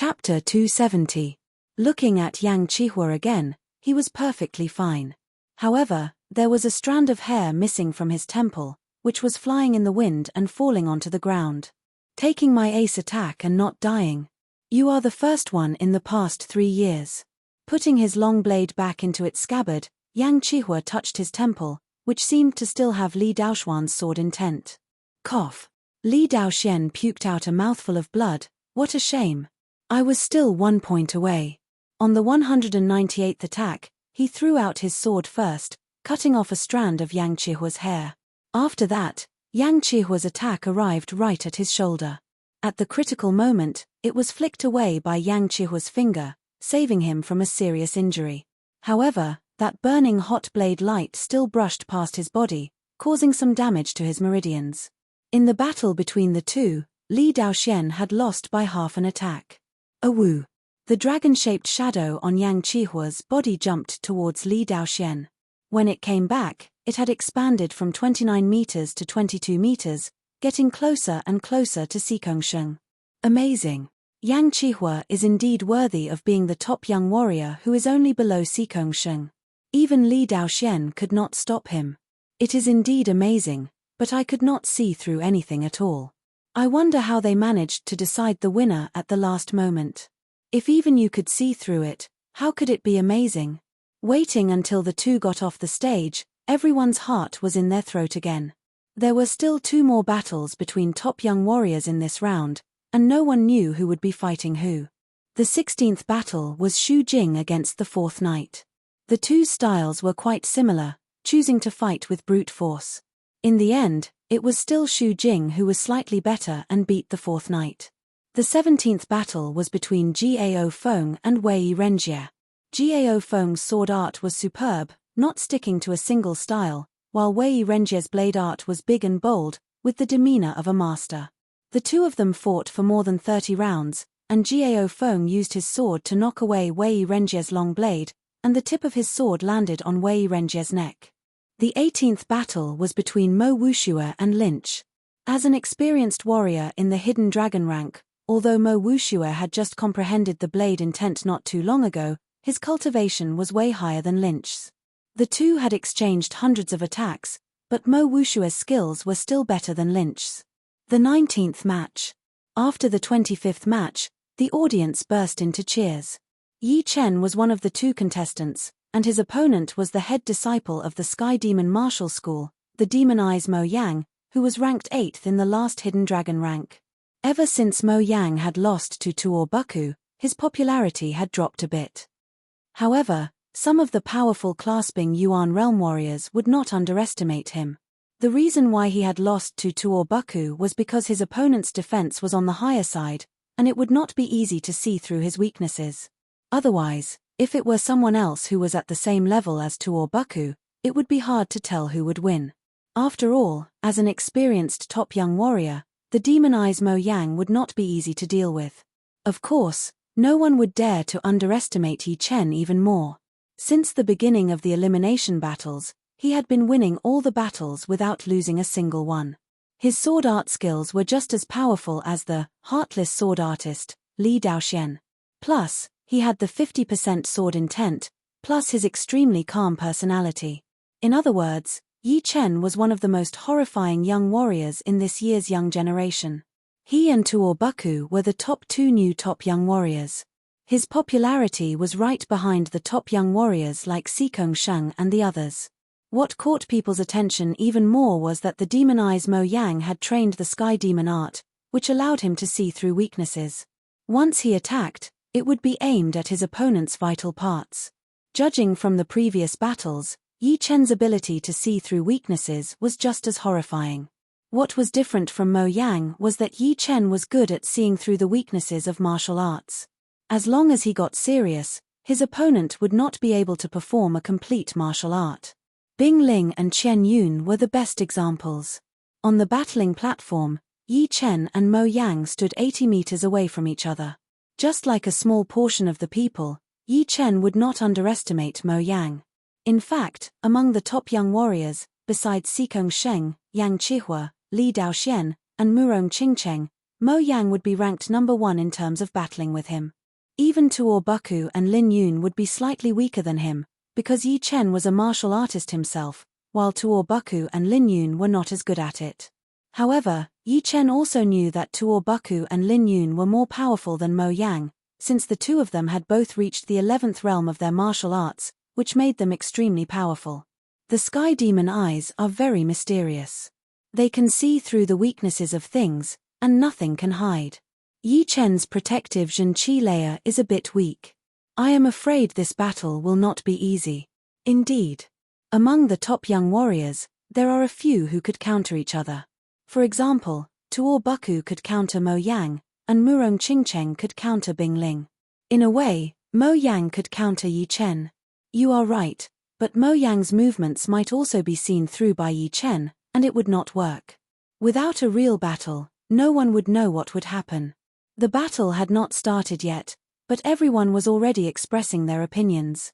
Chapter 270. Looking at Yang Chihua again, he was perfectly fine. However, there was a strand of hair missing from his temple, which was flying in the wind and falling onto the ground. Taking my ace attack and not dying. You are the first one in the past 3 years. Putting his long blade back into its scabbard, Yang Chihua touched his temple, which seemed to still have Li Daoxuan's sword intent. Cough. Li Daoxian puked out a mouthful of blood. What a shame. I was still 1 point away. On the 198th attack, he threw out his sword first, cutting off a strand of Yang Chihua's hair. After that, Yang Chihua's attack arrived right at his shoulder. At the critical moment, it was flicked away by Yang Chihua's finger, saving him from a serious injury. However, that burning hot blade light still brushed past his body, causing some damage to his meridians. In the battle between the two, Li Daoxian had lost by half an attack. Awoo! The dragon-shaped shadow on Yang Chihua's body jumped towards Li Daoxian. When it came back, it had expanded from 29 meters to 22 meters, getting closer and closer to Xikongsheng. Amazing! Yang Chihua is indeed worthy of being the top young warrior who is only below Xikongsheng. Even Li Daoxian could not stop him. It is indeed amazing, but I could not see through anything at all. I wonder how they managed to decide the winner at the last moment. If even you could see through it, how could it be amazing? Waiting until the two got off the stage, everyone's heart was in their throat again. There were still 2 more battles between top young warriors in this round, and no one knew who would be fighting who. The 16th battle was Xu Jing against the 4th Knight. The two styles were quite similar, choosing to fight with brute force. In the end, it was still Xu Jing who was slightly better and beat the 4th Knight. The 17th battle was between Gao Feng and Wei Renjie. Gao Feng's sword art was superb, not sticking to a single style, while Wei Renjie's blade art was big and bold, with the demeanor of a master. The two of them fought for more than 30 rounds, and Gao Feng used his sword to knock away Wei Renjie's long blade, and the tip of his sword landed on Wei Renjie's neck. The 18th battle was between Mo Wuxue and Lynch. As an experienced warrior in the Hidden Dragon rank, although Mo Wuxue had just comprehended the blade intent not too long ago, his cultivation was way higher than Lynch's. The two had exchanged hundreds of attacks, but Mo Wuxue's skills were still better than Lynch's. The 19th match. After the 25th match, the audience burst into cheers. Yi Chen was one of the 2 contestants, and his opponent was the head disciple of the Sky Demon Martial School, the Demon Eyes Mo Yang, who was ranked 8th in the last Hidden Dragon rank. Ever since Mo Yang had lost to Tuor Buku, his popularity had dropped a bit. However, some of the powerful clasping Yuan realm warriors would not underestimate him. The reason why he had lost to Tuor Buku was because his opponent's defense was on the higher side, and it would not be easy to see through his weaknesses. Otherwise, if it were someone else who was at the same level as Tuor Buku, it would be hard to tell who would win. After all, as an experienced top young warrior, the Demon Eyes Mo Yang would not be easy to deal with. Of course, no one would dare to underestimate Yi Chen even more. Since the beginning of the elimination battles, he had been winning all the battles without losing a single one. His sword art skills were just as powerful as the heartless sword artist, Li Daoxian. Plus, he had the 50% sword intent, plus his extremely calm personality. In other words, Yi Chen was one of the most horrifying young warriors in this year's young generation. He and Tuor Buku were the top 2 new top young warriors. His popularity was right behind the top young warriors like Xikongsheng and the others. What caught people's attention even more was that the Demon Eyes Mo Yang had trained the Sky Demon art, which allowed him to see through weaknesses. Once he attacked, it would be aimed at his opponent's vital parts. Judging from the previous battles, Yi Chen's ability to see through weaknesses was just as horrifying. What was different from Mo Yang was that Yi Chen was good at seeing through the weaknesses of martial arts. As long as he got serious, his opponent would not be able to perform a complete martial art. Bing Ling and Chen Yun were the best examples. On the battling platform, Yi Chen and Mo Yang stood 80 meters away from each other. Just like a small portion of the people, Yi Chen would not underestimate Mo Yang. In fact, among the top young warriors, besides Xikongsheng, Yang Chihua, Li Daoxian, and Murong Qingcheng, Mo Yang would be ranked number 1 in terms of battling with him. Even Tuo Buku and Lin Yun would be slightly weaker than him, because Yi Chen was a martial artist himself, while Tuo Buku and Lin Yun were not as good at it. However, Yi Chen also knew that Tuo Buku and Lin Yun were more powerful than Mo Yang, since the two of them had both reached the 11th realm of their martial arts, which made them extremely powerful. The sky demon eyes are very mysterious. They can see through the weaknesses of things, and nothing can hide. Yi Chen's protective Zhenqi layer is a bit weak. I am afraid this battle will not be easy. Indeed. Among the top young warriors, there are a few who could counter each other. For example, Tuo Buku could counter Mo Yang, and Murong Qingcheng could counter Bing Ling. In a way, Mo Yang could counter Yi Chen. You are right, but Mo Yang's movements might also be seen through by Yi Chen, and it would not work. Without a real battle, no one would know what would happen. The battle had not started yet, but everyone was already expressing their opinions.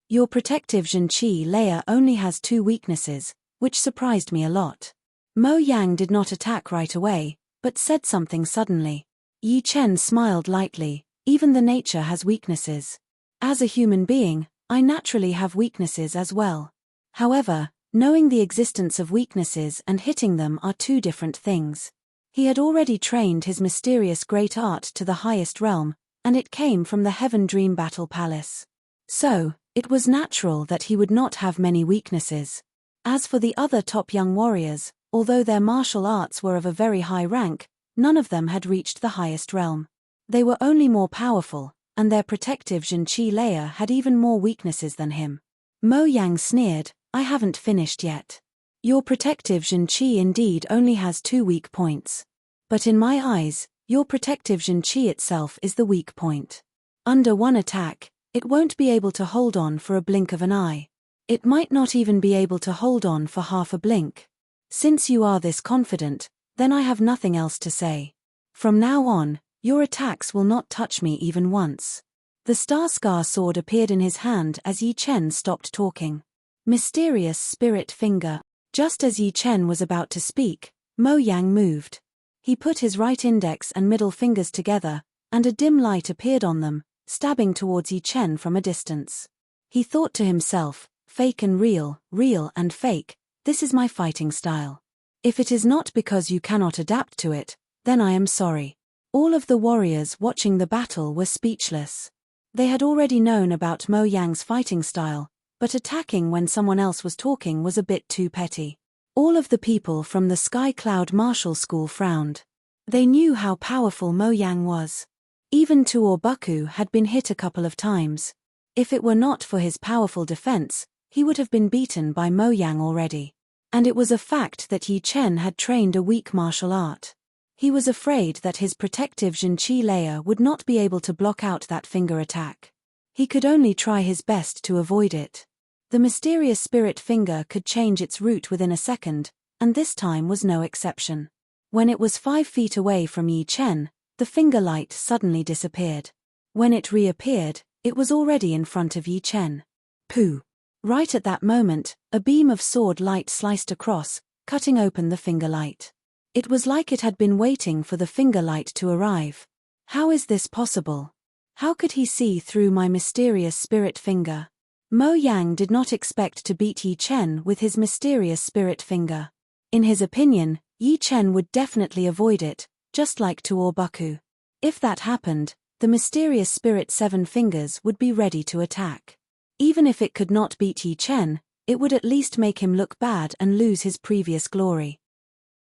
Your protective Zhenqi layer only has 2 weaknesses, which surprised me a lot. Mo Yang did not attack right away, but said something suddenly. Yi Chen smiled lightly. Even the nature has weaknesses. As a human being, I naturally have weaknesses as well. However, knowing the existence of weaknesses and hitting them are 2 different things. He had already trained his mysterious great art to the highest realm, and it came from the Heaven Dream Battle Palace. So, it was natural that he would not have many weaknesses. As for the other top young warriors, although their martial arts were of a very high rank, none of them had reached the highest realm. They were only more powerful, and their protective Zhenqi layer had even more weaknesses than him. Mo Yang sneered, I haven't finished yet. Your protective Zhenqi indeed only has 2 weak points. But in my eyes, your protective Zhenqi itself is the weak point. Under one attack, it won't be able to hold on for a blink of an eye. It might not even be able to hold on for half a blink. Since you are this confident, then I have nothing else to say. From now on, your attacks will not touch me even once. The Star Scar sword appeared in his hand as Yi Chen stopped talking. Mysterious spirit finger. Just as Yi Chen was about to speak, Mo Yang moved. He put his right index and middle fingers together, and a dim light appeared on them, stabbing towards Yi Chen from a distance. He thought to himself, fake and real, real and fake, this is my fighting style. If it is not because you cannot adapt to it, then I am sorry. All of the warriors watching the battle were speechless. They had already known about Mo Yang's fighting style, but attacking when someone else was talking was a bit too petty. All of the people from the Sky Cloud Martial School frowned. They knew how powerful Mo Yang was. Even Tuo Buku had been hit a couple of times. If it were not for his powerful defense, he would have been beaten by Mo Yang already. And it was a fact that Yi Chen had trained a weak martial art. He was afraid that his protective Zhenqi layer would not be able to block out that finger attack. He could only try his best to avoid it. The mysterious spirit finger could change its route within a second, and this time was no exception. When it was 5 feet away from Yi Chen, the finger light suddenly disappeared. When it reappeared, it was already in front of Yi Chen. Pooh! Right at that moment, a beam of sword light sliced across, cutting open the finger light. It was like it had been waiting for the finger light to arrive. How is this possible? How could he see through my mysterious spirit finger? Mo Yang did not expect to beat Yi Chen with his mysterious spirit finger. In his opinion, Yi Chen would definitely avoid it, just like Tuo Buku. If that happened, the mysterious spirit 7 fingers would be ready to attack. Even if it could not beat Yi Chen, it would at least make him look bad and lose his previous glory.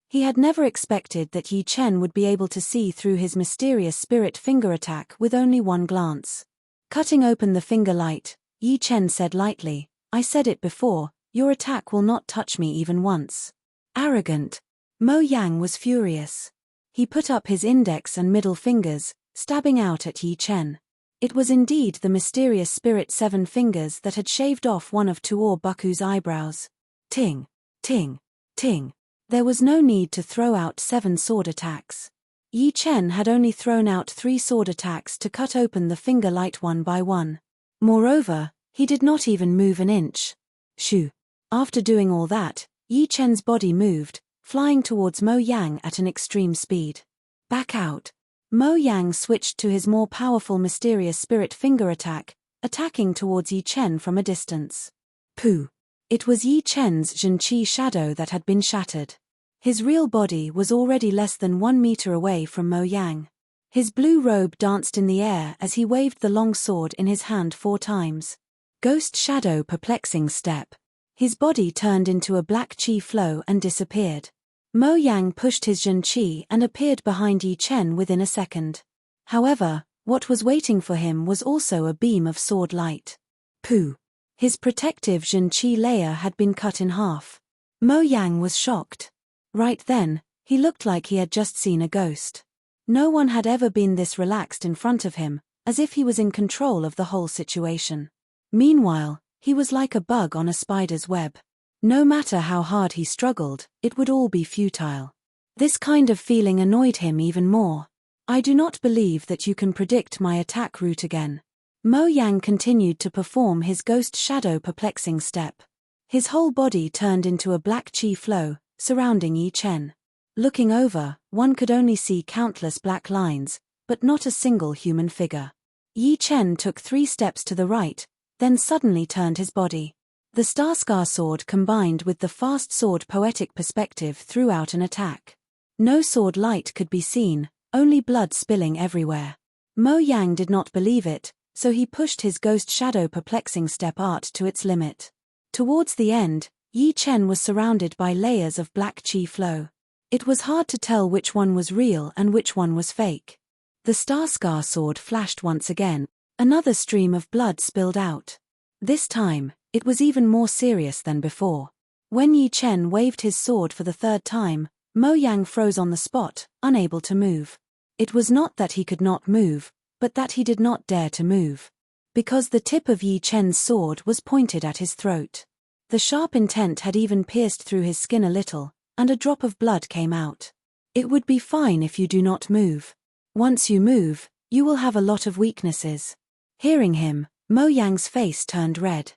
He had never expected that Yi Chen would be able to see through his mysterious spirit finger attack with only one glance. Cutting open the finger light, Yi Chen said lightly, I said it before, your attack will not touch me even once. Arrogant. Mo Yang was furious. He put up his index and middle fingers, stabbing out at Yi Chen. It was indeed the mysterious spirit 7 fingers that had shaved off one of Tuo Buku's eyebrows. Ting, ting, ting. There was no need to throw out 7 sword attacks. Yi Chen had only thrown out 3 sword attacks to cut open the finger light one by one. Moreover, he did not even move an inch. Shoo! After doing all that, Yi Chen's body moved, flying towards Mo Yang at an extreme speed. Back out. Mo Yang switched to his more powerful mysterious spirit finger attack, attacking towards Yi Chen from a distance. Pooh! It was Yi Chen's Zhenqi shadow that had been shattered. His real body was already less than 1 meter away from Mo Yang. His blue robe danced in the air as he waved the long sword in his hand 4 times. Ghost shadow perplexing step. His body turned into a black qi flow and disappeared. Mo Yang pushed his Zhenqi and appeared behind Yi Chen within a second. However, what was waiting for him was also a beam of sword light. Pooh! His protective Zhenqi layer had been cut in half. Mo Yang was shocked. Right then, he looked like he had just seen a ghost. No one had ever been this relaxed in front of him, as if he was in control of the whole situation. Meanwhile, he was like a bug on a spider's web. No matter how hard he struggled, it would all be futile. This kind of feeling annoyed him even more. I do not believe that you can predict my attack route again. Mo Yang continued to perform his ghost shadow perplexing step. His whole body turned into a black qi flow, surrounding Yi Chen. Looking over, one could only see countless black lines, but not a single human figure. Yi Chen took 3 steps to the right, then suddenly turned his body. The Starscar sword combined with the fast sword poetic perspective threw out an attack. No sword light could be seen, only blood spilling everywhere. Mo Yang did not believe it, so he pushed his ghost shadow perplexing step art to its limit. Towards the end, Yi Chen was surrounded by layers of black qi flow. It was hard to tell which one was real and which one was fake. The Starscar sword flashed once again. Another stream of blood spilled out. This time, it was even more serious than before. When Yi Chen waved his sword for the 3rd time, Mo Yang froze on the spot, unable to move. It was not that he could not move, but that he did not dare to move. Because the tip of Yi Chen's sword was pointed at his throat. The sharp intent had even pierced through his skin a little, and a drop of blood came out. It would be fine if you do not move. Once you move, you will have a lot of weaknesses. Hearing him, Mo Yang's face turned red.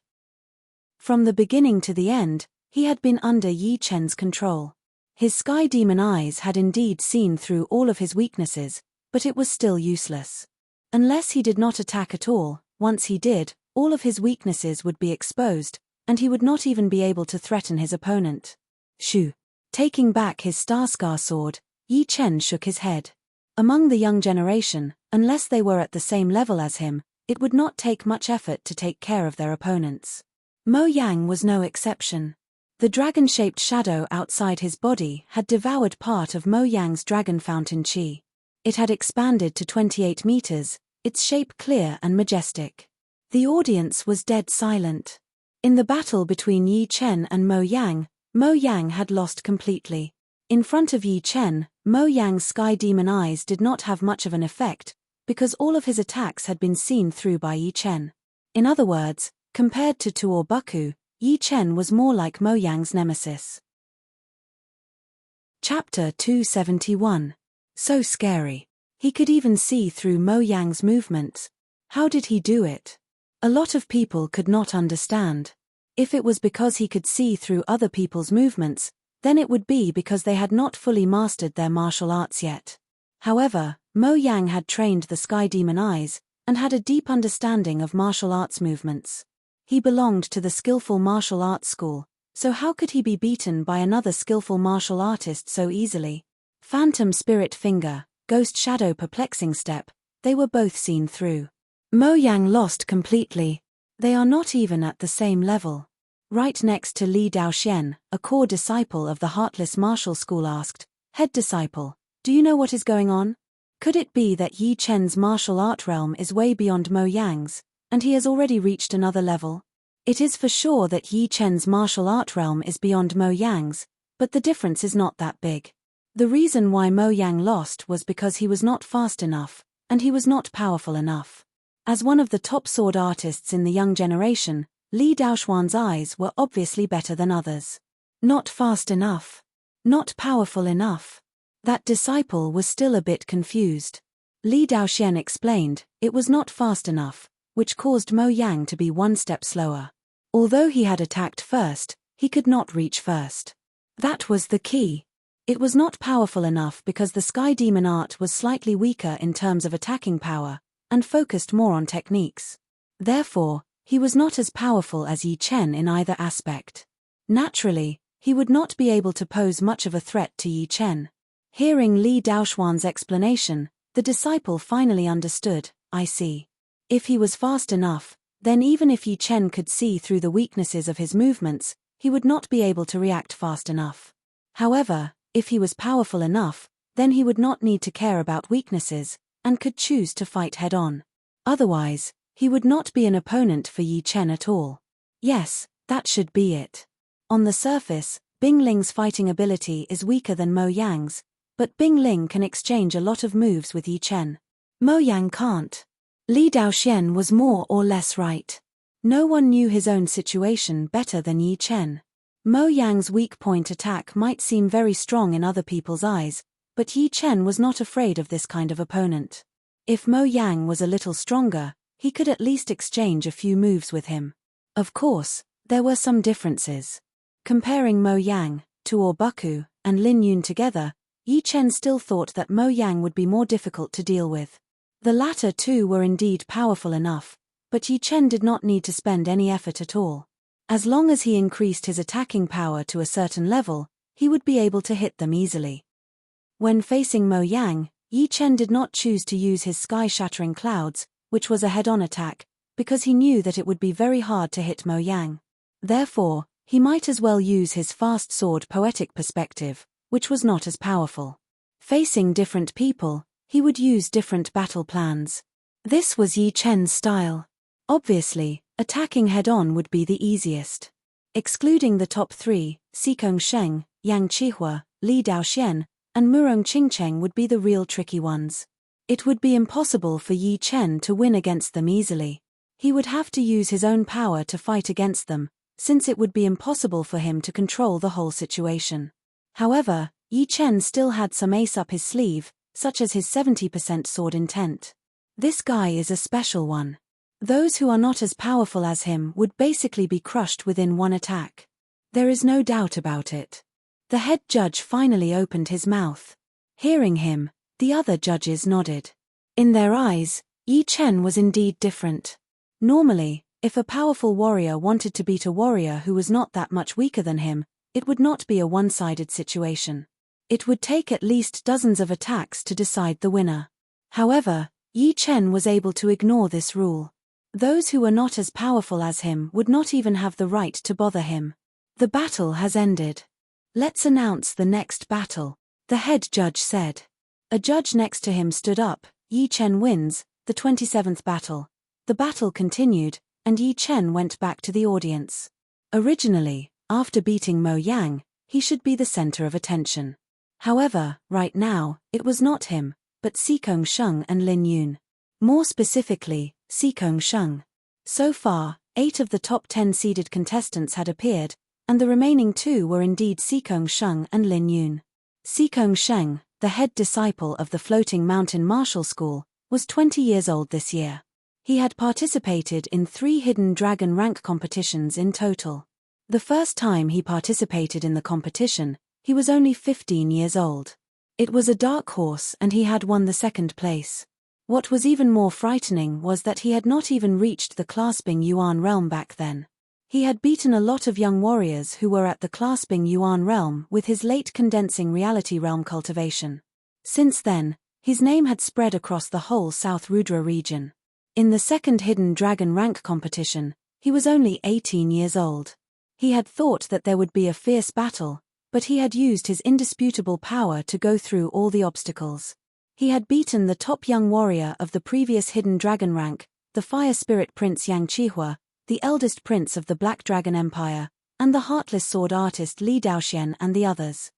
From the beginning to the end, he had been under Yi Chen's control. His sky demon eyes had indeed seen through all of his weaknesses, but it was still useless. Unless he did not attack at all, once he did, all of his weaknesses would be exposed, and he would not even be able to threaten his opponent. Shoo! Taking back his Starscar sword, Yi Chen shook his head. Among the young generation, unless they were at the same level as him, it would not take much effort to take care of their opponents. Mo Yang was no exception. The dragon-shaped shadow outside his body had devoured part of Mo Yang's dragon fountain qi. It had expanded to 28 meters, its shape clear and majestic. The audience was dead silent. In the battle between Yi Chen and Mo Yang had lost completely. In front of Yi Chen, Mo Yang's sky demon eyes did not have much of an effect, because all of his attacks had been seen through by Yi Chen. In other words, compared to Tuor Buku, Yi Chen was more like Mo Yang's nemesis. Chapter 271. So scary. He could even see through Mo Yang's movements. How did he do it? A lot of people could not understand. If it was because he could see through other people's movements, then it would be because they had not fully mastered their martial arts yet. However, Mo Yang had trained the Sky Demon Eyes, and had a deep understanding of martial arts movements. He belonged to the skillful martial arts school, so how could he be beaten by another skillful martial artist so easily? Phantom Spirit Finger, Ghost Shadow Perplexing Step, they were both seen through. Mo Yang lost completely. They are not even at the same level. Right next to Li Daoxian, a core disciple of the Heartless Martial School asked, "Head disciple, do you know what is going on? Could it be that Yi Chen's martial art realm is way beyond Mo Yang's, and he has already reached another level? It is for sure that Yi Chen's martial art realm is beyond Mo Yang's, but the difference is not that big. The reason why Mo Yang lost was because he was not fast enough, and he was not powerful enough." As one of the top sword artists in the young generation, Li Daoxuan's eyes were obviously better than others. Not fast enough. Not powerful enough. That disciple was still a bit confused. Li Daoxian explained, it was not fast enough, which caused Mo Yang to be one step slower. Although he had attacked first, he could not reach first. That was the key. It was not powerful enough because the Sky Demon art was slightly weaker in terms of attacking power, and focused more on techniques. Therefore, he was not as powerful as Yi Chen in either aspect. Naturally, he would not be able to pose much of a threat to Yi Chen. Hearing Li Daoxuan's explanation, the disciple finally understood. I see. If he was fast enough, then even if Yi Chen could see through the weaknesses of his movements, he would not be able to react fast enough. However, if he was powerful enough, then he would not need to care about weaknesses, and could choose to fight head-on. Otherwise, he would not be an opponent for Yi Chen at all. Yes, that should be it. On the surface, Bing Ling's fighting ability is weaker than Mo Yang's, but Bing Ling can exchange a lot of moves with Yi Chen. Mo Yang can't. Li Daoxian was more or less right. No one knew his own situation better than Yi Chen. Mo Yang's weak point attack might seem very strong in other people's eyes, but Yi Chen was not afraid of this kind of opponent. If Mo Yang was a little stronger, he could at least exchange a few moves with him. Of course, there were some differences. Comparing Mo Yang, Tuor Buku, and Lin Yun together, Yi Chen still thought that Mo Yang would be more difficult to deal with. The latter two were indeed powerful enough, but Yi Chen did not need to spend any effort at all. As long as he increased his attacking power to a certain level, he would be able to hit them easily. When facing Mo Yang, Yi Chen did not choose to use his sky-shattering clouds, which was a head-on attack, because he knew that it would be very hard to hit Mo Yang. Therefore, he might as well use his fast sword poetic perspective, which was not as powerful. Facing different people, he would use different battle plans. This was Yi Chen's style. Obviously, attacking head-on would be the easiest. Excluding the top three, Xikong Sheng, Yang Qihua, Li Daoxian, and Murong Qingcheng would be the real tricky ones. It would be impossible for Yi Chen to win against them easily. He would have to use his own power to fight against them, since it would be impossible for him to control the whole situation. However, Yi Chen still had some ace up his sleeve, such as his 70% sword intent. This guy is a special one. Those who are not as powerful as him would basically be crushed within one attack. There is no doubt about it. The head judge finally opened his mouth. Hearing him, the other judges nodded. In their eyes, Yi Chen was indeed different. Normally, if a powerful warrior wanted to beat a warrior who was not that much weaker than him, it would not be a one-sided situation. It would take at least dozens of attacks to decide the winner. However, Yi Chen was able to ignore this rule. Those who were not as powerful as him would not even have the right to bother him. The battle has ended. Let's announce the next battle, the head judge said. A judge next to him stood up. Yi Chen wins, the 27th battle. The battle continued, and Yi Chen went back to the audience. Originally, after beating Mo Yang, he should be the center of attention. However, right now, it was not him, but Xikong Sheng and Lin Yun. More specifically, Xikong Sheng. So far, 8 of the top 10 seeded contestants had appeared, and the remaining 2 were indeed Xikong Sheng and Lin Yun. Xikong Sheng, the head disciple of the Floating Mountain Martial School, was 20 years old this year. He had participated in 3 hidden dragon rank competitions in total. The first time he participated in the competition, he was only 15 years old. It was a dark horse and he had won the 2nd place. What was even more frightening was that he had not even reached the clasping Yuan realm back then. He had beaten a lot of young warriors who were at the clasping Yuan realm with his late condensing reality realm cultivation. Since then, his name had spread across the whole South Rudra region. In the 2nd hidden dragon rank competition, he was only 18 years old. He had thought that there would be a fierce battle, but he had used his indisputable power to go through all the obstacles. He had beaten the top young warrior of the previous hidden dragon rank, the fire spirit prince Yang Qihua, the eldest prince of the Black Dragon Empire, and the heartless sword artist Li Daoxian and the others.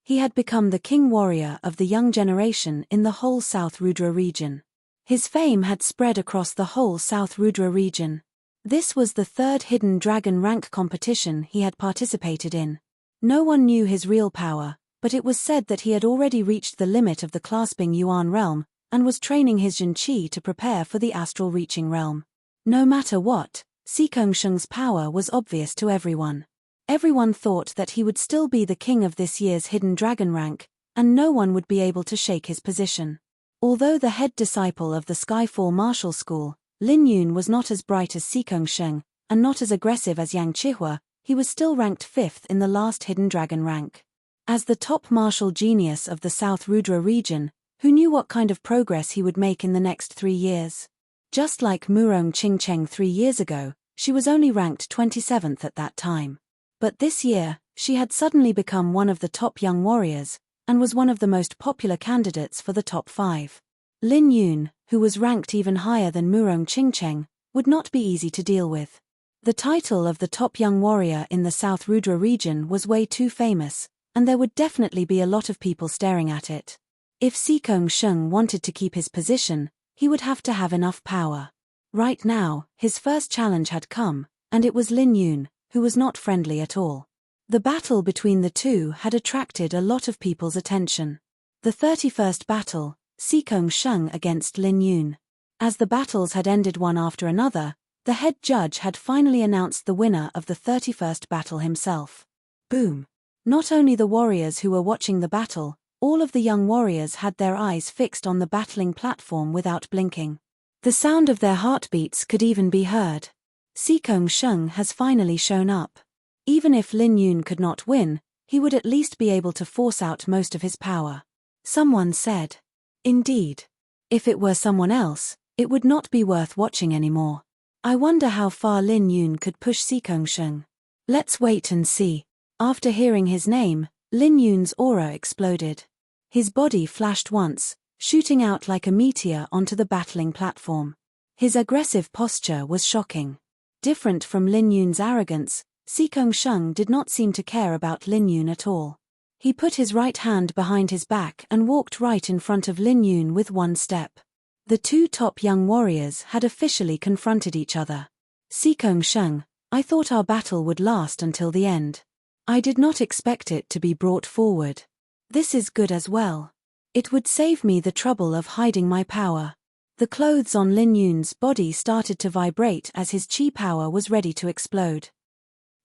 He had become the king warrior of the young generation in the whole South Rudra region. His fame had spread across the whole South Rudra region. This was the 3rd hidden dragon rank competition he had participated in. No one knew his real power, but it was said that he had already reached the limit of the clasping Yuan realm, and was training his Jin Qi to prepare for the astral reaching realm. No matter what, Xikong Sheng's power was obvious to everyone. Everyone thought that he would still be the king of this year's hidden dragon rank, and no one would be able to shake his position. Although the head disciple of the Skyfall Martial School, Lin Yun was not as bright as Sikong Sheng, and not as aggressive as Yang Chihua, he was still ranked 5th in the last hidden dragon rank. As the top martial genius of the South Rudra region, who knew what kind of progress he would make in the next 3 years? Just like Murong Qingcheng 3 years ago, she was only ranked 27th at that time. But this year, she had suddenly become one of the top young warriors, and was one of the most popular candidates for the top 5. Lin Yun, who was ranked even higher than Murong Qingcheng, would not be easy to deal with. The title of the top young warrior in the South Rudra region was way too famous, and there would definitely be a lot of people staring at it. If Sikong Sheng wanted to keep his position, he would have to have enough power. Right now, his first challenge had come, and it was Lin Yun, who was not friendly at all. The battle between the two had attracted a lot of people's attention. The 31st battle, Sikong Sheng against Lin Yun. As the battles had ended one after another, the head judge had finally announced the winner of the 31st battle himself. Boom! Not only the warriors who were watching the battle, all of the young warriors had their eyes fixed on the battling platform without blinking. The sound of their heartbeats could even be heard. Sikong Sheng has finally shown up. Even if Lin Yun could not win, he would at least be able to force out most of his power. Someone said. Indeed. If it were someone else, it would not be worth watching anymore. I wonder how far Lin Yun could push Sikong Sheng. Let's wait and see. After hearing his name, Lin Yun's aura exploded. His body flashed once, shooting out like a meteor onto the battling platform. His aggressive posture was shocking. Different from Lin Yun's arrogance, Sikong Sheng did not seem to care about Lin Yun at all. He put his right hand behind his back and walked right in front of Lin Yun with one step. The two top young warriors had officially confronted each other. Sikong Sheng, I thought our battle would last until the end. I did not expect it to be brought forward. This is good as well. It would save me the trouble of hiding my power. The clothes on Lin Yun's body started to vibrate as his chi power was ready to explode.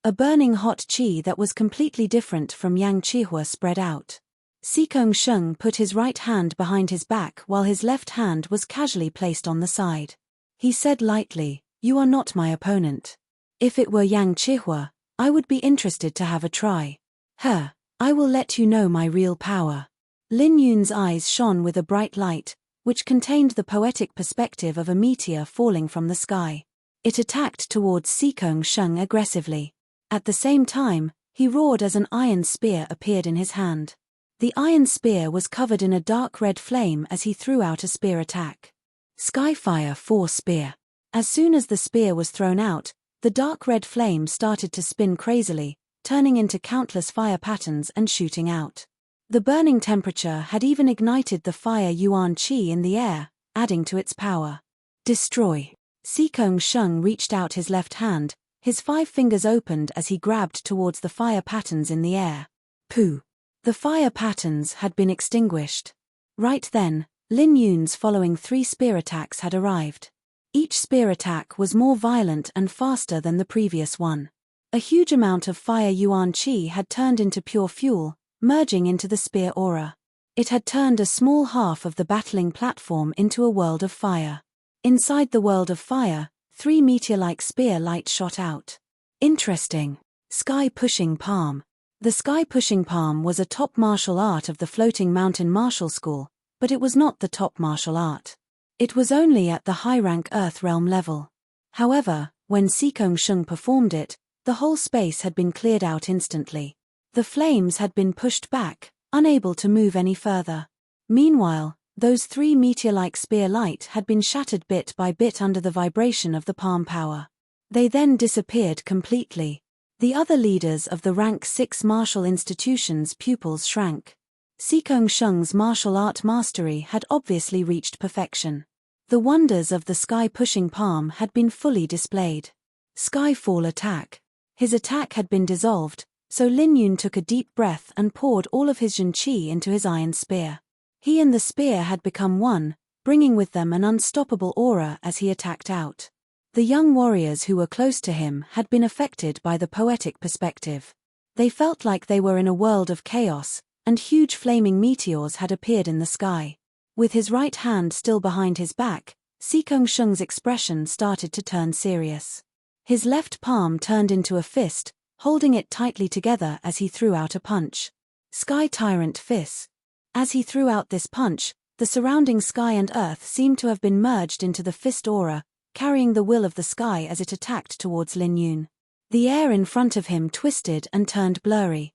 A burning hot chi that was completely different from Yang Chihua spread out. Sikong Sheng put his right hand behind his back while his left hand was casually placed on the side. He said lightly, "You are not my opponent. If it were Yang Chihua, I would be interested to have a try. I will let you know my real power." Lin Yun's eyes shone with a bright light, which contained the poetic perspective of a meteor falling from the sky. It attacked towards Sikong Sheng aggressively. At the same time, he roared as an iron spear appeared in his hand. The iron spear was covered in a dark red flame as he threw out a spear attack. Skyfire 4 Spear. As soon as the spear was thrown out, the dark red flame started to spin crazily, turning into countless fire patterns and shooting out. The burning temperature had even ignited the fire yuan qi in the air, adding to its power. Destroy. Sikong Sheng reached out his left hand, his 5 fingers opened as he grabbed towards the fire patterns in the air. Pooh! The fire patterns had been extinguished. Right then, Lin Yun's following 3 spear attacks had arrived. Each spear attack was more violent and faster than the previous one. A huge amount of fire yuan qi had turned into pure fuel, merging into the spear aura. It had turned a small half of the battling platform into a world of fire. Inside the world of fire, 3 meteor-like spear lights shot out. Interesting. Sky-pushing palm. The sky-pushing palm was a top martial art of the Floating Mountain Martial School, but it was not the top martial art. It was only at the high-rank Earth realm level. However, when Sikong Sheng performed it, the whole space had been cleared out instantly. The flames had been pushed back, unable to move any further. Meanwhile, those 3 meteor-like spear light had been shattered bit by bit under the vibration of the palm power. They then disappeared completely. The other leaders of the rank 6 martial institutions' pupils shrank. Sikong Sheng's martial art mastery had obviously reached perfection. The wonders of the sky-pushing palm had been fully displayed. Skyfall attack. His attack had been dissolved, so Lin Yun took a deep breath and poured all of his Jin Qi into his iron spear. He and the spear had become one, bringing with them an unstoppable aura as he attacked out. The young warriors who were close to him had been affected by the poetic perspective. They felt like they were in a world of chaos, and huge flaming meteors had appeared in the sky. With his right hand still behind his back, Sikong Shung's expression started to turn serious. His left palm turned into a fist, holding it tightly together as he threw out a punch. Sky Tyrant Fist. As he threw out this punch, the surrounding sky and earth seemed to have been merged into the fist aura, carrying the will of the sky as it attacked towards Lin Yun. The air in front of him twisted and turned blurry.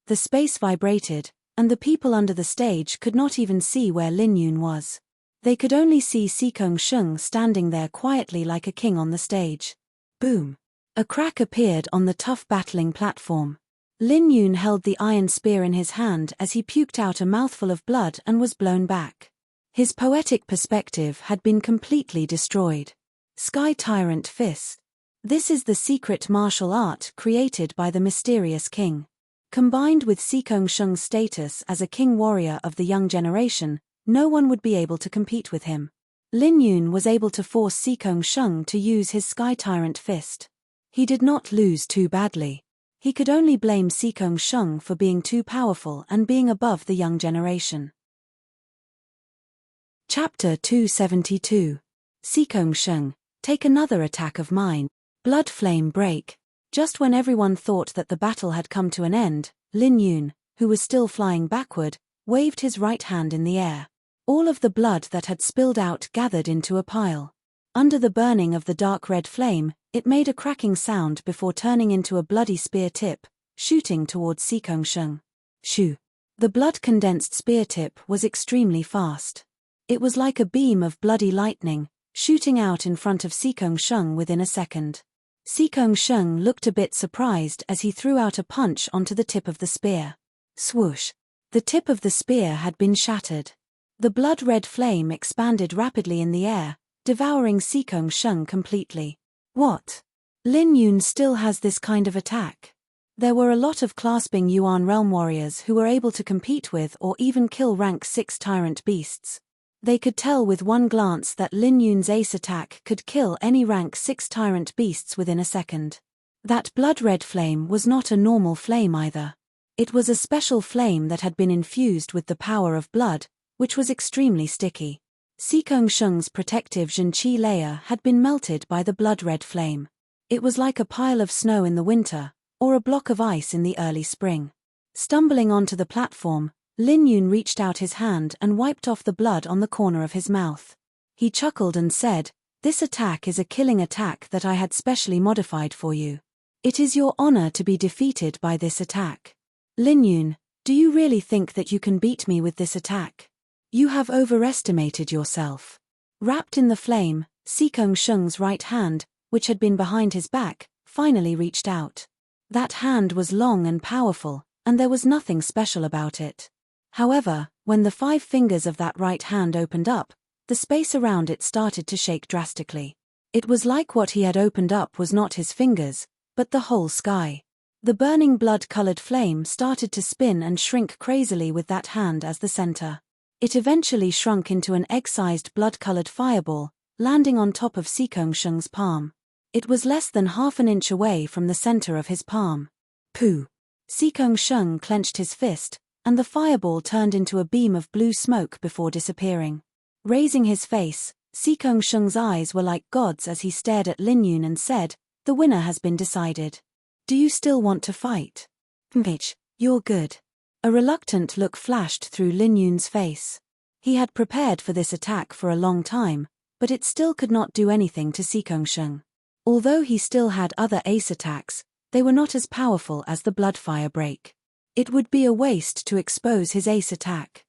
The space vibrated, and the people under the stage could not even see where Lin Yun was. They could only see Sikong Shung standing there quietly like a king on the stage. Boom! A crack appeared on the tough battling platform. Lin Yun held the iron spear in his hand as he puked out a mouthful of blood and was blown back. His poetic perspective had been completely destroyed. Sky Tyrant Fist. This is the secret martial art created by the mysterious king. Combined with Sikong Shung's status as a king warrior of the young generation, no one would be able to compete with him. Lin Yun was able to force Sikong Shung to use his Sky Tyrant Fist. He did not lose too badly. He could only blame Sikong Shung for being too powerful and being above the young generation. Chapter 272. Sikong Shung, take another attack of mine. Blood flame break. Just when everyone thought that the battle had come to an end, Lin Yun, who was still flying backward, waved his right hand in the air. All of the blood that had spilled out gathered into a pile. Under the burning of the dark red flame, it made a cracking sound before turning into a bloody spear tip, shooting towards Sikong Shung. Shoo! The blood-condensed spear tip was extremely fast. It was like a beam of bloody lightning, shooting out in front of Sikong Shung within a second. Sikong Shung looked a bit surprised as he threw out a punch onto the tip of the spear. Swoosh! The tip of the spear had been shattered. The blood-red flame expanded rapidly in the air, devouring Sikong Shung completely. What? Lin Yun still has this kind of attack? There were a lot of clasping Yuan realm warriors who were able to compete with or even kill rank 6 tyrant beasts. They could tell with one glance that Lin Yun's ace attack could kill any rank 6 tyrant beasts within a second. That blood-red flame was not a normal flame either. It was a special flame that had been infused with the power of blood, which was extremely sticky. Sikong Shung's protective Zhenqi layer had been melted by the blood-red flame. It was like a pile of snow in the winter, or a block of ice in the early spring. Stumbling onto the platform, Lin Yun reached out his hand and wiped off the blood on the corner of his mouth. He chuckled and said, "This attack is a killing attack that I had specially modified for you. It is your honor to be defeated by this attack. Lin Yun, do you really think that you can beat me with this attack? You have overestimated yourself." Wrapped in the flame, Sikong Shung's right hand, which had been behind his back, finally reached out. That hand was long and powerful, and there was nothing special about it. However, when the 5 fingers of that right hand opened up, the space around it started to shake drastically. It was like what he had opened up was not his fingers, but the whole sky. The burning blood-colored flame started to spin and shrink crazily with that hand as the center. It eventually shrunk into an egg-sized blood-colored fireball, landing on top of Sikong Shung's palm. It was less than half an inch away from the center of his palm. Pooh! Sikong Shung clenched his fist, and the fireball turned into a beam of blue smoke before disappearing. Raising his face, Sikong Shung's eyes were like gods as he stared at Lin Yun and said, "The winner has been decided. Do you still want to fight?" "Bitch, you're good." A reluctant look flashed through Lin Yun's face. He had prepared for this attack for a long time, but it still could not do anything to Sikong Shung. Although he still had other ace attacks, they were not as powerful as the Bloodfire Break. It would be a waste to expose his ace attack.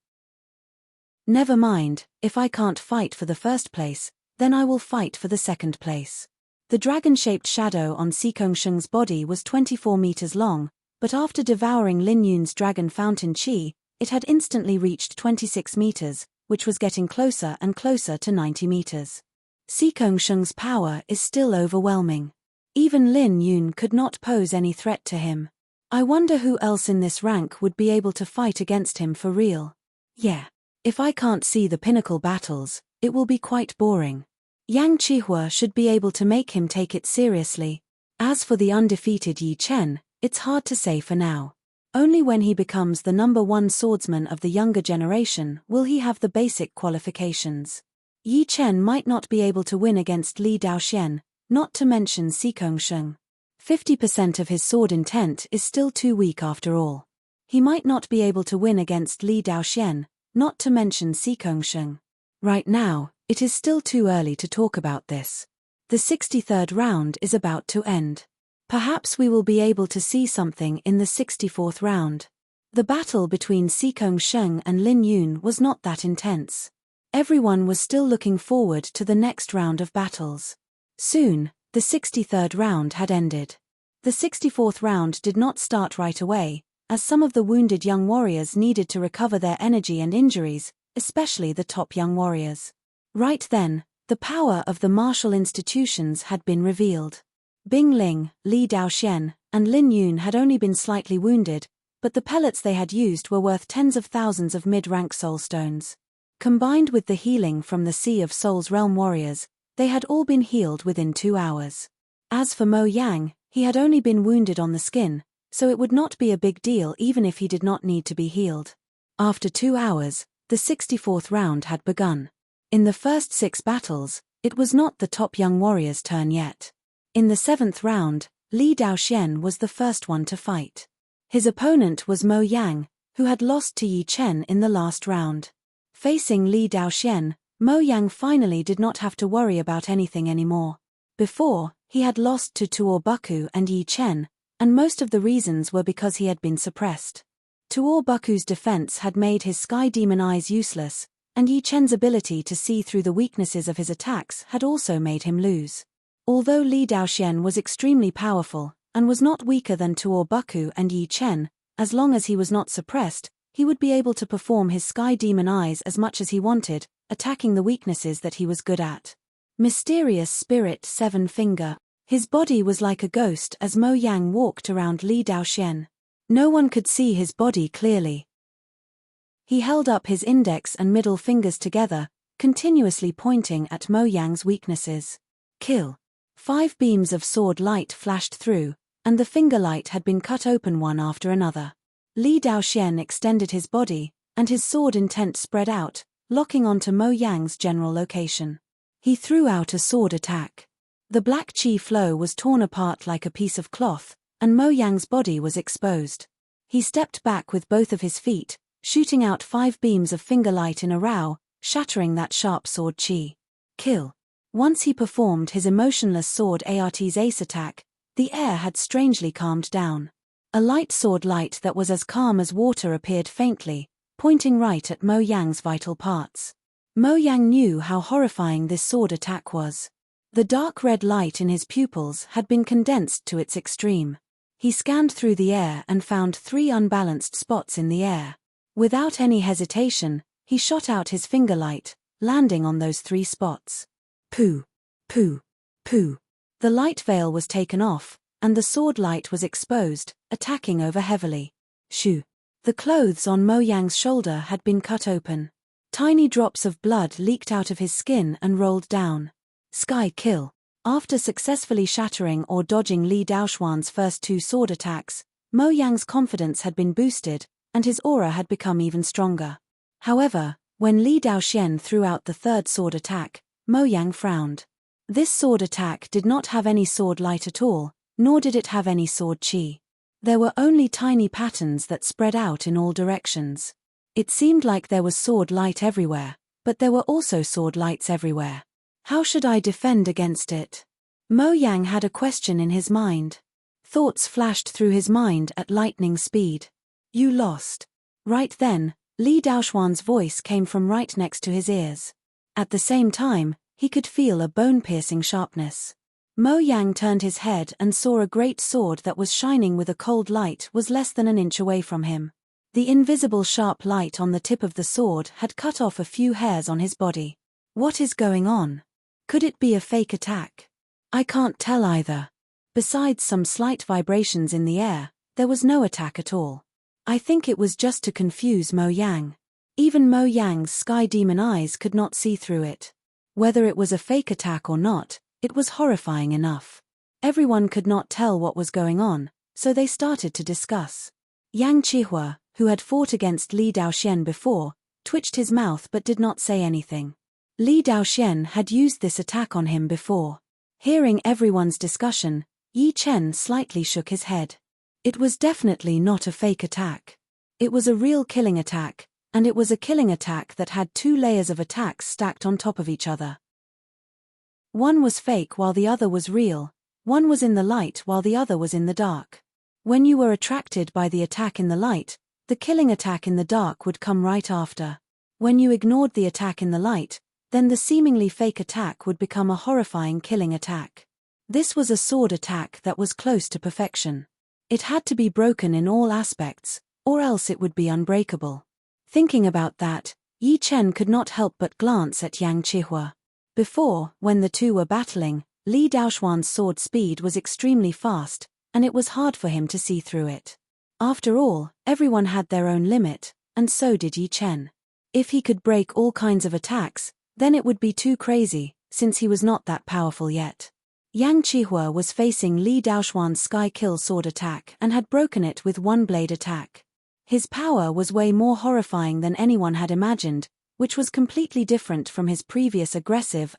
"Never mind, if I can't fight for the first place, then I will fight for the second place." The dragon-shaped shadow on Sikong Shung's body was 24 meters long, but after devouring Lin Yun's dragon fountain chi, it had instantly reached 26 meters, which was getting closer and closer to 90 meters. Sikong Shung's power is still overwhelming. Even Lin Yun could not pose any threat to him. I wonder who else in this rank would be able to fight against him for real. Yeah. If I can't see the pinnacle battles, it will be quite boring. Yang Qihua should be able to make him take it seriously. As for the undefeated Yi Chen, it's hard to say for now. Only when he becomes the #1 swordsman of the younger generation will he have the basic qualifications. Yi Chen might not be able to win against Li Daoxian, not to mention Xikong Sheng. 50% of his sword intent is still too weak after all. He might not be able to win against Li Daoxian, not to mention Xikong Sheng. Right now, it is still too early to talk about this. The 63rd round is about to end. Perhaps we will be able to see something in the 64th round. The battle between Xikong Sheng and Lin Yun was not that intense. Everyone was still looking forward to the next round of battles. Soon, the 63rd round had ended. The 64th round did not start right away, as some of the wounded young warriors needed to recover their energy and injuries, especially the top young warriors. Right then, the power of the martial institutions had been revealed. Bing Ling, Li Daoxian, and Lin Yun had only been slightly wounded, but the pellets they had used were worth tens of thousands of mid-rank soul stones. Combined with the healing from the Sea of Souls realm warriors, they had all been healed within 2 hours. As for Mo Yang, he had only been wounded on the skin, so it would not be a big deal even if he did not need to be healed. After 2 hours, the 64th round had begun. In the first 6 battles, it was not the top young warrior's turn yet. In the 7th round, Li Daoxian was the first one to fight. His opponent was Mo Yang, who had lost to Yi Chen in the last round. Facing Li Daoxian, Mo Yang finally did not have to worry about anything anymore. Before, he had lost to Tuor Buku and Yi Chen, and most of the reasons were because he had been suppressed. Tuor Buku's defense had made his sky demon eyes useless, and Yi Chen's ability to see through the weaknesses of his attacks had also made him lose. Although Li Daoxian was extremely powerful, and was not weaker than Tuor Buku and Yi Chen, as long as he was not suppressed, he would be able to perform his sky demon eyes as much as he wanted, attacking the weaknesses that he was good at. Mysterious Spirit 7 Finger. His body was like a ghost as Mo Yang walked around Li Daoxian. No one could see his body clearly. He held up his index and middle fingers together, continuously pointing at Mo Yang's weaknesses. Kill. 5 beams of sword light flashed through, and the finger light had been cut open one after another. Li Daoxian extended his body, and his sword intent spread out, locking onto Mo Yang's general location. He threw out a sword attack. The black chi flow was torn apart like a piece of cloth, and Mo Yang's body was exposed. He stepped back with both of his feet, shooting out 5 beams of finger light in a row, shattering that sharp sword chi. Kill. Once he performed his emotionless sword ART's ace attack, the air had strangely calmed down. A light sword light that was as calm as water appeared faintly, pointing right at Mo Yang's vital parts. Mo Yang knew how horrifying this sword attack was. The dark red light in his pupils had been condensed to its extreme. He scanned through the air and found 3 unbalanced spots in the air. Without any hesitation, he shot out his finger light, landing on those 3 spots. Pooh! Pooh! Pooh! The light veil was taken off, and the sword light was exposed, attacking over heavily. Shoo! The clothes on Mo Yang's shoulder had been cut open. Tiny drops of blood leaked out of his skin and rolled down. Sky kill. After successfully shattering or dodging Li Daoxian's first 2 sword attacks, Mo Yang's confidence had been boosted, and his aura had become even stronger. However, when Li Daoxian threw out the 3rd sword attack, Mo Yang frowned. This sword attack did not have any sword light at all, nor did it have any sword chi. There were only tiny patterns that spread out in all directions. It seemed like there was sword light everywhere, but there were also sword lights everywhere. How should I defend against it? Mo Yang had a question in his mind. Thoughts flashed through his mind at lightning speed. You lost. Right then, Li Daoxian's voice came from right next to his ears. At the same time, he could feel a bone-piercing sharpness. Mo Yang turned his head and saw a great sword that was shining with a cold light was less than an inch away from him. The invisible sharp light on the tip of the sword had cut off a few hairs on his body. What is going on? Could it be a fake attack? I can't tell either. Besides some slight vibrations in the air, there was no attack at all. I think it was just to confuse Mo Yang. Even Mo Yang's sky demon eyes could not see through it. Whether it was a fake attack or not, it was horrifying enough. Everyone could not tell what was going on, so they started to discuss. Yang Qihua, who had fought against Li Daoxian before, twitched his mouth but did not say anything. Li Daoxian had used this attack on him before. Hearing everyone's discussion, Yi Chen slightly shook his head. It was definitely not a fake attack. It was a real killing attack, and it was a killing attack that had 2 layers of attacks stacked on top of each other. One was fake while the other was real, one was in the light while the other was in the dark. When you were attracted by the attack in the light, the killing attack in the dark would come right after. When you ignored the attack in the light, then the seemingly fake attack would become a horrifying killing attack. This was a sword attack that was close to perfection. It had to be broken in all aspects, or else it would be unbreakable. Thinking about that, Yi Chen could not help but glance at Yang Qihua. Before, when the two were battling, Li Daoxuan's sword speed was extremely fast, and it was hard for him to see through it. After all, everyone had their own limit, and so did Yi Chen. If he could break all kinds of attacks, then it would be too crazy, since he was not that powerful yet. Yang Qihua was facing Li Daoxuan's Sky Kill sword attack and had broken it with one blade attack. His power was way more horrifying than anyone had imagined, which was completely different from his previous aggressive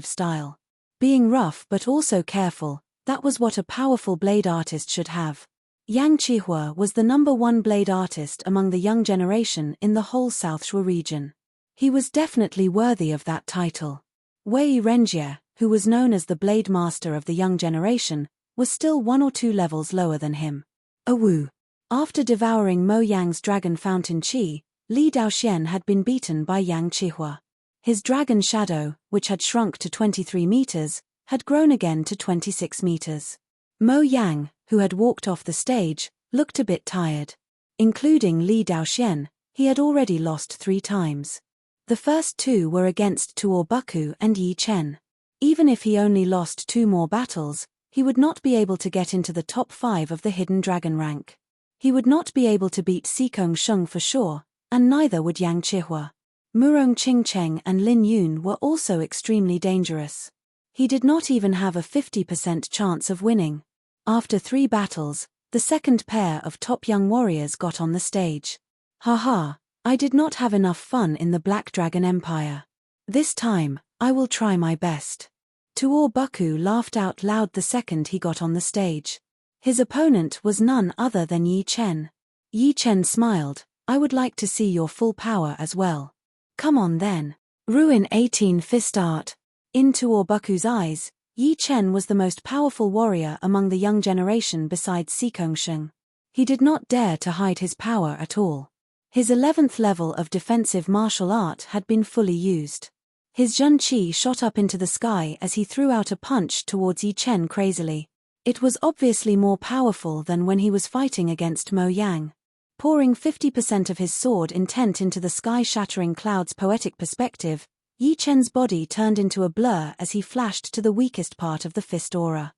style. Being rough but also careful, that was what a powerful blade artist should have. Yang Qihua was the #1 blade artist among the young generation in the whole South Shui region. He was definitely worthy of that title. Wei Renjie, who was known as the blade master of the young generation, was still 1 or 2 levels lower than him. Awoo! After devouring Mo Yang's dragon fountain qi, Li Daoxian had been beaten by Yang Qihua. His dragon shadow, which had shrunk to 23 meters, had grown again to 26 meters. Mo Yang, who had walked off the stage, looked a bit tired. Including Li Daoxian, he had already lost 3 times. The first 2 were against Tuo Buku and Yi Chen. Even if he only lost 2 more battles, he would not be able to get into the top 5 of the hidden dragon rank. He would not be able to beat Xikong Sheng for sure, and neither would Yang Qihua. Murong Qingcheng and Lin Yun were also extremely dangerous. He did not even have a 50% chance of winning. After 3 battles, the second pair of top young warriors got on the stage. Haha, I did not have enough fun in the Black Dragon Empire. This time, I will try my best. Tuo Buku laughed out loud the second he got on the stage. His opponent was none other than Yi Chen. Yi Chen smiled, I would like to see your full power as well. Come on then. Ruin 18 Fist Art. In Tuo Buku's eyes, Yi Chen was the most powerful warrior among the young generation besides Xikong Sheng. He did not dare to hide his power at all. His 11th level of defensive martial art had been fully used. His Jun Qi shot up into the sky as he threw out a punch towards Yi Chen crazily. It was obviously more powerful than when he was fighting against Mo Yang. Pouring 50% of his sword intent into the sky-shattering cloud's poetic perspective, Yi Chen's body turned into a blur as he flashed to the weakest part of the fist aura.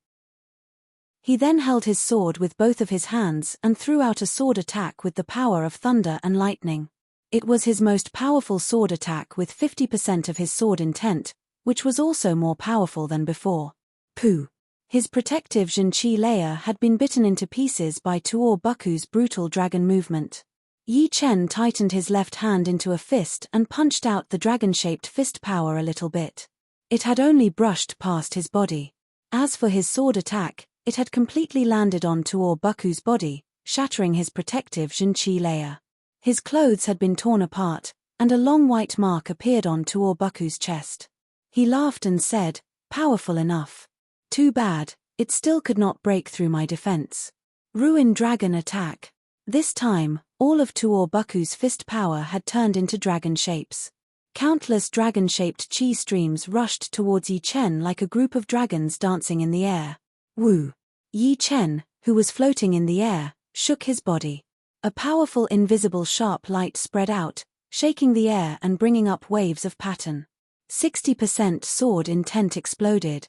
He then held his sword with both of his hands and threw out a sword attack with the power of thunder and lightning. It was his most powerful sword attack with 50% of his sword intent, which was also more powerful than before. Pooh! His protective Zhenqi layer had been bitten into pieces by Tuo Buku's brutal dragon movement. Yi Chen tightened his left hand into a fist and punched out the dragon-shaped fist power a little bit. It had only brushed past his body. As for his sword attack, it had completely landed on Tuo Buku's body, shattering his protective Zhenqi layer. His clothes had been torn apart, and a long white mark appeared on Tuo Buku's chest. He laughed and said, powerful enough. Too bad, it still could not break through my defense. Ruin Dragon Attack. This time, all of Tuo Buku's fist power had turned into dragon shapes. Countless dragon-shaped chi streams rushed towards Yi Chen like a group of dragons dancing in the air. Woo! Yi Chen, who was floating in the air, shook his body. A powerful invisible sharp light spread out, shaking the air and bringing up waves of pattern. 60% sword intent exploded.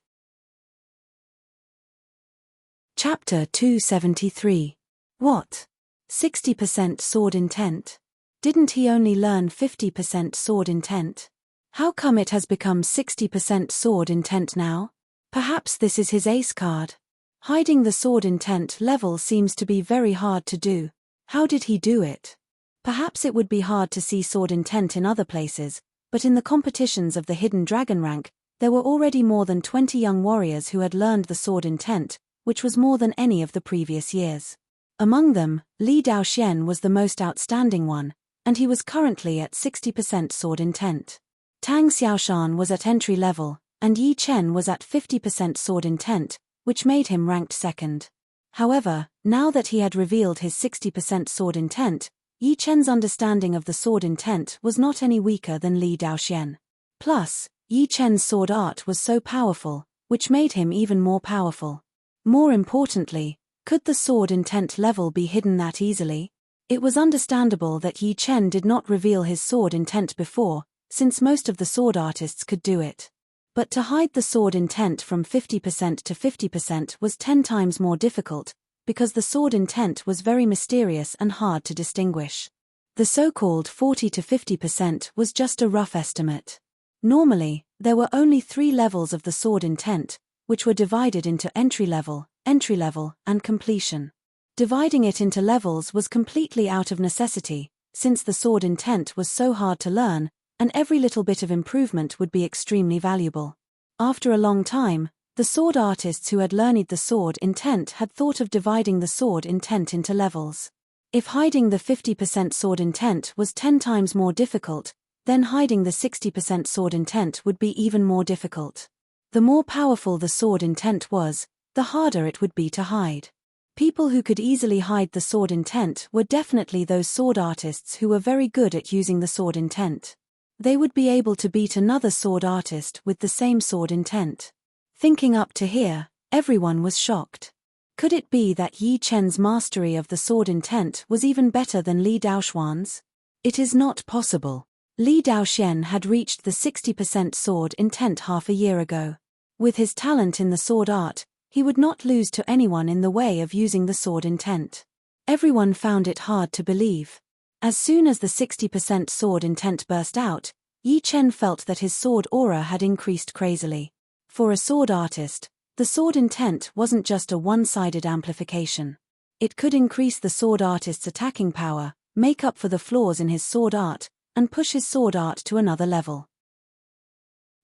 Chapter 273. What? 60% sword intent? Didn't he only learn 50% sword intent? How come it has become 60% sword intent now? Perhaps this is his ace card. Hiding the sword intent level seems to be very hard to do. How did he do it? Perhaps it would be hard to see sword intent in other places, but in the competitions of the hidden dragon rank, there were already more than 20 young warriors who had learned the sword intent, which was more than any of the previous years. Among them, Li Daoxian was the most outstanding one, and he was currently at 60% sword intent. Tang Xiaoshan was at entry level, and Yi Chen was at 50% sword intent, which made him ranked second. However, now that he had revealed his 60% sword intent, Yi Chen's understanding of the sword intent was not any weaker than Li Daoxian. Plus, Yi Chen's sword art was so powerful, which made him even more powerful. More importantly, could the sword intent level be hidden that easily? It was understandable that Yi Chen did not reveal his sword intent before, since most of the sword artists could do it. But to hide the sword intent from 50% to 50% was 10 times more difficult, because the sword intent was very mysterious and hard to distinguish. The so-called 40 to 50% was just a rough estimate. Normally, there were only 3 levels of the sword intent, which were divided into entry level, and completion. Dividing it into levels was completely out of necessity, since the sword intent was so hard to learn, and every little bit of improvement would be extremely valuable. After a long time, the sword artists who had learned the sword intent had thought of dividing the sword intent into levels. If hiding the 50% sword intent was 10 times more difficult, then hiding the 60% sword intent would be even more difficult. The more powerful the sword intent was, the harder it would be to hide. People who could easily hide the sword intent were definitely those sword artists who were very good at using the sword intent. They would be able to beat another sword artist with the same sword intent. Thinking up to here, everyone was shocked. Could it be that Yi Chen's mastery of the sword intent was even better than Li Daoxian's? It is not possible. Li Daoxian had reached the 60% sword intent half a year ago. With his talent in the sword art, he would not lose to anyone in the way of using the sword intent. Everyone found it hard to believe. As soon as the 60% sword intent burst out, Yi Chen felt that his sword aura had increased crazily. For a sword artist, the sword intent wasn't just a one-sided amplification. It could increase the sword artist's attacking power, make up for the flaws in his sword art, and push his sword art to another level.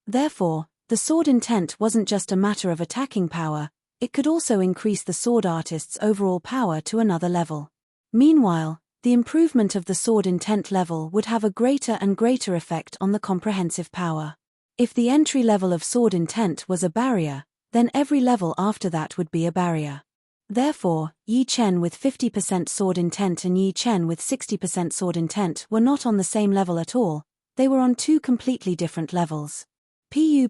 Therefore, the sword intent wasn't just a matter of attacking power, it could also increase the sword artist's overall power to another level. Meanwhile, the improvement of the sword intent level would have a greater and greater effect on the comprehensive power. If the entry level of sword intent was a barrier, then every level after that would be a barrier. Therefore, Yi Chen with 50% sword intent and Yi Chen with 60% sword intent were not on the same level at all, they were on 2 completely different levels. Pu,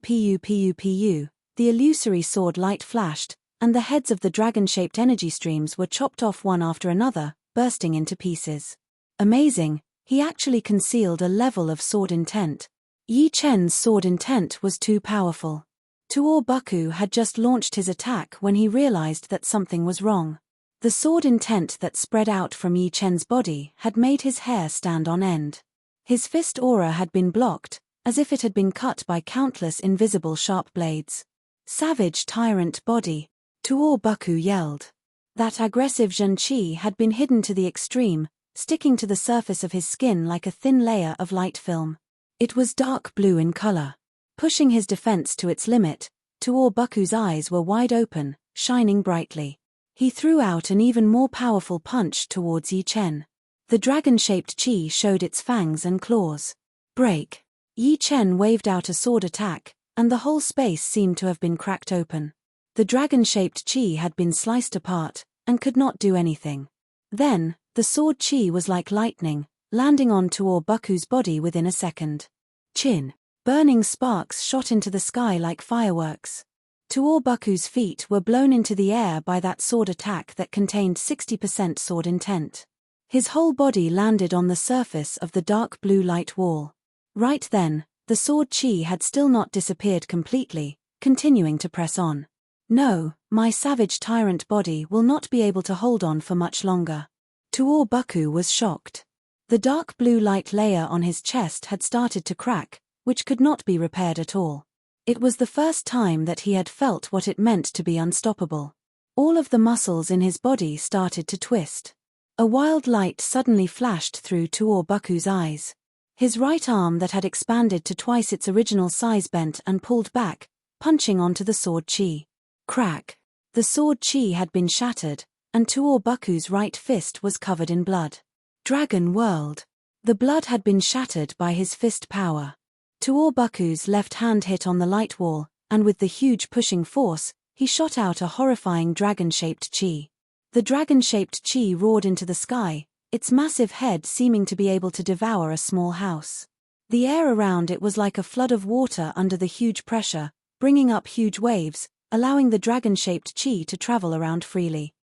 the illusory sword light flashed, and the heads of the dragon-shaped energy streams were chopped off one after another, bursting into pieces. Amazing, he actually concealed a level of sword intent. Yi Chen's sword intent was too powerful. Tuor Buku had just launched his attack when he realized that something was wrong. The sword intent that spread out from Yi Chen's body had made his hair stand on end. His fist aura had been blocked, as if it had been cut by countless invisible sharp blades. Savage tyrant body, Tuor Buku yelled. That aggressive Zhenqi had been hidden to the extreme, sticking to the surface of his skin like a thin layer of light film. It was dark blue in color. Pushing his defense to its limit, Tuor Buku's eyes were wide open, shining brightly. He threw out an even more powerful punch towards Yi Chen. The dragon-shaped chi showed its fangs and claws. Break! Yi Chen waved out a sword attack, and the whole space seemed to have been cracked open. The dragon-shaped chi had been sliced apart, and could not do anything. Then, the sword chi was like lightning, landing on Tuor Buku's body within a second. Chin! Burning sparks shot into the sky like fireworks. Tuor Buku's feet were blown into the air by that sword attack that contained 60% sword intent. His whole body landed on the surface of the dark blue light wall. Right then, the sword chi had still not disappeared completely, continuing to press on. No, my savage tyrant body will not be able to hold on for much longer. Tuor Buku was shocked. The dark blue light layer on his chest had started to crack, which could not be repaired at all. It was the first time that he had felt what it meant to be unstoppable. All of the muscles in his body started to twist. A wild light suddenly flashed through Tuor Baku's eyes. His right arm that had expanded to twice its original size bent and pulled back, punching onto the sword chi. Crack! The sword chi had been shattered, and Tuor Baku's right fist was covered in blood. Dragon whirled. The blood had been shattered by his fist power. Tuor Baku's left hand hit on the light wall, and with the huge pushing force, he shot out a horrifying dragon-shaped chi. The dragon-shaped chi roared into the sky, its massive head seeming to be able to devour a small house. The air around it was like a flood of water under the huge pressure, bringing up huge waves, allowing the dragon-shaped chi to travel around freely.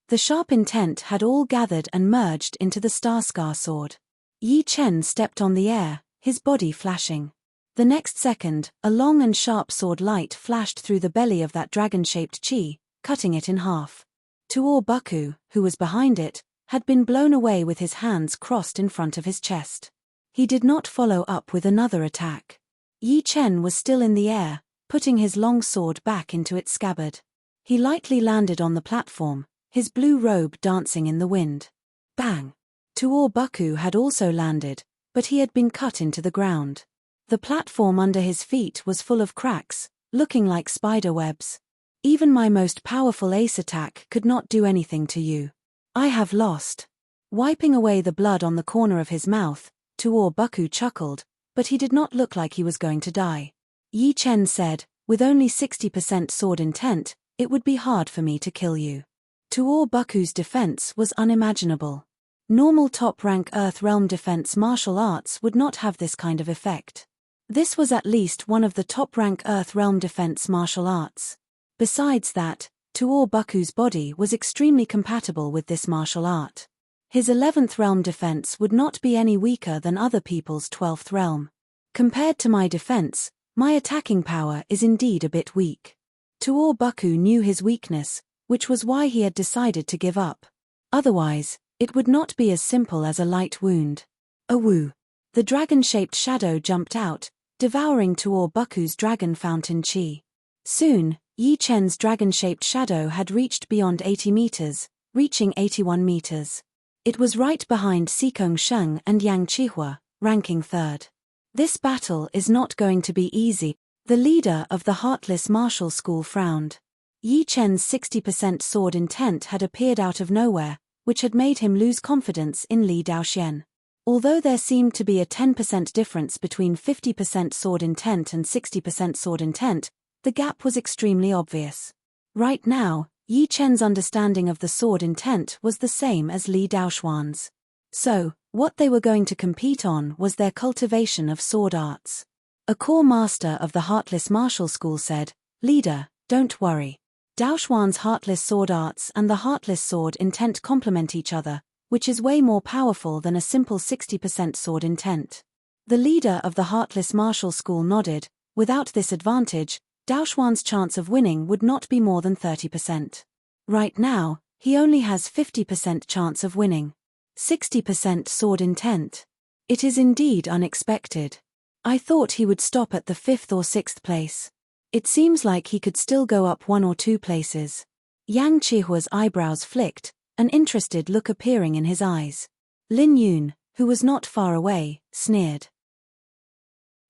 The sharp intent had all gathered and merged into the Starscar sword. Yi Chen stepped on the air, his body flashing. The next second, a long and sharp sword light flashed through the belly of that dragon-shaped chi, cutting it in half. Tuor Baku, who was behind it, had been blown away with his hands crossed in front of his chest. He did not follow up with another attack. Yi Chen was still in the air, putting his long sword back into its scabbard. He lightly landed on the platform, his blue robe dancing in the wind. Bang! Tuor Baku had also landed, but he had been cut into the ground. The platform under his feet was full of cracks, looking like spider webs. Even my most powerful ace attack could not do anything to you. I have lost. Wiping away the blood on the corner of his mouth, Tuor Baku chuckled, but he did not look like he was going to die. Yi Chen said, with only 60% sword intent, it would be hard for me to kill you. Tuor Baku's defense was unimaginable. Normal top-rank Earth Realm defense martial arts would not have this kind of effect. This was at least one of the top-rank Earth Realm defense martial arts. Besides that, Tuor Baku's body was extremely compatible with this martial art. His 11th realm defense would not be any weaker than other people's 12th realm. Compared to my defense, my attacking power is indeed a bit weak. Tuor Baku knew his weakness, which was why he had decided to give up. Otherwise, it would not be as simple as a light wound. Awoo! The dragon-shaped shadow jumped out, devouring Tuor Baku's dragon fountain chi. Soon, Yi Chen's dragon-shaped shadow had reached beyond 80 meters, reaching 81 meters. It was right behind Xikong Sheng and Yang Qihua, ranking third. This battle is not going to be easy, the leader of the Heartless Martial School frowned. Yi Chen's 60% sword intent had appeared out of nowhere, which had made him lose confidence in Li Daoxian. Although there seemed to be a 10% difference between 50% sword intent and 60% sword intent, the gap was extremely obvious. Right now, Yi Chen's understanding of the sword intent was the same as Li Daoxuan's. So, what they were going to compete on was their cultivation of sword arts. A core master of the Heartless Martial School said, "Leader, don't worry. Daoxuan's Heartless sword arts and the Heartless sword intent complement each other, which is way more powerful than a simple 60% sword intent." The leader of the Heartless Martial School nodded. Without this advantage, Daoxuan's chance of winning would not be more than 30%. Right now, he only has 50% chance of winning. 60% sword intent. It is indeed unexpected. I thought he would stop at the 5th or 6th place. It seems like he could still go up 1 or 2 places. Yang Qihua's eyebrows flicked, an interested look appearing in his eyes. Lin Yun, who was not far away, sneered.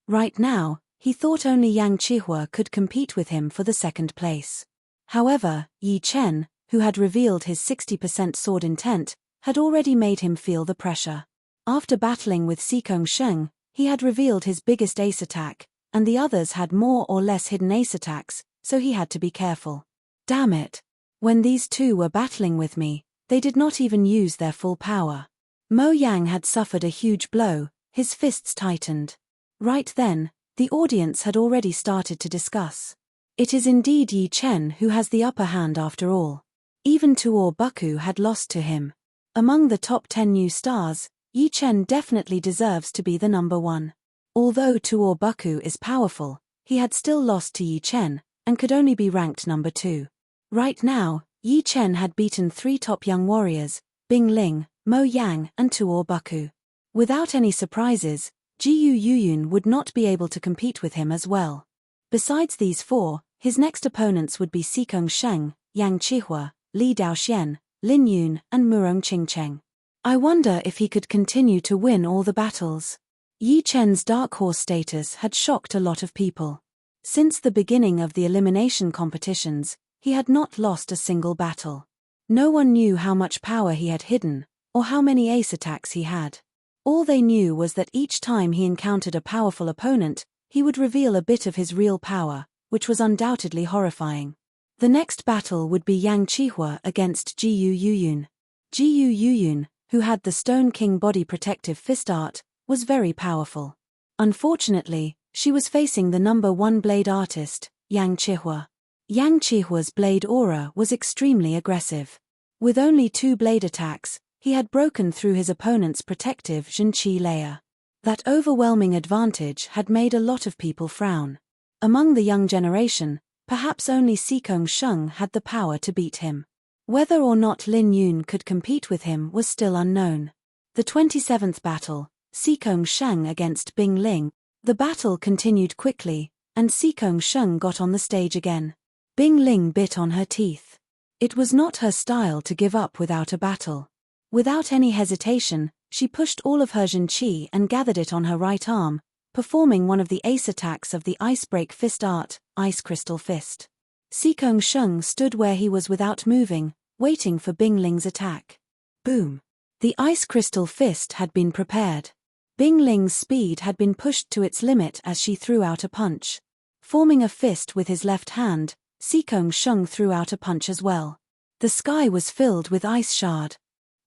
Right now, he thought only Yang Qihua could compete with him for the 2nd place. However, Yi Chen, who had revealed his 60% sword intent, had already made him feel the pressure. After battling with Xikong Sheng, he had revealed his biggest ace attack, and the others had more or less hidden ace attacks, so he had to be careful. Damn it! When these two were battling with me, they did not even use their full power. Mo Yang had suffered a huge blow, his fists tightened. Right then, the audience had already started to discuss. It is indeed Yi Chen who has the upper hand after all. Even Tuor Baku had lost to him. Among the top 10 new stars, Yi Chen definitely deserves to be the number 1. Although Tuor Baku is powerful, he had still lost to Yi Chen, and could only be ranked number 2. Right now, Yi Chen had beaten 3 top young warriors, Bing Ling, Mo Yang and Tuor Baku. Without any surprises, Jiu Yuyun would not be able to compete with him as well. Besides these four, his next opponents would be Xikong Sheng, Yang Qihua, Li Daoxian, Lin Yun, and Murong Qingcheng. I wonder if he could continue to win all the battles. Yi Chen's dark horse status had shocked a lot of people. Since the beginning of the elimination competitions, he had not lost a single battle. No one knew how much power he had hidden, or how many ace attacks he had. All they knew was that each time he encountered a powerful opponent, he would reveal a bit of his real power, which was undoubtedly horrifying. The next battle would be Yang Qihua against Jiu Yuyun. Jiu Yuyun, who had the Stone King body protective fist art, was very powerful. Unfortunately, she was facing the number 1 blade artist, Yang Qihua. Yang Qihua's blade aura was extremely aggressive. With only 2 blade attacks, he had broken through his opponent's protective Zhenqi layer. That overwhelming advantage had made a lot of people frown. Among the young generation, perhaps only Xikong Sheng had the power to beat him. Whether or not Lin Yun could compete with him was still unknown. The 27th battle, Xikong Sheng against Bing Ling. The battle continued quickly, and Xikong Sheng got on the stage again. Bing Ling bit on her teeth. It was not her style to give up without a battle. Without any hesitation, she pushed all of her Zhenqi and gathered it on her right arm, performing one of the ace attacks of the Icebreak Fist art, Ice Crystal Fist. Xikong Sheng stood where he was without moving, waiting for Bing Ling's attack. Boom! The Ice Crystal Fist had been prepared. Bing Ling's speed had been pushed to its limit as she threw out a punch. Forming a fist with his left hand, Xikong Sheng threw out a punch as well. The sky was filled with ice shard.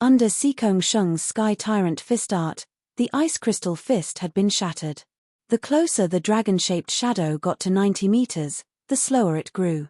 Under Xikong Sheng's Sky Tyrant fist art, the Ice Crystal Fist had been shattered. The closer the dragon-shaped shadow got to 90 meters, the slower it grew.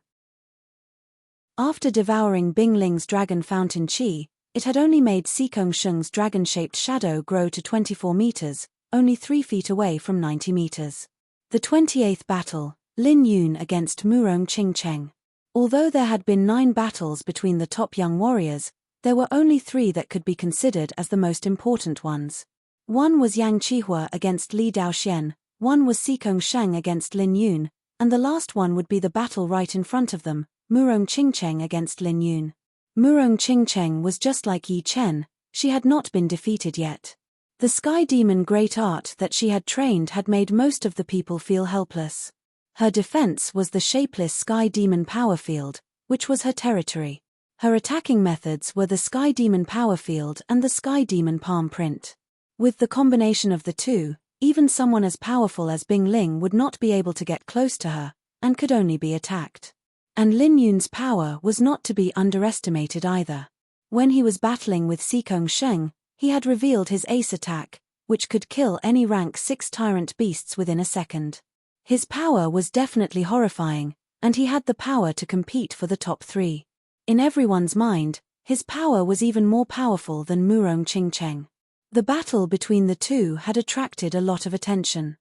After devouring Bing Ling's Dragon Fountain Chi, it had only made Xikong Sheng's dragon-shaped shadow grow to 24 meters, only 3 feet away from 90 meters. The 28th battle, Lin Yun against Murong Qingcheng. Although there had been 9 battles between the top young warriors, there were only 3 that could be considered as the most important ones. One was Yang Qihua against Li Daoxian, one was Xikong Sheng against Lin Yun, and the last one would be the battle right in front of them, Murong Qingcheng against Lin Yun. Murong Qingcheng was just like Yi Chen, she had not been defeated yet. The Sky Demon great art that she had trained had made most of the people feel helpless. Her defense was the shapeless Sky Demon power field, which was her territory. Her attacking methods were the Sky Demon power field and the Sky Demon palm print. With the combination of the two, even someone as powerful as Bing Ling would not be able to get close to her, and could only be attacked. And Lin Yun's power was not to be underestimated either. When he was battling with Xikong Sheng, he had revealed his ace attack, which could kill any rank 6 tyrant beasts within a second. His power was definitely horrifying, and he had the power to compete for the top 3. In everyone's mind, his power was even more powerful than Murong Qingcheng. The battle between the two had attracted a lot of attention.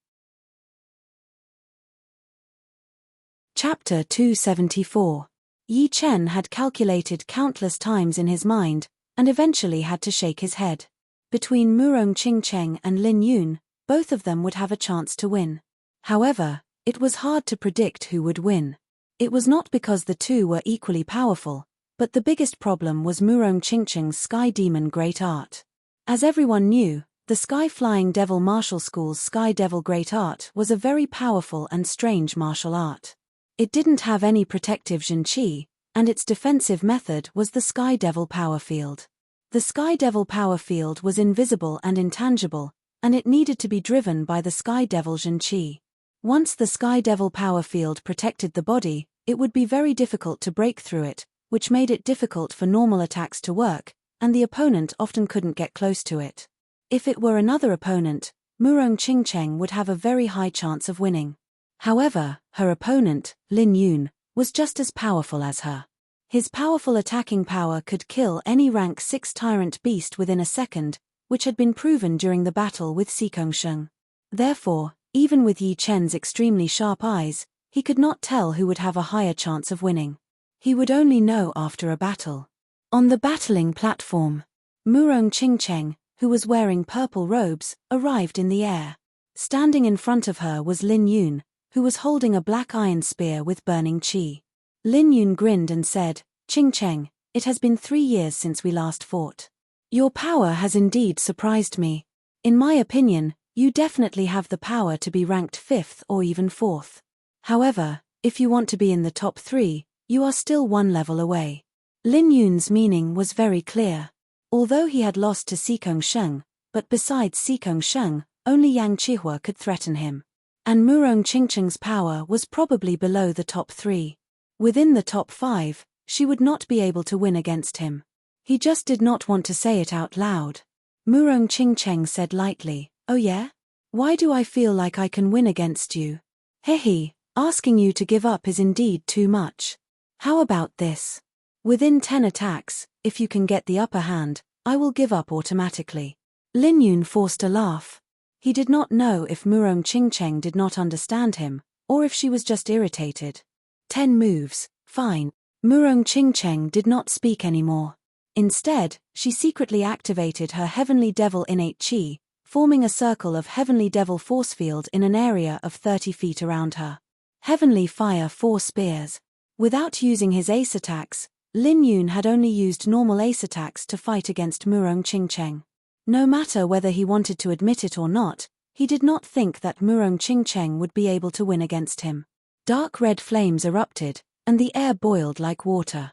Chapter 274. Yi Chen had calculated countless times in his mind, and eventually had to shake his head. Between Murong Qingcheng and Lin Yun, both of them would have a chance to win. However, it was hard to predict who would win. It was not because the two were equally powerful, but the biggest problem was Murong Qingcheng's Sky Demon Great Art. As everyone knew, the Sky Flying Devil Martial School's Sky Devil Great Art was a very powerful and strange martial art. It didn't have any protective Zhenqi, and its defensive method was the Sky Devil Power Field. The Sky Devil Power Field was invisible and intangible, and it needed to be driven by the Sky Devil Zhenqi. Once the Sky Devil Power Field protected the body, it would be very difficult to break through it, which made it difficult for normal attacks to work, and the opponent often couldn't get close to it. If it were another opponent, Murong Qingcheng would have a very high chance of winning. However, her opponent, Lin Yun, was just as powerful as her. His powerful attacking power could kill any rank 6 tyrant beast within a second, which had been proven during the battle with Xikong Sheng. Therefore, even with Yi Chen's extremely sharp eyes, he could not tell who would have a higher chance of winning. He would only know after a battle. On the battling platform, Murong Qingcheng, who was wearing purple robes, arrived in the air. Standing in front of her was Lin Yun, who was holding a black iron spear with burning qi. Lin Yun grinned and said, "Qing Cheng, it has been 3 years since we last fought. Your power has indeed surprised me. In my opinion, you definitely have the power to be ranked 5th or even 4th. However, if you want to be in the top 3, you are still 1 level away." Lin Yun's meaning was very clear. Although he had lost to Xikong Sheng, but besides Xikong Sheng, only Yang Qihua could threaten him. And Murong Qingcheng's power was probably below the top 3. Within the top 5, she would not be able to win against him. He just did not want to say it out loud. Murong Qingcheng said lightly, "Oh yeah? Why do I feel like I can win against you? Hehe, asking you to give up is indeed too much. How about this? Within 10 attacks, if you can get the upper hand, I will give up automatically." Lin Yun forced a laugh. He did not know if Murong Qingcheng did not understand him, or if she was just irritated. 10 moves, fine. Murong Qingcheng did not speak anymore. Instead, she secretly activated her Heavenly Devil innate qi, forming a circle of Heavenly Devil force field in an area of 30 feet around her. Heavenly Fire 4 spears. Without using his ace attacks, Lin Yun had only used normal ace attacks to fight against Murong Qingcheng. No matter whether he wanted to admit it or not, he did not think that Murong Qingcheng would be able to win against him. Dark red flames erupted, and the air boiled like water.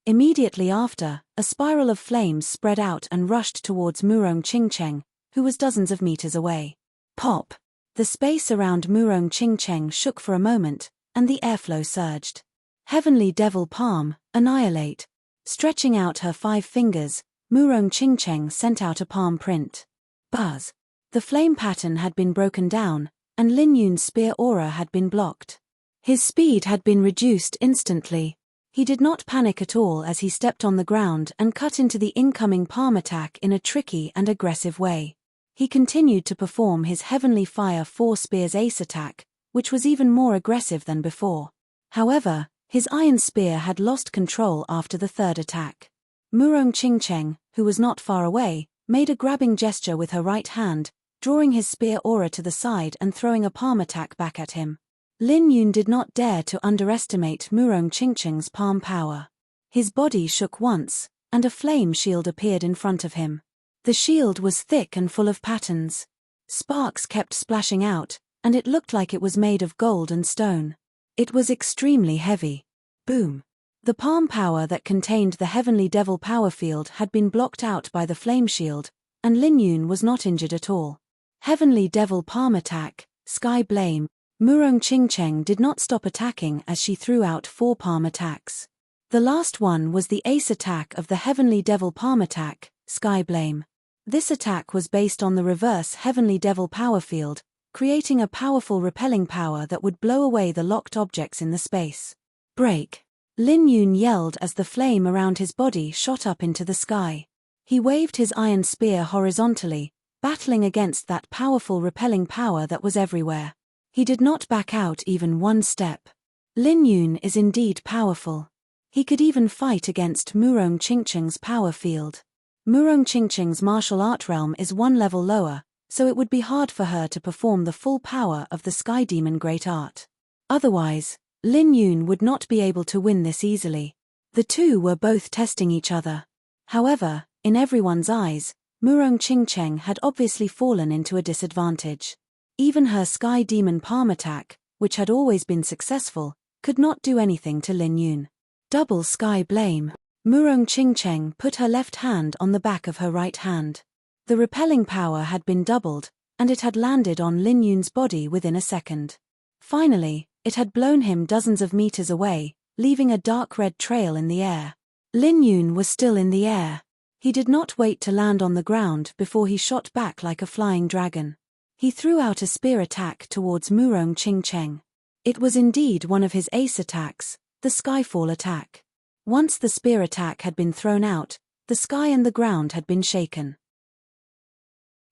Immediately after, a spiral of flames spread out and rushed towards Murong Qingcheng, who was dozens of meters away. Pop! The space around Murong Qingcheng shook for a moment, and the airflow surged. Heavenly Devil Palm, annihilate. Stretching out her 5 fingers, Murong Qingcheng sent out a palm print. Buzz! The flame pattern had been broken down, and Lin Yun's spear aura had been blocked. His speed had been reduced instantly. He did not panic at all as he stepped on the ground and cut into the incoming palm attack in a tricky and aggressive way. He continued to perform his Heavenly Fire 4 spears ace attack, which was even more aggressive than before. However, his iron spear had lost control after the 3rd attack. Murong Qingcheng, who was not far away, made a grabbing gesture with her right hand, drawing his spear aura to the side and throwing a palm attack back at him. Lin Yun did not dare to underestimate Murong Qingcheng's palm power. His body shook once, and a flame shield appeared in front of him. The shield was thick and full of patterns. Sparks kept splashing out, and it looked like it was made of gold and stone. It was extremely heavy. Boom! The palm power that contained the Heavenly Devil power field had been blocked out by the flame shield, and Lin Yun was not injured at all. Heavenly Devil palm attack, Sky Blame. Murong Qingcheng did not stop attacking as she threw out 4 palm attacks. The last one was the ace attack of the Heavenly Devil palm attack, Sky Blame. This attack was based on the reverse Heavenly Devil power field, creating a powerful repelling power that would blow away the locked objects in the space. Break! Lin Yun yelled as the flame around his body shot up into the sky. He waved his iron spear horizontally, battling against that powerful repelling power that was everywhere. He did not back out even 1 step. Lin Yun is indeed powerful. He could even fight against Murong Qingcheng's power field. Murong Qingcheng's martial art realm is 1 level lower, so it would be hard for her to perform the full power of the Sky Demon Great Art. Otherwise, Lin Yun would not be able to win this easily. The two were both testing each other. However, in everyone's eyes, Murong Qingcheng had obviously fallen into a disadvantage. Even her Sky Demon palm attack, which had always been successful, could not do anything to Lin Yun. Double Sky Blame. Murong Qingcheng put her left hand on the back of her right hand. The repelling power had been doubled, and it had landed on Lin Yun's body within a second. Finally, it had blown him dozens of meters away, leaving a dark red trail in the air. Lin Yun was still in the air. He did not wait to land on the ground before he shot back like a flying dragon. He threw out a spear attack towards Murong Qingcheng. It was indeed one of his ace attacks, the Skyfall attack. Once the spear attack had been thrown out, the sky and the ground had been shaken.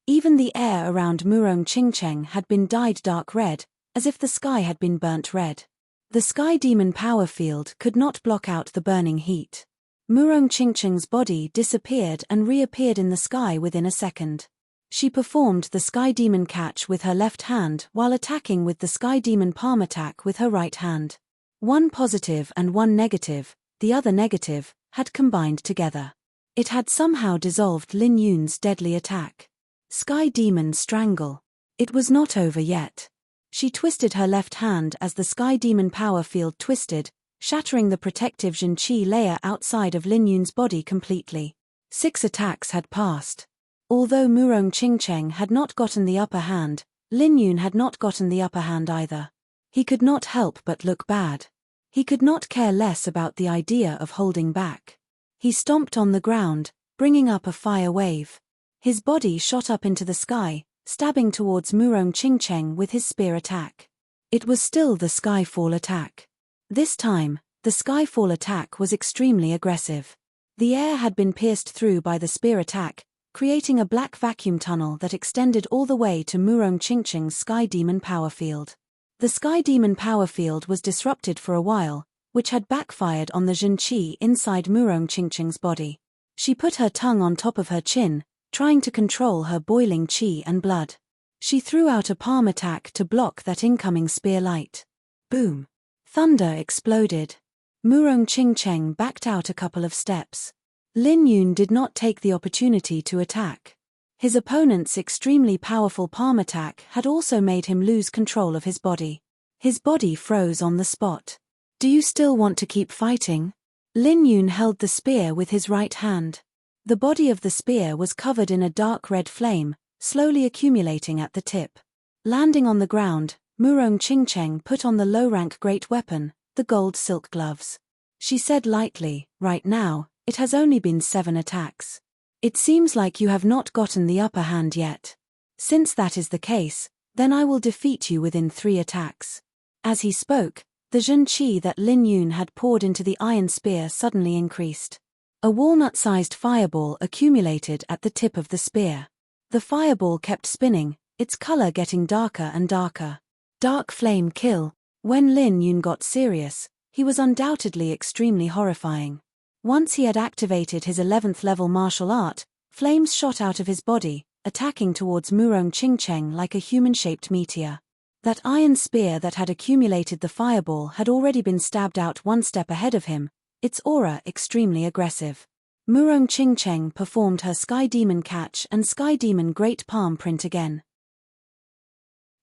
Even the air around Murong Qingcheng had been dyed dark red, as if the sky had been burnt red. The Sky Demon power field could not block out the burning heat. Murong Qingcheng's body disappeared and reappeared in the sky within a second. She performed the Sky Demon catch with her left hand while attacking with the Sky Demon palm attack with her right hand. One positive and one negative, the other negative, had combined together. It had somehow dissolved Lin Yun's deadly attack. Sky Demon Strangle. It was not over yet. She twisted her left hand as the Sky Demon power field twisted, shattering the protective Jin Qi layer outside of Lin Yun's body completely. 6 attacks had passed. Although Murong Qingcheng had not gotten the upper hand, Lin Yun had not gotten the upper hand either. He could not help but look bad. He could not care less about the idea of holding back. He stomped on the ground, bringing up a fire wave. His body shot up into the sky, stabbing towards Murong Qingcheng with his spear attack. It was still the Skyfall attack. This time, the Skyfall attack was extremely aggressive. The air had been pierced through by the spear attack, creating a black vacuum tunnel that extended all the way to Murong Qingcheng's Sky Demon power field. The Sky Demon power field was disrupted for a while, which had backfired on the Jin Qi inside Murong Qingcheng's body. She put her tongue on top of her chin, trying to control her boiling qi and blood. She threw out a palm attack to block that incoming spear light. Boom! Thunder exploded. Murong Qingcheng backed out a couple of steps. Lin Yun did not take the opportunity to attack. His opponent's extremely powerful palm attack had also made him lose control of his body. His body froze on the spot. Do you still want to keep fighting? Lin Yun held the spear with his right hand. The body of the spear was covered in a dark red flame, slowly accumulating at the tip. Landing on the ground, Murong Qingcheng put on the low-rank great weapon, the gold silk gloves. She said lightly, "Right now, it has only been 7 attacks. It seems like you have not gotten the upper hand yet. Since that is the case, then I will defeat you within 3 attacks." As he spoke, the Jin Qi that Lin Yun had poured into the iron spear suddenly increased. A walnut-sized fireball accumulated at the tip of the spear. The fireball kept spinning, its color getting darker and darker. Dark flame kill. When Lin Yun got serious, he was undoubtedly extremely horrifying. Once he had activated his 11th level martial art, flames shot out of his body, attacking towards Murong Qingcheng like a human-shaped meteor. That iron spear that had accumulated the fireball had already been stabbed out 1 step ahead of him, its aura extremely aggressive. Murong Qingcheng performed her Sky Demon catch and Sky Demon Great Palm print again.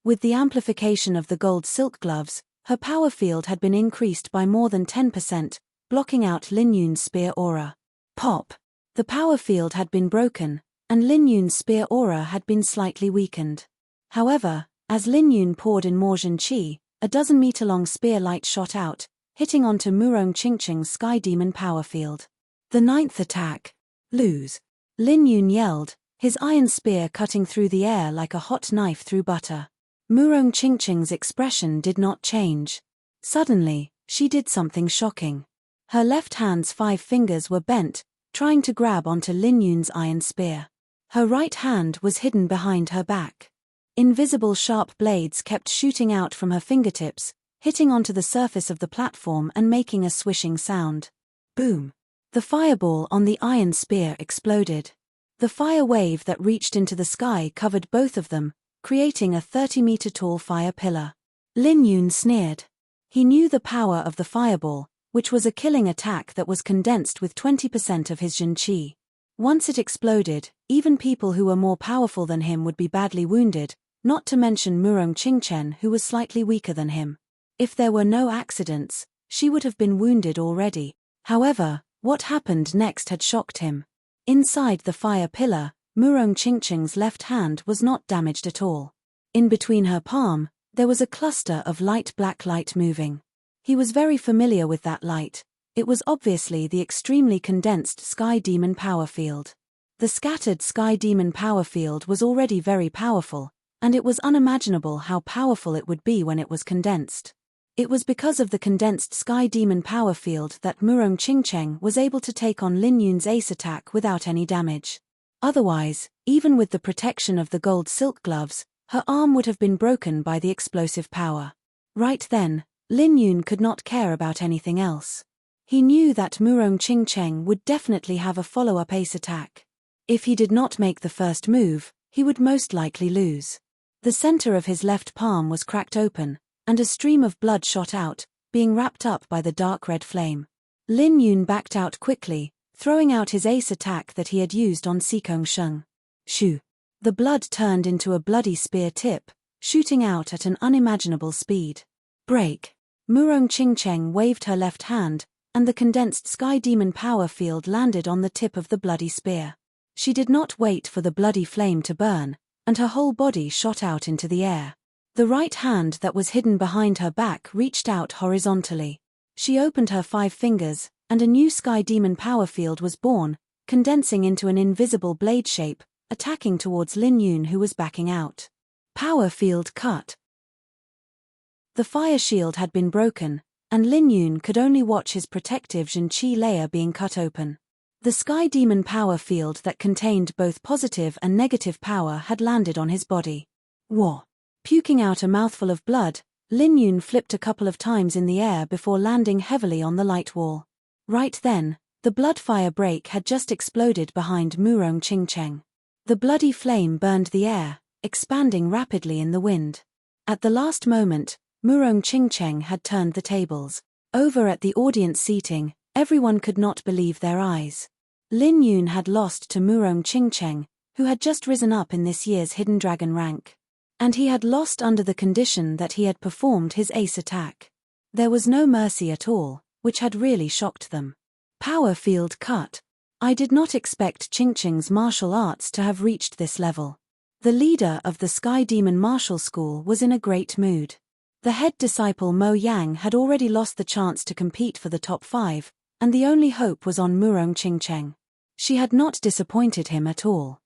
With the amplification of the gold silk gloves, her power field had been increased by more than 10%, blocking out Lin Yun's spear aura. Pop! The power field had been broken, and Lin Yun's spear aura had been slightly weakened. However, as Lin Yun poured in more Jin Qi, a 12-meter-long spear light shot out, hitting onto Murong Qingcheng's Sky Demon power field. The 9th attack. Lose. Lin Yun yelled, his iron spear cutting through the air like a hot knife through butter. Murong Qingcheng's expression did not change. Suddenly, she did something shocking. Her left hand's 5 fingers were bent, trying to grab onto Lin Yun's iron spear. Her right hand was hidden behind her back. Invisible sharp blades kept shooting out from her fingertips, hitting onto the surface of the platform and making a swishing sound. Boom! The fireball on the iron spear exploded. The fire wave that reached into the sky covered both of them, creating a 30-meter-tall fire pillar. Lin Yun sneered. He knew the power of the fireball, which was a killing attack that was condensed with 20% of his Jin Qi. Once it exploded, even people who were more powerful than him would be badly wounded, not to mention Murong Qingcheng, who was slightly weaker than him. If there were no accidents, she would have been wounded already. However, what happened next had shocked him. Inside the fire pillar, Murong Qingcheng's left hand was not damaged at all. In between her palm, there was a cluster of light black light moving. He was very familiar with that light. It was obviously the extremely condensed Sky Demon power field. The scattered Sky Demon power field was already very powerful, and it was unimaginable how powerful it would be when it was condensed. It was because of the condensed Sky Demon power field that Murong Qingcheng was able to take on Lin Yun's ace attack without any damage. Otherwise, even with the protection of the gold silk gloves, her arm would have been broken by the explosive power. Right then, Lin Yun could not care about anything else. He knew that Murong Qingcheng would definitely have a follow-up ace attack. If he did not make the first move, he would most likely lose. The center of his left palm was cracked open, and a stream of blood shot out, being wrapped up by the dark red flame. Lin Yun backed out quickly, throwing out his ace attack that he had used on Sikong Sheng. Shoo! The blood turned into a bloody spear tip, shooting out at an unimaginable speed. Break! Murong Qingcheng waved her left hand, and the condensed sky demon power field landed on the tip of the bloody spear. She did not wait for the bloody flame to burn, and her whole body shot out into the air. The right hand that was hidden behind her back reached out horizontally. She opened her 5 fingers, and a new sky demon power field was born, condensing into an invisible blade shape, attacking towards Lin Yun, who was backing out. Power field cut. The fire shield had been broken, and Lin Yun could only watch his protective Jin Qi layer being cut open. The sky demon power field that contained both positive and negative power had landed on his body. Whoa! Puking out a mouthful of blood, Lin Yun flipped a couple of times in the air before landing heavily on the light wall. Right then, the blood fire break had just exploded behind Murong Qingcheng. The bloody flame burned the air, expanding rapidly in the wind. At the last moment, Murong Qingcheng had turned the tables. Over at the audience seating, everyone could not believe their eyes. Lin Yun had lost to Murong Qingcheng, who had just risen up in this year's Hidden Dragon rank. And he had lost under the condition that he had performed his ace attack. There was no mercy at all, which had really shocked them. Power field cut. I did not expect Qingcheng's martial arts to have reached this level. The leader of the Sky Demon Martial School was in a great mood. The head disciple Mo Yang had already lost the chance to compete for the top 5, and the only hope was on Murong Qingcheng. She had not disappointed him at all.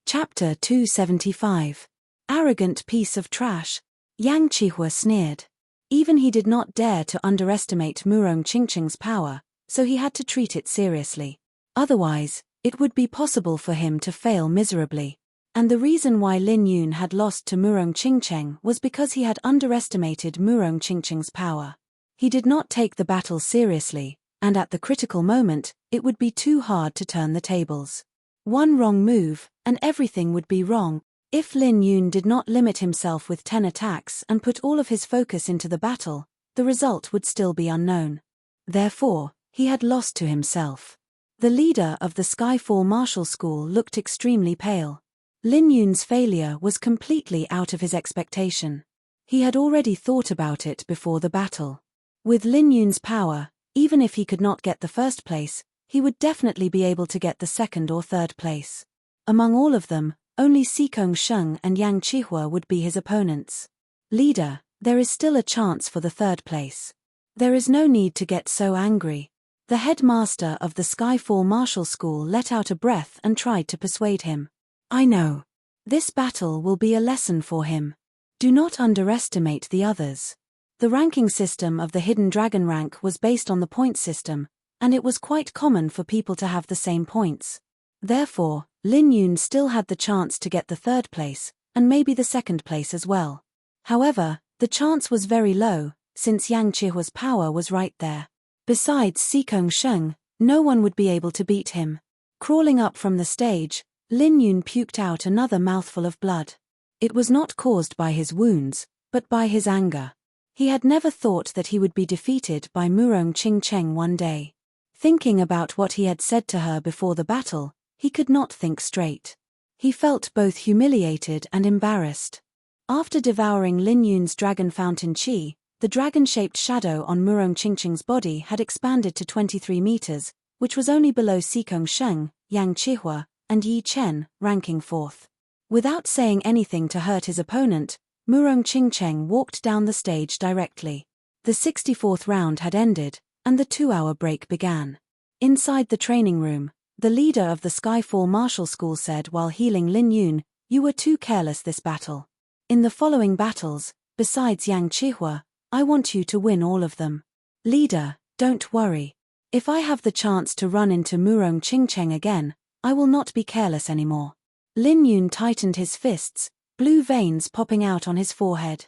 Chapter 275. Arrogant piece of trash. Yang Qihua sneered. Even he did not dare to underestimate Murong Qingcheng's power, so he had to treat it seriously. Otherwise, it would be possible for him to fail miserably. And the reason why Lin Yun had lost to Murong Qingcheng was because he had underestimated Murong Qingcheng's power. He did not take the battle seriously, and at the critical moment, it would be too hard to turn the tables. One wrong move, and everything would be wrong. If Lin Yun did not limit himself with 10 attacks and put all of his focus into the battle, the result would still be unknown. Therefore, he had lost to himself. The leader of the Skyfall Martial School looked extremely pale. Lin Yun's failure was completely out of his expectation. He had already thought about it before the battle. With Lin Yun's power, even if he could not get the first place, he would definitely be able to get the second or third place. Among all of them, only Sikong Sheng and Yang Qihua would be his opponents. Leader, there is still a chance for the third place. There is no need to get so angry. The headmaster of the Skyfall Martial School let out a breath and tried to persuade him. I know. This battle will be a lesson for him. Do not underestimate the others. The ranking system of the Hidden Dragon rank was based on the point system, and it was quite common for people to have the same points. Therefore, Lin Yun still had the chance to get the third place, and maybe the second place as well. However, the chance was very low, since Yang Qihua's power was right there. Besides Sikong Sheng, no one would be able to beat him. Crawling up from the stage, Lin Yun puked out another mouthful of blood. It was not caused by his wounds, but by his anger. He had never thought that he would be defeated by Murong Qingcheng one day. Thinking about what he had said to her before the battle, he could not think straight. He felt both humiliated and embarrassed. After devouring Lin Yun's dragon fountain qi, the dragon-shaped shadow on Murong Qingcheng's body had expanded to 23 meters, which was only below Sikong Sheng, Yang Qihua, and Yi Chen, ranking 4th. Without saying anything to hurt his opponent, Murong Qingcheng walked down the stage directly. The 64th round had ended, and the 2-hour break began. Inside the training room, the leader of the Skyfall Martial School said while healing Lin Yun, "You were too careless this battle. In the following battles, besides Yang Qihua, I want you to win all of them. Leader, don't worry. If I have the chance to run into Murong Qingcheng again, I will not be careless anymore." Lin Yun tightened his fists, blue veins popping out on his forehead.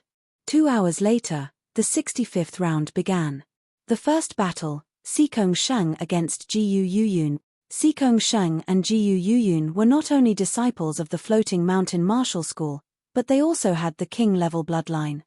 2 hours later, the 65th round began. The first battle, Sikong Sheng against Jiu Yuyun. Sikong Sheng and Jiyu Yuyun were not only disciples of the Floating Mountain Martial School, but they also had the king-level bloodline.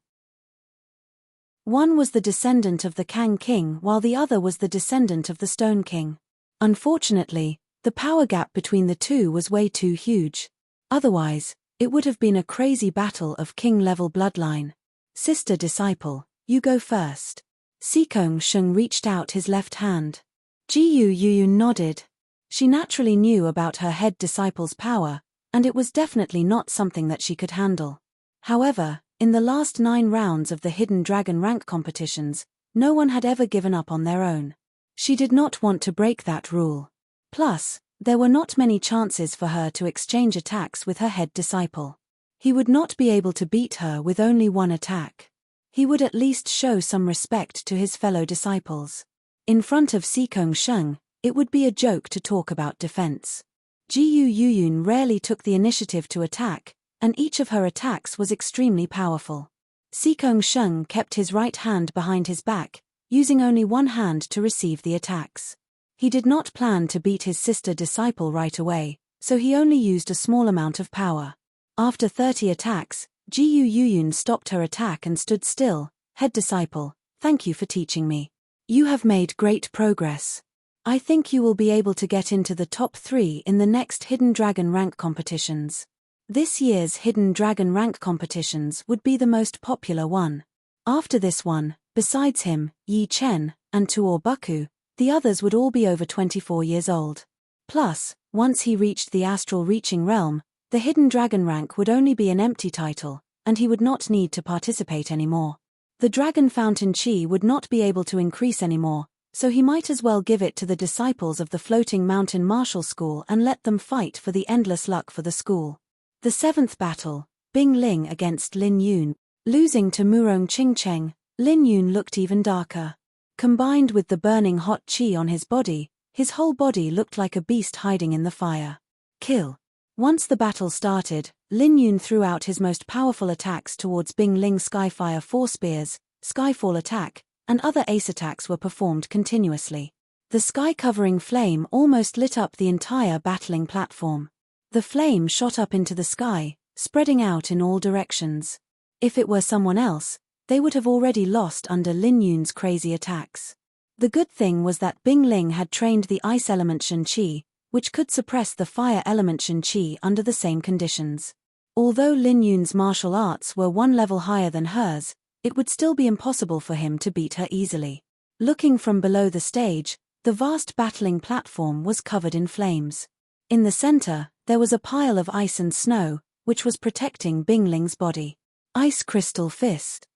One was the descendant of the Kang King while the other was the descendant of the Stone King. Unfortunately, the power gap between the two was way too huge. Otherwise, it would have been a crazy battle of king-level bloodline. Sister disciple, you go first. Sikong Sheng reached out his left hand. Jiyu Yuyun nodded. She naturally knew about her head disciple's power, and it was definitely not something that she could handle. However, in the last 9 rounds of the Hidden Dragon rank competitions, no one had ever given up on their own. She did not want to break that rule. Plus, there were not many chances for her to exchange attacks with her head disciple. He would not be able to beat her with only one attack. He would at least show some respect to his fellow disciples. In front of Sikong Sheng, it would be a joke to talk about defense. Jiyu Yuyun rarely took the initiative to attack, and each of her attacks was extremely powerful. Sikong Sheng kept his right hand behind his back, using only one hand to receive the attacks. He did not plan to beat his sister disciple right away, so he only used a small amount of power. After 30 attacks, Jiyu Yuyun stopped her attack and stood still. Head disciple, thank you for teaching me. You have made great progress. I think you will be able to get into the top 3 in the next Hidden Dragon rank competitions. This year's Hidden Dragon rank competitions would be the most popular one. After this one, besides him, Yi Chen, and Tuor Buku, the others would all be over 24 years old. Plus, once he reached the astral reaching realm, the Hidden Dragon rank would only be an empty title, and he would not need to participate anymore. The Dragon Fountain Chi would not be able to increase anymore, so he might as well give it to the disciples of the Floating Mountain Martial School and let them fight for the endless luck for the school. The 7th battle, Bing Ling against Lin Yun. Losing to Murong Qingcheng, Lin Yun looked even darker. Combined with the burning hot chi on his body, his whole body looked like a beast hiding in the fire. Kill. Once the battle started, Lin Yun threw out his most powerful attacks towards Bing Ling. Skyfire 4 spears, Skyfall attack, and other ace attacks were performed continuously. The sky-covering flame almost lit up the entire battling platform. The flame shot up into the sky, spreading out in all directions. If it were someone else, they would have already lost under Lin Yun's crazy attacks. The good thing was that Bing Ling had trained the ice element Shen Qi, which could suppress the fire element Shen Qi under the same conditions. Although Lin Yun's martial arts were 1 level higher than hers, it would still be impossible for him to beat her easily. Looking from below the stage, the vast battling platform was covered in flames. In the center, there was a pile of ice and snow, which was protecting Bing Ling's body. Ice Crystal Fist.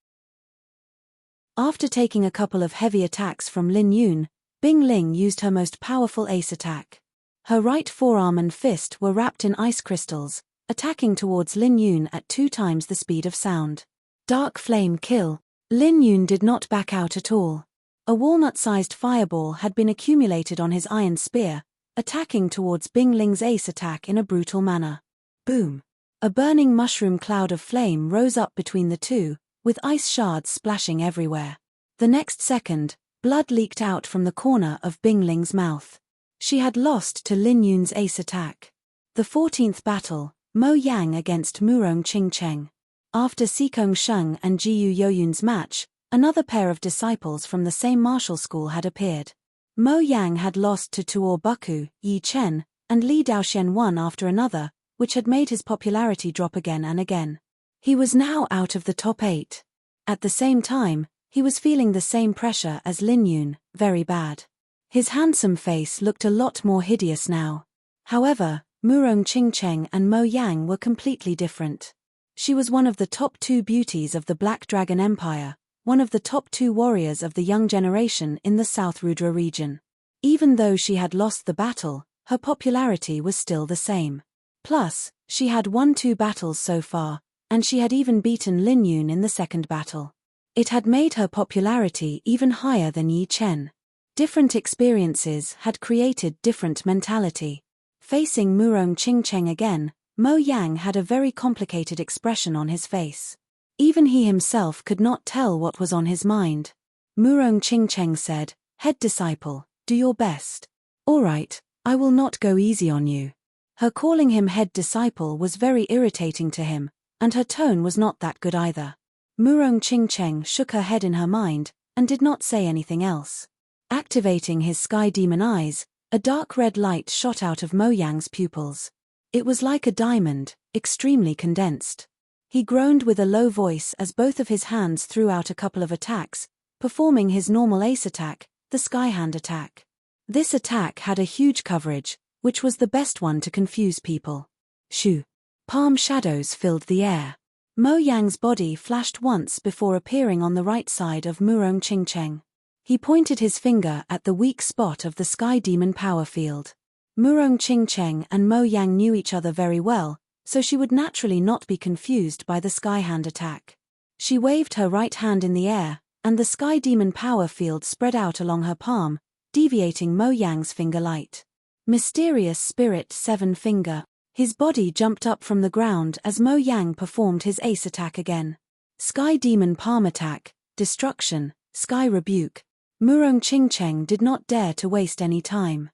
After taking a couple of heavy attacks from Lin Yun, Bing Ling used her most powerful ace attack. Her right forearm and fist were wrapped in ice crystals, attacking towards Lin Yun at 2 times the speed of sound. Dark Flame Kill. Lin Yun did not back out at all. A walnut-sized fireball had been accumulated on his iron spear, attacking towards Bing Ling's ace attack in a brutal manner. Boom. A burning mushroom cloud of flame rose up between the two, with ice shards splashing everywhere. The next second, blood leaked out from the corner of Bing Ling's mouth. She had lost to Lin Yun's ace attack. The 14th battle, Mo Yang against Murong Qingcheng. After Sikong Sheng and Jiyu Yoyun's match, another pair of disciples from the same martial school had appeared. Mo Yang had lost to Tuor Buku, Yi Chen, and Li Daoxian one after another, which had made his popularity drop again and again. He was now out of the top 8. At the same time, he was feeling the same pressure as Lin Yun, very bad. His handsome face looked a lot more hideous now. However, Murong Qingcheng and Mo Yang were completely different. She was one of the top 2 beauties of the Black Dragon Empire, one of the top 2 warriors of the young generation in the South Rudra region. Even though she had lost the battle, her popularity was still the same. Plus, she had won 2 battles so far, and she had even beaten Lin Yun in the second battle. It had made her popularity even higher than Yi Chen. Different experiences had created different mentality. Facing Murong Qingcheng again, Mo Yang had a very complicated expression on his face. Even he himself could not tell what was on his mind. Murong Qingcheng said, "Head disciple, do your best." "All right, I will not go easy on you. Her calling him head disciple was very irritating to him, and her tone was not that good either. Murong Qingcheng shook her head in her mind, and did not say anything else. Activating his sky demon eyes, a dark red light shot out of Mo Yang's pupils. It was like a diamond, extremely condensed. He groaned with a low voice as both of his hands threw out a couple of attacks, performing his normal ace attack, the sky hand attack. This attack had a huge coverage, which was the best one to confuse people. Shoo! Palm shadows filled the air. Mo Yang's body flashed once before appearing on the right side of Murong Qingcheng. He pointed his finger at the weak spot of the sky demon power field. Murong Qingcheng and Mo Yang knew each other very well, so she would naturally not be confused by the sky hand attack. She waved her right hand in the air, and the sky demon power field spread out along her palm, deviating Mo Yang's finger light. Mysterious Spirit Seven Finger. His body jumped up from the ground as Mo Yang performed his ace attack again. Sky demon palm attack, destruction, sky rebuke. Murong Qingcheng did not dare to waste any time.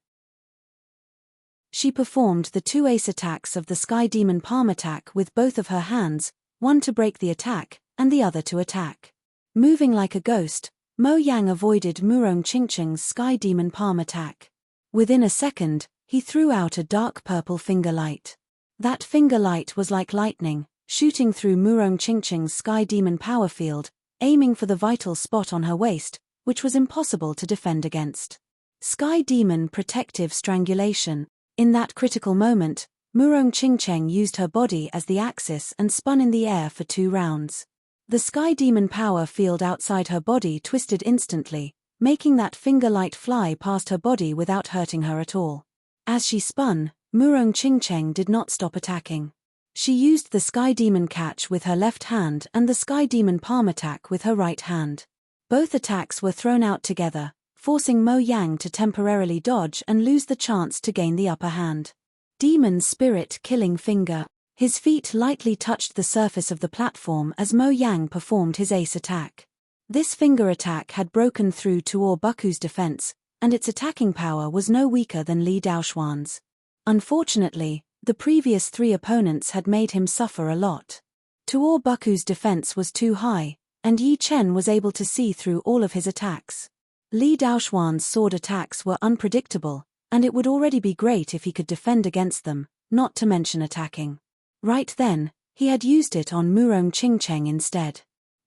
She performed the two ace attacks of the sky demon palm attack with both of her hands, one to break the attack, and the other to attack. Moving like a ghost, Mo Yang avoided Murong Qingcheng's sky demon palm attack. Within a second, he threw out a dark purple finger light. That finger light was like lightning, shooting through Murong Qingcheng's sky demon power field, aiming for the vital spot on her waist, which was impossible to defend against. Sky demon protective strangulation. In that critical moment, Murong Qingcheng used her body as the axis and spun in the air for 2 rounds. The sky demon power field outside her body twisted instantly, making that finger light fly past her body without hurting her at all. As she spun, Murong Qingcheng did not stop attacking. She used the sky demon catch with her left hand and the sky demon palm attack with her right hand. Both attacks were thrown out together, forcing Mo Yang to temporarily dodge and lose the chance to gain the upper hand. Demon Spirit Killing Finger. His feet lightly touched the surface of the platform as Mo Yang performed his ace attack. This finger attack had broken through Tuor Buku's defense, and its attacking power was no weaker than Li Daoxuan's. Unfortunately, the previous 3 opponents had made him suffer a lot. Tuor Buku's defense was too high, and Yi Chen was able to see through all of his attacks. Li Daoxuan's sword attacks were unpredictable, and it would already be great if he could defend against them, not to mention attacking. Right then, he had used it on Murong Qingcheng instead.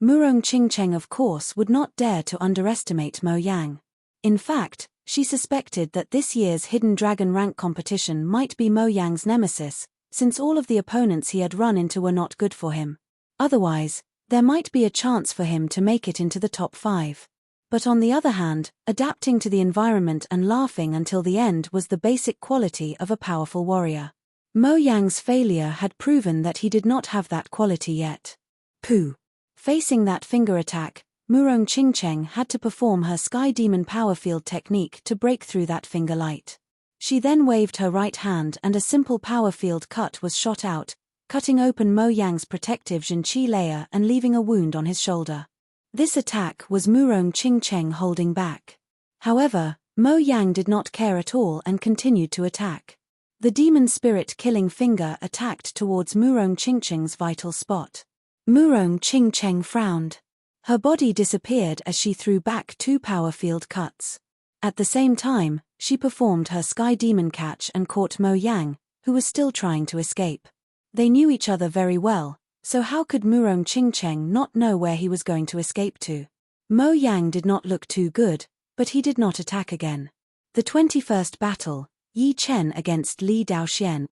Murong Qingcheng of course would not dare to underestimate Mo Yang. In fact, she suspected that this year's Hidden Dragon rank competition might be Mo Yang's nemesis, since all of the opponents he had run into were not good for him. Otherwise, there might be a chance for him to make it into the top 5. But on the other hand, adapting to the environment and laughing until the end was the basic quality of a powerful warrior. Mo Yang's failure had proven that he did not have that quality yet. Pooh! Facing that finger attack, Murong Qingcheng had to perform her Sky Demon Power Field technique to break through that finger light. She then waved her right hand and a simple power field cut was shot out, cutting open Mo Yang's protective Jinqi layer and leaving a wound on his shoulder. This attack was Murong Qingcheng holding back. However, Mo Yang did not care at all and continued to attack. The demon spirit killing finger attacked towards Murong Qingcheng's vital spot. Murong Qingcheng frowned. Her body disappeared as she threw back 2 power field cuts. At the same time, she performed her Sky Demon catch and caught Mo Yang, who was still trying to escape. They knew each other very well, so how could Murong Qingcheng not know where he was going to escape to? Mo Yang did not look too good, but he did not attack again. The 21st battle, Yi Chen against Li Daoxian.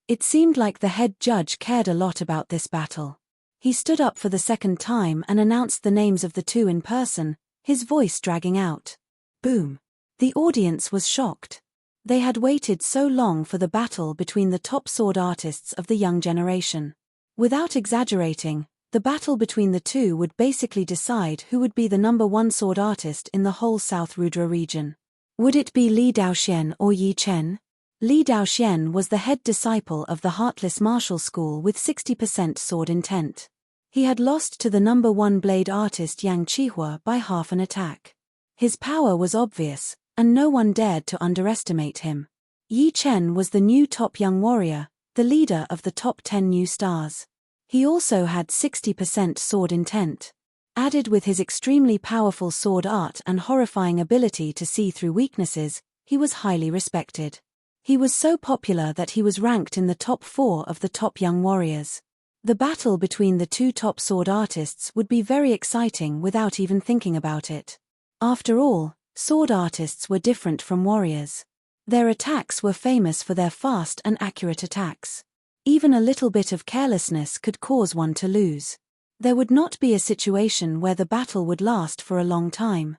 It seemed like the head judge cared a lot about this battle. He stood up for the second time and announced the names of the 2 in person, his voice dragging out. Boom! The audience was shocked. They had waited so long for the battle between the top sword artists of the young generation. Without exaggerating, the battle between the 2 would basically decide who would be the #1 sword artist in the whole South Rudra region. Would it be Li Daoxian or Yi Chen? Li Daoxian was the head disciple of the Heartless Martial School with 60% sword intent. He had lost to the #1 blade artist Yang Qihua by half an attack. His power was obvious, and no one dared to underestimate him. Yi Chen was the new top young warrior, the leader of the top 10 new stars. He also had 60% sword intent. Added with his extremely powerful sword art and horrifying ability to see through weaknesses, he was highly respected. He was so popular that he was ranked in the top 4 of the top young warriors. The battle between the two top sword artists would be very exciting without even thinking about it. After all, sword artists were different from warriors. Their attacks were famous for their fast and accurate attacks. Even a little bit of carelessness could cause one to lose. There would not be a situation where the battle would last for a long time.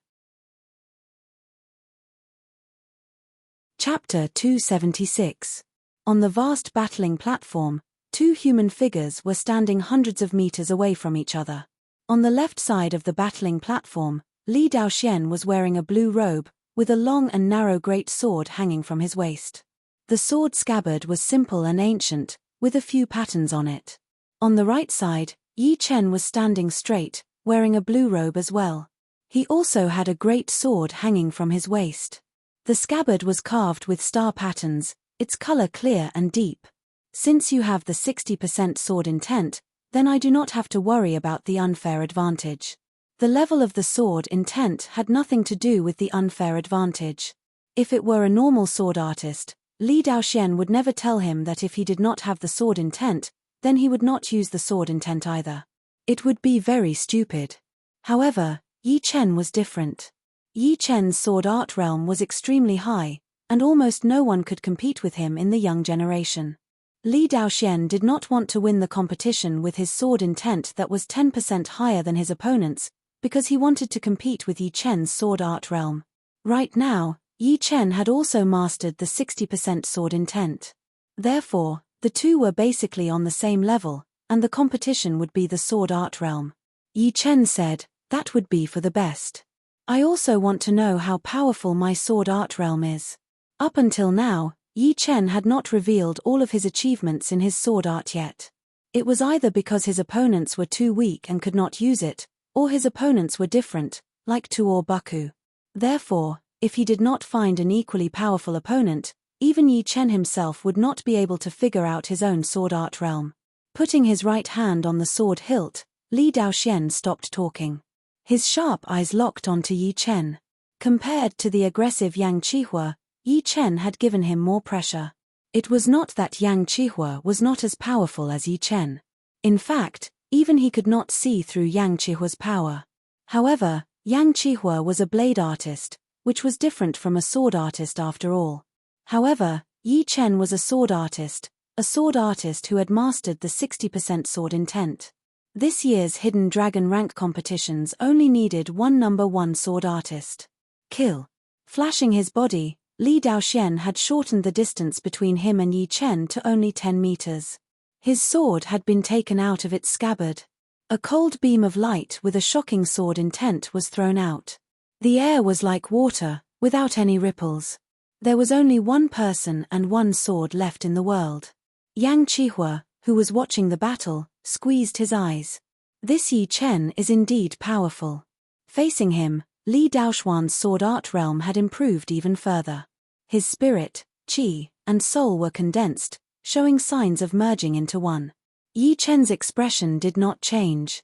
Chapter 276. On the vast battling platform, two human figures were standing hundreds of meters away from each other. On the left side of the battling platform, Li Daoxian was wearing a blue robe, with a long and narrow great sword hanging from his waist. The sword scabbard was simple and ancient, with a few patterns on it. On the right side, Yi Chen was standing straight, wearing a blue robe as well. He also had a great sword hanging from his waist. The scabbard was carved with star patterns, its color clear and deep. Since you have the 60% sword intent, then I do not have to worry about the unfair advantage. The level of the sword intent had nothing to do with the unfair advantage. If it were a normal sword artist, Li Daoxian would never tell him that if he did not have the sword intent, then he would not use the sword intent either. It would be very stupid. However, Yi Chen was different. Yi Chen's sword art realm was extremely high, and almost no one could compete with him in the young generation. Li Daoxian did not want to win the competition with his sword intent that was 10% higher than his opponents, because he wanted to compete with Yi Chen's sword art realm. Right now, Yi Chen had also mastered the 60% sword intent. Therefore, the two were basically on the same level, and the competition would be the sword art realm. Yi Chen said, "That would be for the best. I also want to know how powerful my sword art realm is." Up until now, Yi Chen had not revealed all of his achievements in his sword art yet. It was either because his opponents were too weak and could not use it, or his opponents were different, like Tu or Baku. Therefore, if he did not find an equally powerful opponent, even Yi Chen himself would not be able to figure out his own sword art realm. Putting his right hand on the sword hilt, Li Daoxian stopped talking. His sharp eyes locked onto Yi Chen. Compared to the aggressive Yang Qihua, Yi Chen had given him more pressure. It was not that Yang Qihua was not as powerful as Yi Chen. In fact, even he could not see through Yang Qihua's power. However, Yang Qihua was a blade artist, which was different from a sword artist after all. However, Yi Chen was a sword artist who had mastered the 60% sword intent. This year's Hidden Dragon rank competitions only needed one number 1 sword artist. Kill. Flashing his body, Li Daoxian had shortened the distance between him and Yi Chen to only 10 meters. His sword had been taken out of its scabbard. A cold beam of light with a shocking sword intent was thrown out. The air was like water, without any ripples. There was only one person and one sword left in the world. Yang Qihua, who was watching the battle, squeezed his eyes. This Yi Chen is indeed powerful. Facing him, Li Daoxian's sword art realm had improved even further. His spirit, qi, and soul were condensed, showing signs of merging into one. Yi Chen's expression did not change.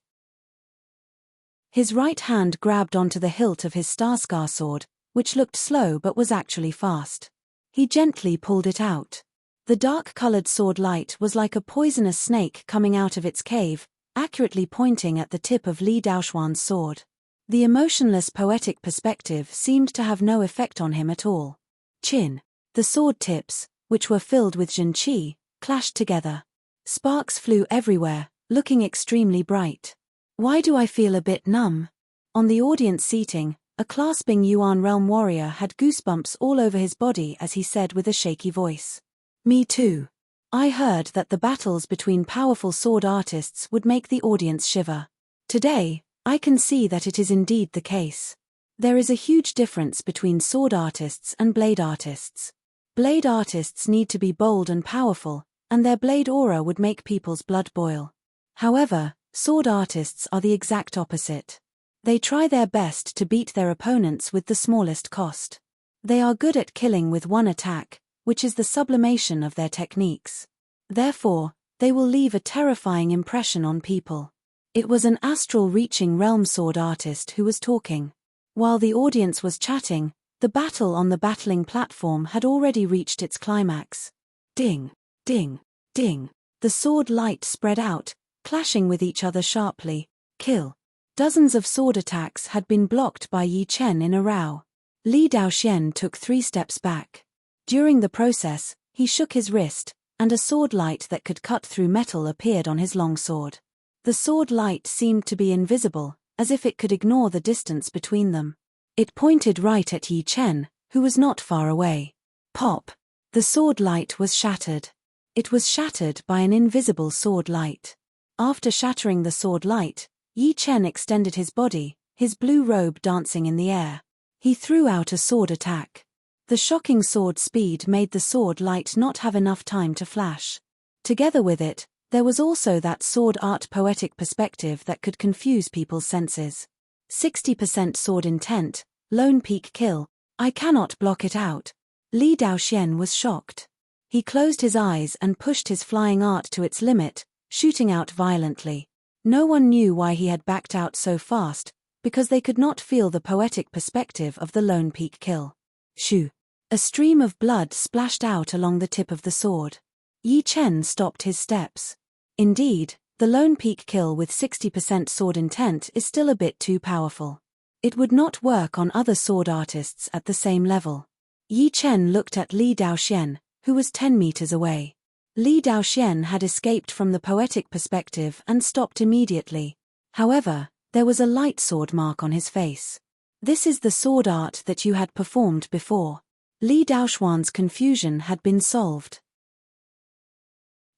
His right hand grabbed onto the hilt of his Starscar sword, which looked slow but was actually fast. He gently pulled it out. The dark-colored sword light was like a poisonous snake coming out of its cave, accurately pointing at the tip of Li Daoxian's sword. The emotionless poetic perspective seemed to have no effect on him at all. Chin. The sword tips, which were filled with Zhenqi, clashed together. Sparks flew everywhere, looking extremely bright. Why do I feel a bit numb? On the audience seating, a clasping Yuan realm warrior had goosebumps all over his body as he said with a shaky voice. Me too. I heard that the battles between powerful sword artists would make the audience shiver. Today, I can see that it is indeed the case. There is a huge difference between sword artists and blade artists. Blade artists need to be bold and powerful, and their blade aura would make people's blood boil. However, sword artists are the exact opposite. They try their best to beat their opponents with the smallest cost. They are good at killing with one attack, which is the sublimation of their techniques. Therefore, they will leave a terrifying impression on people. It was an astral-reaching realm sword artist who was talking. While the audience was chatting, the battle on the battling platform had already reached its climax. Ding, ding, ding. The sword light spread out, clashing with each other sharply. Kill. Dozens of sword attacks had been blocked by Yi Chen in a row. Li Daoxian took 3 steps back. During the process, he shook his wrist, and a sword light that could cut through metal appeared on his long sword. The sword light seemed to be invisible, as if it could ignore the distance between them. It pointed right at Yi Chen, who was not far away. Pop! The sword light was shattered. It was shattered by an invisible sword light. After shattering the sword light, Yi Chen extended his body, his blue robe dancing in the air. He threw out a sword attack. The shocking sword speed made the sword light not have enough time to flash. Together with it, there was also that sword art poetic perspective that could confuse people's senses. 60% sword intent, lone peak kill, I cannot block it out. Li Daoxian was shocked. He closed his eyes and pushed his flying art to its limit, shooting out violently. No one knew why he had backed out so fast, because they could not feel the poetic perspective of the lone peak kill. Shoo! A stream of blood splashed out along the tip of the sword. Yi Chen stopped his steps. Indeed, the lone peak kill with 60% sword intent is still a bit too powerful. It would not work on other sword artists at the same level. Yi Chen looked at Li Daoxian, who was 10 meters away. Li Daoxian had escaped from the poetic perspective and stopped immediately. However, there was a light sword mark on his face. This is the sword art that you had performed before. Li Daoxian's confusion had been solved.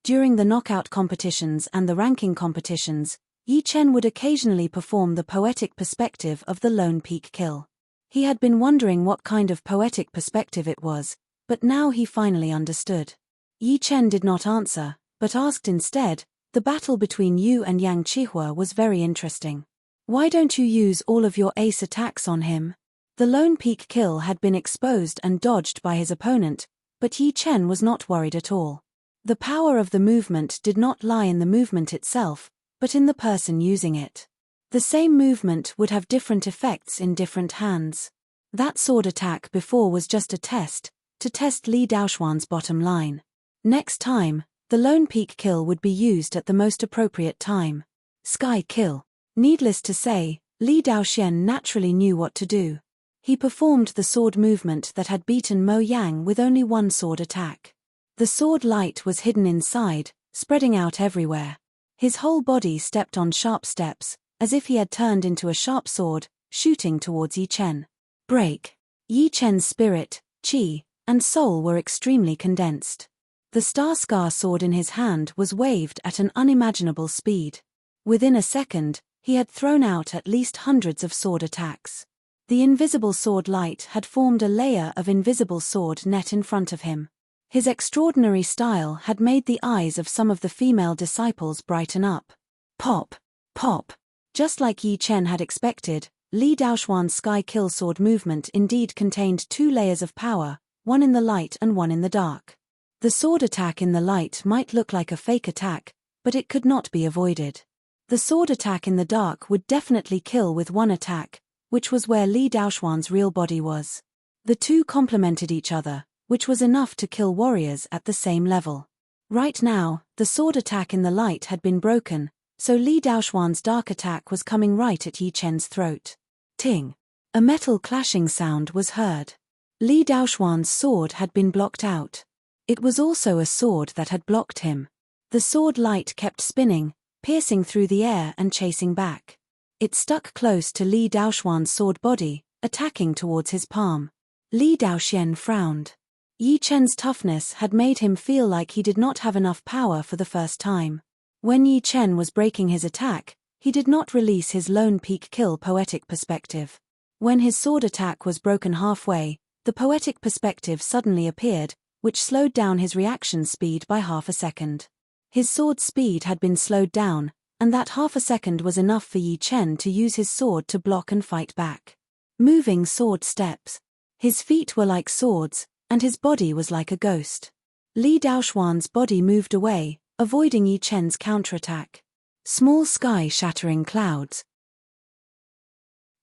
During the knockout competitions and the ranking competitions, Yi Chen would occasionally perform the poetic perspective of the lone peak kill. He had been wondering what kind of poetic perspective it was, but now he finally understood. Yi Chen did not answer, but asked instead, the battle between you and Yang Qihua was very interesting. Why don't you use all of your ace attacks on him? The lone peak kill had been exposed and dodged by his opponent, but Yi Chen was not worried at all. The power of the movement did not lie in the movement itself, but in the person using it. The same movement would have different effects in different hands. That sword attack before was just a test, to test Li Daoxian's bottom line. Next time, the lone peak kill would be used at the most appropriate time. Sky kill. Needless to say, Li Daoxian naturally knew what to do. He performed the sword movement that had beaten Mo Yang with only one sword attack. The sword light was hidden inside, spreading out everywhere. His whole body stepped on sharp steps, as if he had turned into a sharp sword, shooting towards Yi Chen. Break. Yi Chen's spirit, qi, and soul were extremely condensed. The Star Scar sword in his hand was waved at an unimaginable speed. Within a second, he had thrown out at least hundreds of sword attacks. The invisible sword light had formed a layer of invisible sword net in front of him. His extraordinary style had made the eyes of some of the female disciples brighten up. Pop! Pop! Just like Yi Chen had expected, Li Daoxian's sky kill sword movement indeed contained 2 layers of power, one in the light and one in the dark. The sword attack in the light might look like a fake attack, but it could not be avoided. The sword attack in the dark would definitely kill with one attack, which was where Li Daoxian's real body was. The two complemented each other, which was enough to kill warriors at the same level. Right now, the sword attack in the light had been broken, so Li Daoxian's dark attack was coming right at Yi Chen's throat. Ting! A metal clashing sound was heard. Li Daoxian's sword had been blocked out. It was also a sword that had blocked him. The sword light kept spinning, piercing through the air and chasing back. It stuck close to Li Daoxian's sword body, attacking towards his palm. Li Daoxian frowned. Yi Chen's toughness had made him feel like he did not have enough power for the first time. When Yi Chen was breaking his attack, he did not release his lone peak kill poetic perspective. When his sword attack was broken halfway, the poetic perspective suddenly appeared, which slowed down his reaction speed by half a second. His sword speed had been slowed down, and that half a second was enough for Yi Chen to use his sword to block and fight back. Moving sword steps. His feet were like swords, and his body was like a ghost. Li Daoxuan's body moved away, avoiding Yi Chen's counterattack. Small sky-shattering clouds.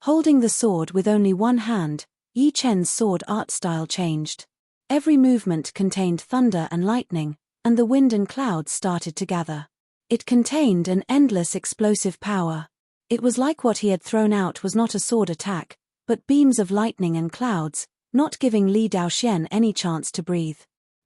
Holding the sword with only one hand, Yi Chen's sword art style changed. Every movement contained thunder and lightning, and the wind and clouds started to gather. It contained an endless explosive power. It was like what he had thrown out was not a sword attack, but beams of lightning and clouds, not giving Li Daoxian any chance to breathe.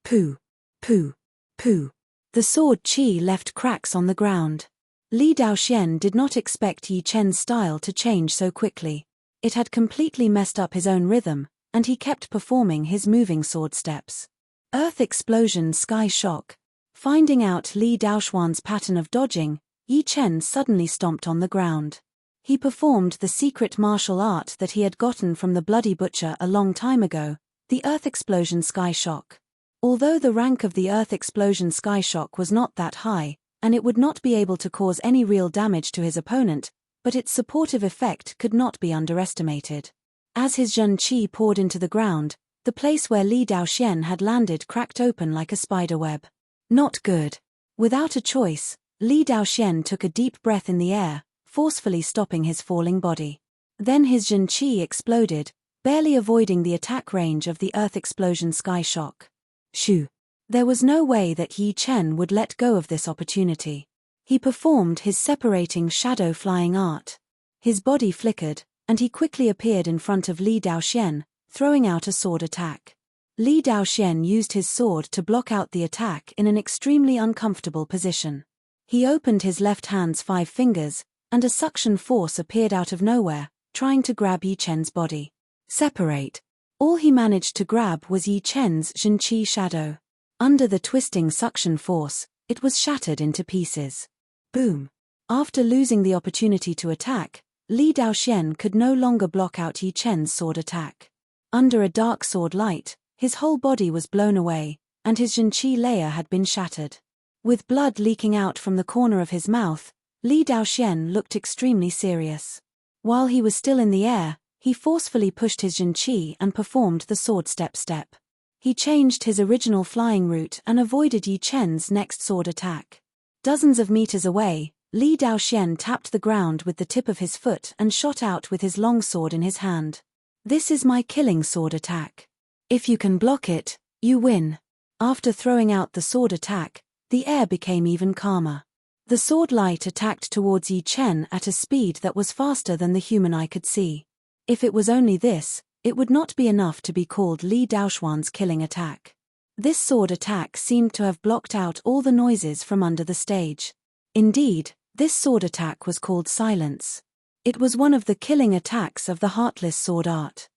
Pooh! Pooh! Pooh! The sword qi left cracks on the ground. Li Daoxian did not expect Yi Chen's style to change so quickly. It had completely messed up his own rhythm, and he kept performing his moving sword steps. Earth explosion, sky shock. Finding out Li Daoxuan's pattern of dodging, Yi Chen suddenly stomped on the ground. He performed the secret martial art that he had gotten from the Bloody Butcher a long time ago, the Earth Explosion Sky Shock. Although the rank of the Earth Explosion Sky Shock was not that high, and it would not be able to cause any real damage to his opponent, but its supportive effect could not be underestimated. As his Zhen Qi poured into the ground, the place where Li Daoxian had landed cracked open like a spider web. Not good. Without a choice, Li Daoxian took a deep breath in the air, forcefully stopping his falling body. Then his Zhen Qi exploded, barely avoiding the attack range of the Earth Explosion Sky Shock. Shoo! There was no way that Yi Chen would let go of this opportunity. He performed his separating shadow flying art. His body flickered, and he quickly appeared in front of Li Daoxian, throwing out a sword attack. Li Daoxian used his sword to block out the attack in an extremely uncomfortable position. He opened his left hand's 5 fingers, and a suction force appeared out of nowhere, trying to grab Yi Chen's body. Separate. All he managed to grab was Yi Chen's Zhen Qi shadow. Under the twisting suction force, it was shattered into pieces. Boom. After losing the opportunity to attack, Li Daoxian could no longer block out Yi Chen's sword attack. Under a dark sword light, his whole body was blown away, and his Zhen Qi layer had been shattered. With blood leaking out from the corner of his mouth, Li Daoxian looked extremely serious. While he was still in the air, he forcefully pushed his Zhen Qi and performed the sword step. He changed his original flying route and avoided Yi Chen's next sword attack. Dozens of meters away, Li Daoxian tapped the ground with the tip of his foot and shot out with his long sword in his hand. This is my killing sword attack. If you can block it, you win. After throwing out the sword attack, the air became even calmer. The sword light attacked towards Yi Chen at a speed that was faster than the human eye could see. If it was only this, it would not be enough to be called Li Daoxuan's killing attack. This sword attack seemed to have blocked out all the noises from under the stage. Indeed, this sword attack was called silence. It was one of the killing attacks of the Heartless sword art.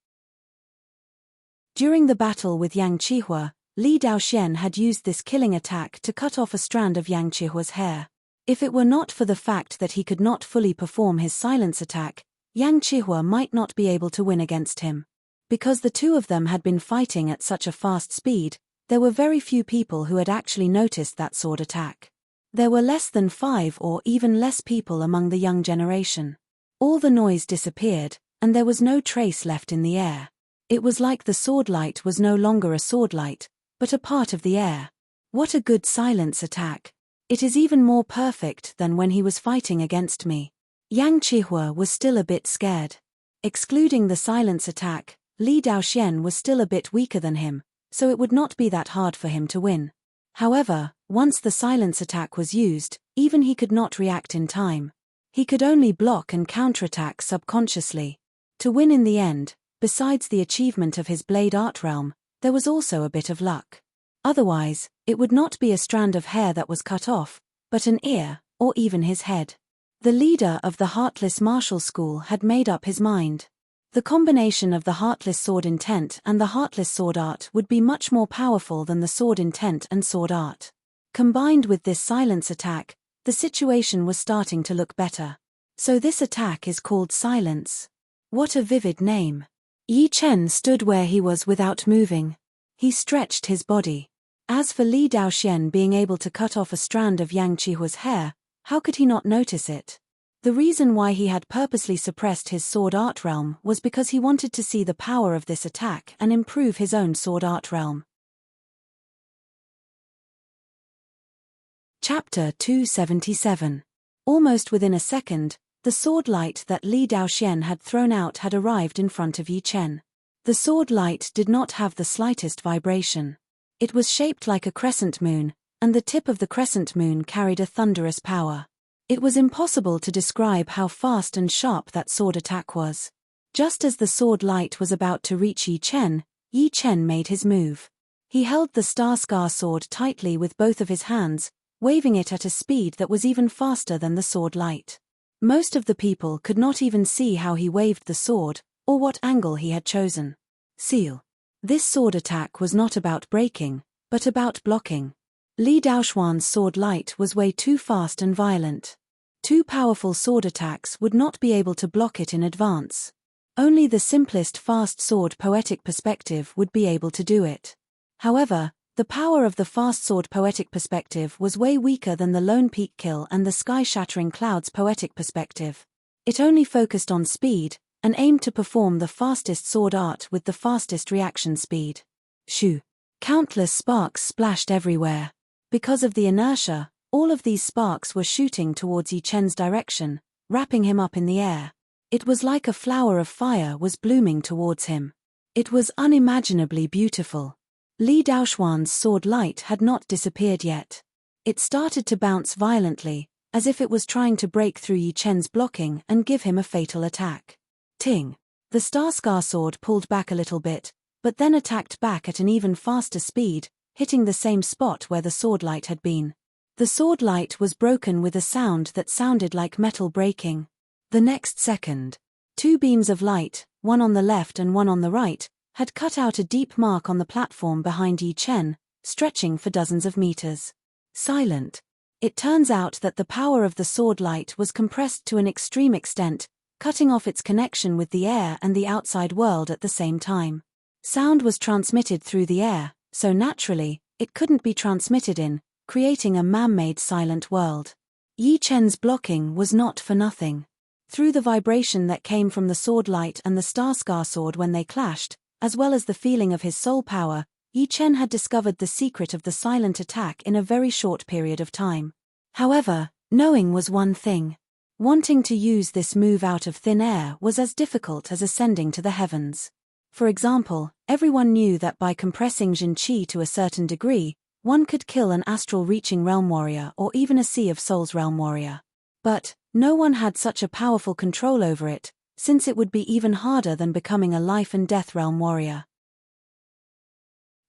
During the battle with Yang Qihua, Li Daoxian had used this killing attack to cut off a strand of Yang Qihua's hair. If it were not for the fact that he could not fully perform his silence attack, Yang Qihua might not be able to win against him. Because the two of them had been fighting at such a fast speed, there were very few people who had actually noticed that sword attack. There were less than 5 or even less people among the young generation. All the noise disappeared, and there was no trace left in the air. It was like the sword light was no longer a sword light, but a part of the air. What a good silence attack. It is even more perfect than when he was fighting against me. Yang Qihua was still a bit scared. Excluding the silence attack, Li Daoxian was still a bit weaker than him, so it would not be that hard for him to win. However, once the silence attack was used, even he could not react in time. He could only block and counterattack subconsciously. To win in the end, besides the achievement of his blade art realm, there was also a bit of luck. Otherwise, it would not be a strand of hair that was cut off, but an ear, or even his head. The leader of the Heartless martial school had made up his mind. The combination of the Heartless sword intent and the Heartless sword art would be much more powerful than the sword intent and sword art. Combined with this silence attack, the situation was starting to look better. So this attack is called silence. What a vivid name. Yi Chen stood where he was without moving. He stretched his body. As for Li Daoxian being able to cut off a strand of Yang Qihua's hair, how could he not notice it? The reason why he had purposely suppressed his sword art realm was because he wanted to see the power of this attack and improve his own sword art realm. Chapter 277. Almost within a second, the sword light that Li Daoxian had thrown out had arrived in front of Yi Chen. The sword light did not have the slightest vibration. It was shaped like a crescent moon, and the tip of the crescent moon carried a thunderous power. It was impossible to describe how fast and sharp that sword attack was. Just as the sword light was about to reach Yi Chen made his move. He held the Star Scar sword tightly with both of his hands, waving it at a speed that was even faster than the sword light. Most of the people could not even see how he waved the sword, or what angle he had chosen. Seal. This sword attack was not about breaking, but about blocking. Li Daoxuan's sword light was way too fast and violent. Two powerful sword attacks would not be able to block it in advance. Only the simplest fast sword poetic perspective would be able to do it. However, the power of the fast sword poetic perspective was way weaker than the lone peak kill and the sky-shattering clouds poetic perspective. It only focused on speed, and aimed to perform the fastest sword art with the fastest reaction speed. Shoo! Countless sparks splashed everywhere. Because of the inertia, all of these sparks were shooting towards Yi Chen's direction, wrapping him up in the air. It was like a flower of fire was blooming towards him. It was unimaginably beautiful. Li Daoxuan's sword light had not disappeared yet. It started to bounce violently, as if it was trying to break through Yi Chen's blocking and give him a fatal attack. Ting! The Star Scar sword pulled back a little bit, but then attacked back at an even faster speed, hitting the same spot where the sword light had been. The sword light was broken with a sound that sounded like metal breaking. The next second, two beams of light, one on the left and one on the right, had cut out a deep mark on the platform behind Yi Chen, stretching for dozens of meters. Silent. It turns out that the power of the sword light was compressed to an extreme extent, cutting off its connection with the air and the outside world at the same time. Sound was transmitted through the air, so naturally, it couldn't be transmitted in, creating a man-made silent world. Yi Chen's blocking was not for nothing. Through the vibration that came from the sword light and the Star Scar sword when they clashed, as well as the feeling of his soul power, Yi Chen had discovered the secret of the silent attack in a very short period of time. However, knowing was one thing. Wanting to use this move out of thin air was as difficult as ascending to the heavens. For example, everyone knew that by compressing Jin Qi to a certain degree, one could kill an astral-reaching realm warrior or even a Sea of Souls realm warrior. But no one had such a powerful control over it, since it would be even harder than becoming a life-and-death realm warrior.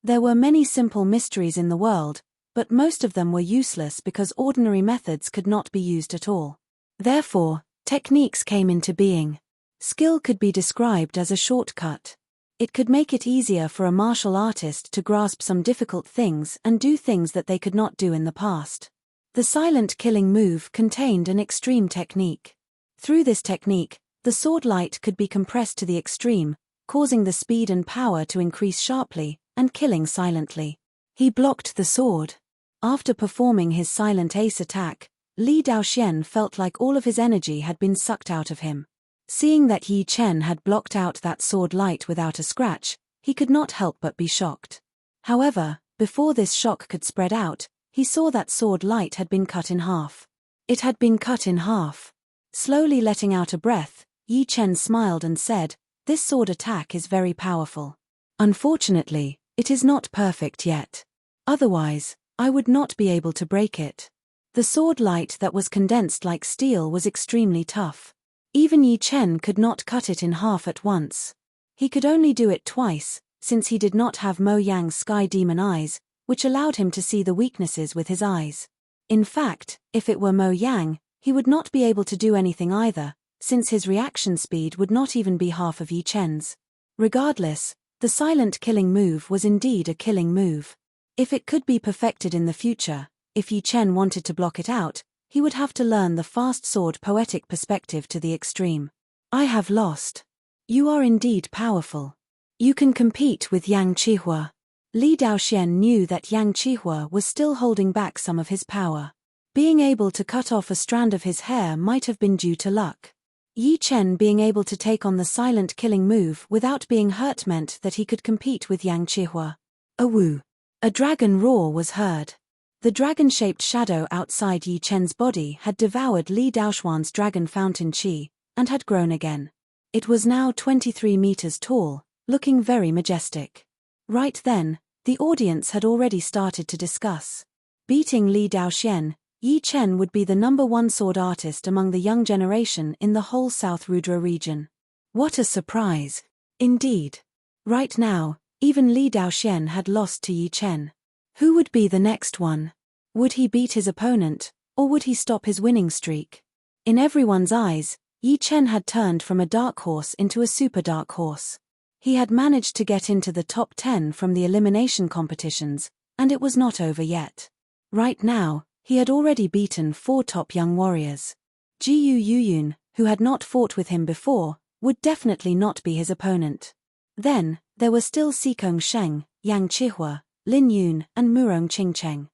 There were many simple mysteries in the world, but most of them were useless because ordinary methods could not be used at all. Therefore, techniques came into being. Skill could be described as a shortcut. It could make it easier for a martial artist to grasp some difficult things and do things that they could not do in the past. The silent killing move contained an extreme technique. Through this technique, the sword light could be compressed to the extreme, causing the speed and power to increase sharply, and killing silently. He blocked the sword. After performing his silent ace attack, Li Daoxian felt like all of his energy had been sucked out of him. Seeing that Yi Chen had blocked out that sword light without a scratch, he could not help but be shocked. However, before this shock could spread out, he saw that sword light had been cut in half. It had been cut in half. Slowly letting out a breath, Yi Chen smiled and said, "This sword attack is very powerful. Unfortunately, it is not perfect yet. Otherwise, I would not be able to break it." The sword light that was condensed like steel was extremely tough. Even Yi Chen could not cut it in half at once. He could only do it twice, since he did not have Mo Yang's sky demon eyes, which allowed him to see the weaknesses with his eyes. In fact, if it were Mo Yang, he would not be able to do anything either, since his reaction speed would not even be half of Yi Chen's. Regardless, the silent killing move was indeed a killing move. If it could be perfected in the future, if Yi Chen wanted to block it out, he would have to learn the fast sword poetic perspective to the extreme. "I have lost. You are indeed powerful. You can compete with Yang Qihua." Li Daoxian knew that Yang Qihua was still holding back some of his power. Being able to cut off a strand of his hair might have been due to luck. Yi Chen being able to take on the silent killing move without being hurt meant that he could compete with Yang Qihua. Awoo! A dragon roar was heard. The dragon-shaped shadow outside Yi Chen's body had devoured Li Daoxuan's dragon fountain qi, and had grown again. It was now 23 meters tall, looking very majestic. Right then, the audience had already started to discuss. Beating Li Daoxian, Yi Chen would be the #1 sword artist among the young generation in the whole South Rudra region. What a surprise! Indeed. Right now, even Li Daoxian had lost to Yi Chen. Who would be the next one? Would he beat his opponent, or would he stop his winning streak? In everyone's eyes, Yi Chen had turned from a dark horse into a super dark horse. He had managed to get into the top 10 from the elimination competitions, and it was not over yet. Right now, he had already beaten 4 top young warriors. Jiyu Yuyun, who had not fought with him before, would definitely not be his opponent. Then, there were still Xikong Sheng, Yang Qihua, Lin Yun, and Murong Qingcheng.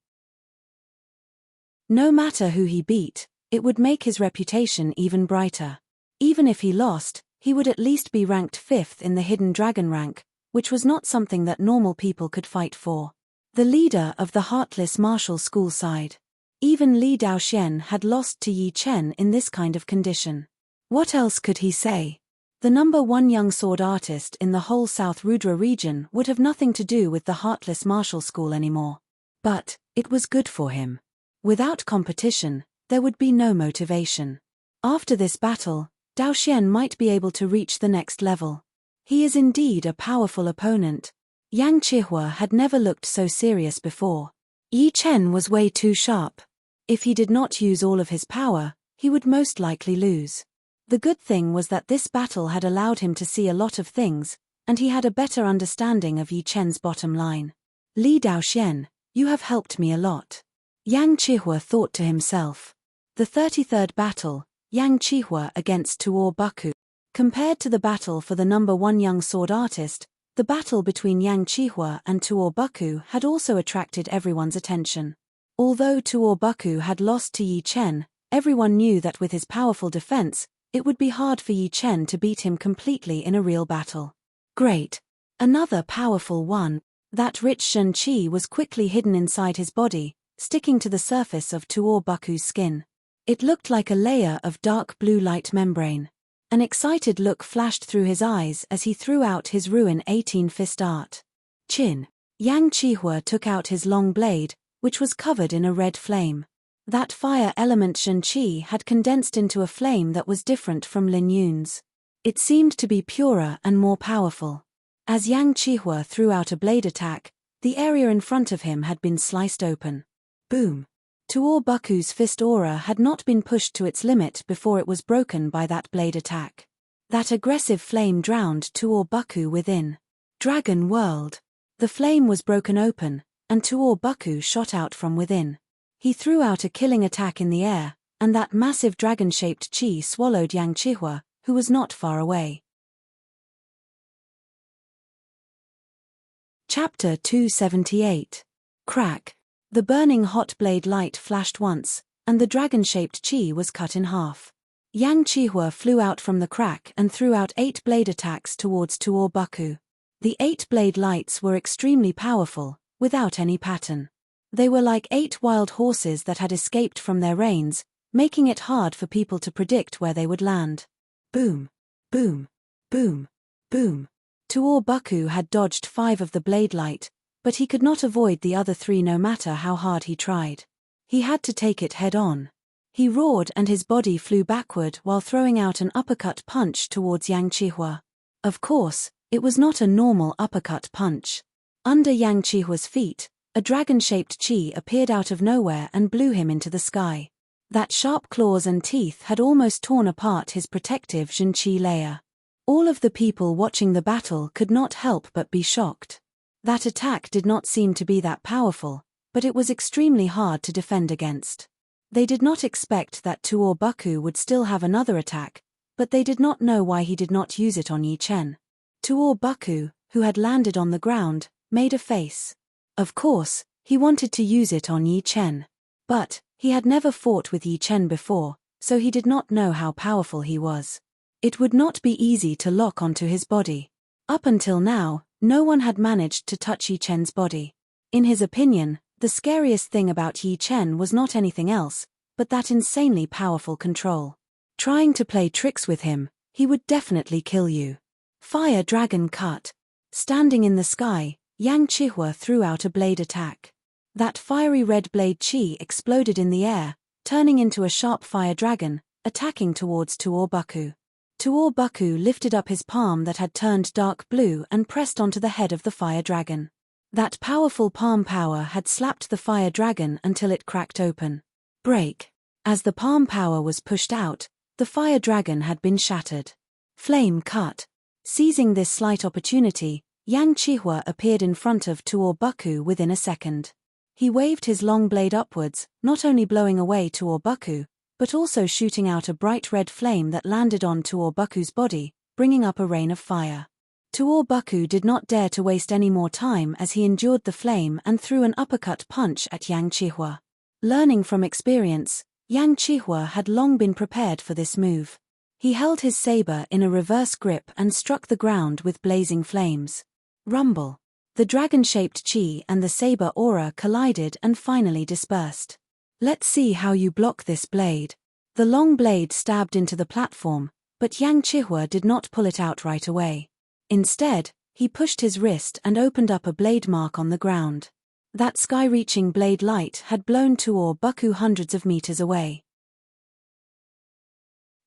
No matter who he beat, it would make his reputation even brighter. Even if he lost, he would at least be ranked 5th in the Hidden Dragon rank, which was not something that normal people could fight for. The leader of the Heartless Martial School side. Even Li Daoxian had lost to Yi Chen in this kind of condition. What else could he say? The #1 young sword artist in the whole South Rudra region would have nothing to do with the Heartless Martial School anymore. But, it was good for him. Without competition, there would be no motivation. After this battle, Daoxian might be able to reach the next level. He is indeed a powerful opponent. Yang Qihua had never looked so serious before. Yi Chen was way too sharp. If he did not use all of his power, he would most likely lose. The good thing was that this battle had allowed him to see a lot of things, and he had a better understanding of Yi Chen's bottom line. Li Daoxian, you have helped me a lot. Yang Qihua thought to himself. The 33rd battle, Yang Qihua against Tuor Buku. Compared to the battle for the #1 young sword artist, the battle between Yang Qihua and Tuor Buku had also attracted everyone's attention. Although Tuor Buku had lost to Yi Chen, everyone knew that with his powerful defense, it would be hard for Yi Chen to beat him completely in a real battle. Great! Another powerful one. That rich Shen Qi was quickly hidden inside his body, sticking to the surface of Tuor Buku's skin. It looked like a layer of dark blue light membrane. An excited look flashed through his eyes as he threw out his Ruin 18 fist art. Chin. Yang Qihua took out his long blade, which was covered in a red flame. That fire element Shen Qi had condensed into a flame that was different from Lin Yun's. It seemed to be purer and more powerful. As Yang Qihua threw out a blade attack, the area in front of him had been sliced open. Boom! Tuor Buku's fist aura had not been pushed to its limit before it was broken by that blade attack. That aggressive flame drowned Tuor Buku within. Dragon World! The flame was broken open, and Tuor Buku shot out from within. He threw out a killing attack in the air, and that massive dragon-shaped qi swallowed Yang Qihua, who was not far away. Chapter 278. Crack. The burning hot blade light flashed once, and the dragon-shaped qi was cut in half. Yang Qihua flew out from the crack and threw out 8 blade attacks towards Tuor Buku. The 8 blade lights were extremely powerful, without any pattern. They were like 8 wild horses that had escaped from their reins, making it hard for people to predict where they would land. Boom! Boom! Boom! Boom! Tuor Buku had dodged 5 of the blade light, but he could not avoid the other 3 no matter how hard he tried. He had to take it head on. He roared and his body flew backward while throwing out an uppercut punch towards Yang Qihua. Of course, it was not a normal uppercut punch. Under Yang Qihua's feet, a dragon-shaped qi appeared out of nowhere and blew him into the sky. That sharp claws and teeth had almost torn apart his protective Zhen Qi layer. All of the people watching the battle could not help but be shocked. That attack did not seem to be that powerful, but it was extremely hard to defend against. They did not expect that Tuor Buku would still have another attack, but they did not know why he did not use it on Yi Chen. Tuor Buku, who had landed on the ground, made a face. Of course, he wanted to use it on Yi Chen. But, He had never fought with Yi Chen before, so he did not know how powerful he was. It would not be easy to lock onto his body. Up until now, no one had managed to touch Yi Chen's body. In his opinion, the scariest thing about Yi Chen was not anything else, but that insanely powerful control. Trying to play tricks with him, he would definitely kill you. Fire Dragon Cut. Standing in the sky, Yang Chihua threw out a blade attack. That fiery red blade chi exploded in the air, turning into a sharp fire dragon, attacking towards Tuor Buku. Tuor Buku lifted up his palm that had turned dark blue and pressed onto the head of the fire dragon. That powerful palm power had slapped the fire dragon until it cracked open. Break. As the palm power was pushed out, the fire dragon had been shattered. Flame Cut. Seizing this slight opportunity, Yang Chihua appeared in front of Tuor Buku within a second. He waved his long blade upwards, not only blowing away Tuor Buku, but also shooting out a bright red flame that landed on Tuor Buku's body, bringing up a rain of fire. Tuor Buku did not dare to waste any more time as he endured the flame and threw an uppercut punch at Yang Chihua. Learning from experience, Yang Chihua had long been prepared for this move. He held his saber in a reverse grip and struck the ground with blazing flames. Rumble. The dragon-shaped chi and the saber aura collided and finally dispersed. Let's see how you block this blade. The long blade stabbed into the platform, but Yang Chihua did not pull it out right away. Instead, he pushed his wrist and opened up a blade mark on the ground. That sky-reaching blade light had blown Tuor Buku hundreds of meters away.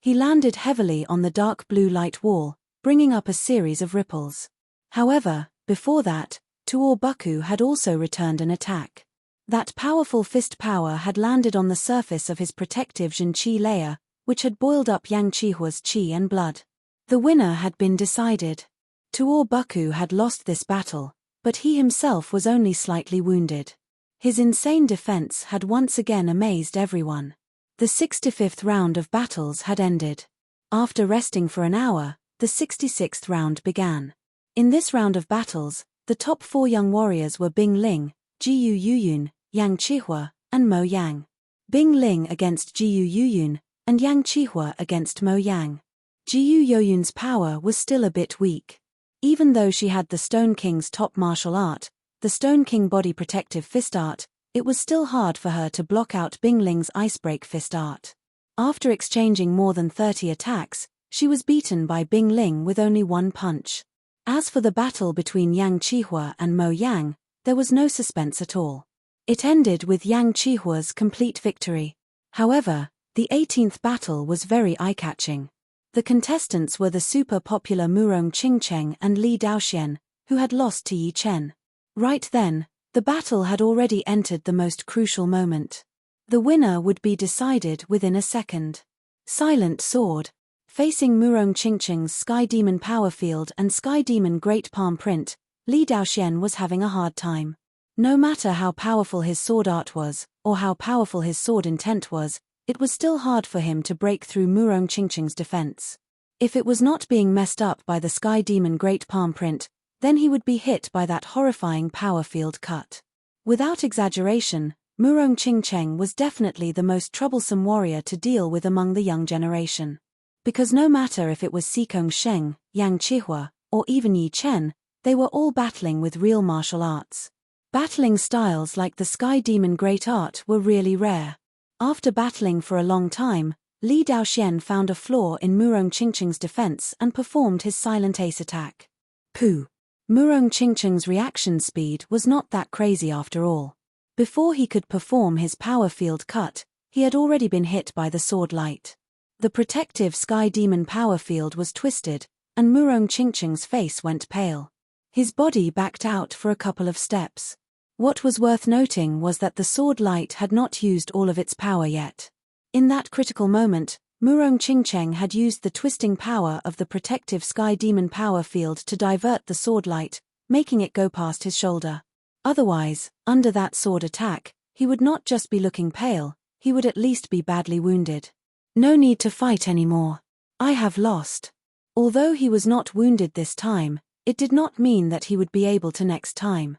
He landed heavily on the dark blue light wall, bringing up a series of ripples. However, before that, Tuor Buku had also returned an attack. That powerful fist power had landed on the surface of his protective Jin Qi layer, which had boiled up Yang Chihua's qi and blood. The winner had been decided. Tuor Buku had lost this battle, but he himself was only slightly wounded. His insane defense had once again amazed everyone. The 65th round of battles had ended. After resting for an hour, the 66th round began. In this round of battles, the top 4 young warriors were Bing Ling, Jiyu Yuyun, Yang Chihua, and Mo Yang. Bing Ling against Jiyu Yuyun, and Yang Chihua against Mo Yang. Jiyu Yuyun's power was still a bit weak. Even though she had the Stone King's top martial art, the Stone King body protective fist art, it was still hard for her to block out Bing Ling's icebreak fist art. After exchanging more than 30 attacks, she was beaten by Bing Ling with only one punch. As for the battle between Yang Chihua and Mo Yang, there was no suspense at all. It ended with Yang Chihua's complete victory. However, the 18th battle was very eye-catching. The contestants were the super-popular Murong Qingcheng and Li Daoxian, who had lost to Yi Chen. Right then, the battle had already entered the most crucial moment. The winner would be decided within a second. Silent Sword. Facing Murong Qingcheng's Sky Demon Power Field and Sky Demon Great Palm Print, Li Daoxian was having a hard time. No matter how powerful his sword art was, or how powerful his sword intent was, it was still hard for him to break through Murong Qingcheng's defense. If it was not being messed up by the Sky Demon Great Palm Print, then he would be hit by that horrifying power field cut. Without exaggeration, Murong Qingcheng was definitely the most troublesome warrior to deal with among the young generation. Because no matter if it was Xikong Sheng, Yang Chihua, or even Yi Chen, they were all battling with real martial arts. Battling styles like the Sky Demon Great Art were really rare. After battling for a long time, Li Daoxian found a flaw in Murong Qingcheng's defense and performed his silent ace attack. Pooh! Murong Qingcheng's reaction speed was not that crazy after all. Before he could perform his power field cut, he had already been hit by the sword light. The protective Sky Demon power field was twisted, and Murong Qingcheng's face went pale. His body backed out for a couple of steps. What was worth noting was that the sword light had not used all of its power yet. In that critical moment, Murong Qingcheng had used the twisting power of the protective Sky Demon power field to divert the sword light, making it go past his shoulder. Otherwise, under that sword attack, he would not just be looking pale, he would at least be badly wounded. No need to fight anymore. I have lost. Although he was not wounded this time, it did not mean that he would be able to next time.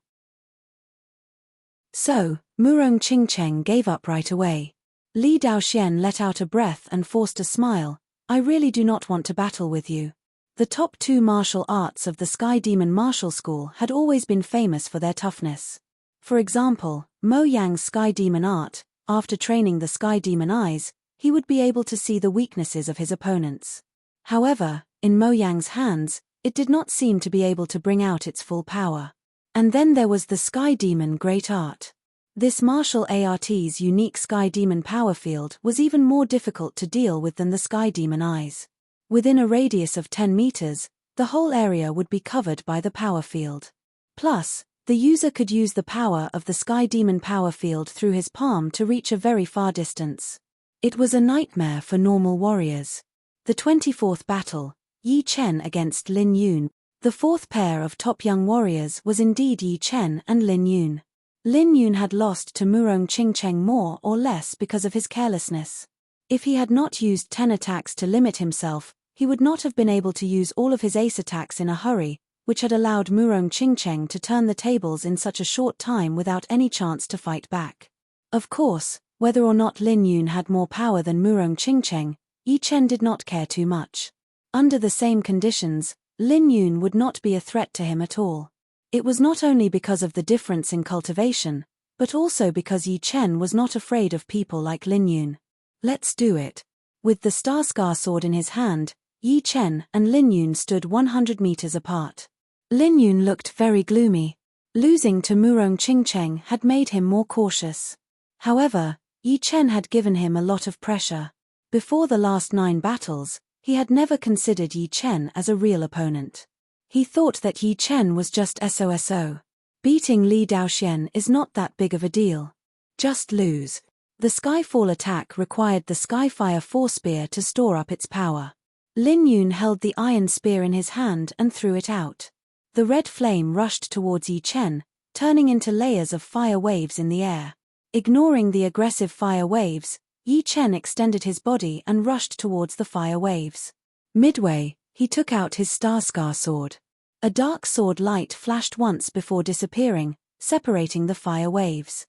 So, Murong Qingcheng gave up right away. Li Daoxian let out a breath and forced a smile. I really do not want to battle with you. The top 2 martial arts of the Sky Demon Martial School had always been famous for their toughness. For example, Mo Yang's Sky Demon art, after training the Sky Demon eyes, he would be able to see the weaknesses of his opponents. However, in Mo Yang's hands, it did not seem to be able to bring out its full power. And then there was the Sky Demon Great Art. This martial art's unique Sky Demon power field was even more difficult to deal with than the Sky Demon eyes. Within a radius of 10 meters, the whole area would be covered by the power field. Plus, the user could use the power of the Sky Demon power field through his palm to reach a very far distance. It was a nightmare for normal warriors. The 24th battle, Yi Chen against Lin Yun. The 4th pair of top young warriors was indeed Yi Chen and Lin Yun. Lin Yun had lost to Murong Qingcheng more or less because of his carelessness. If he had not used 10 attacks to limit himself, he would not have been able to use all of his ace attacks in a hurry, which had allowed Murong Qingcheng to turn the tables in such a short time without any chance to fight back. Of course, whether or not Lin Yun had more power than Murong Qingcheng, Yi Chen did not care too much. Under the same conditions, Lin Yun would not be a threat to him at all. It was not only because of the difference in cultivation, but also because Yi Chen was not afraid of people like Lin Yun. Let's do it. With the Star Scar sword in his hand, Yi Chen and Lin Yun stood 100 meters apart. Lin Yun looked very gloomy. Losing to Murong Qingcheng had made him more cautious. However, Yi Chen had given him a lot of pressure. Before the last 9 battles, he had never considered Yi Chen as a real opponent. He thought that Yi Chen was just SOSO. Beating Li Daoxian is not that big of a deal. Just lose. The Skyfall attack required the Skyfire 4 spear to store up its power. Lin Yun held the iron spear in his hand and threw it out. The red flame rushed towards Yi Chen, turning into layers of fire waves in the air. Ignoring the aggressive fire waves, Yi Chen extended his body and rushed towards the fire waves. Midway, he took out his Star Scar sword. A dark sword light flashed once before disappearing, separating the fire waves.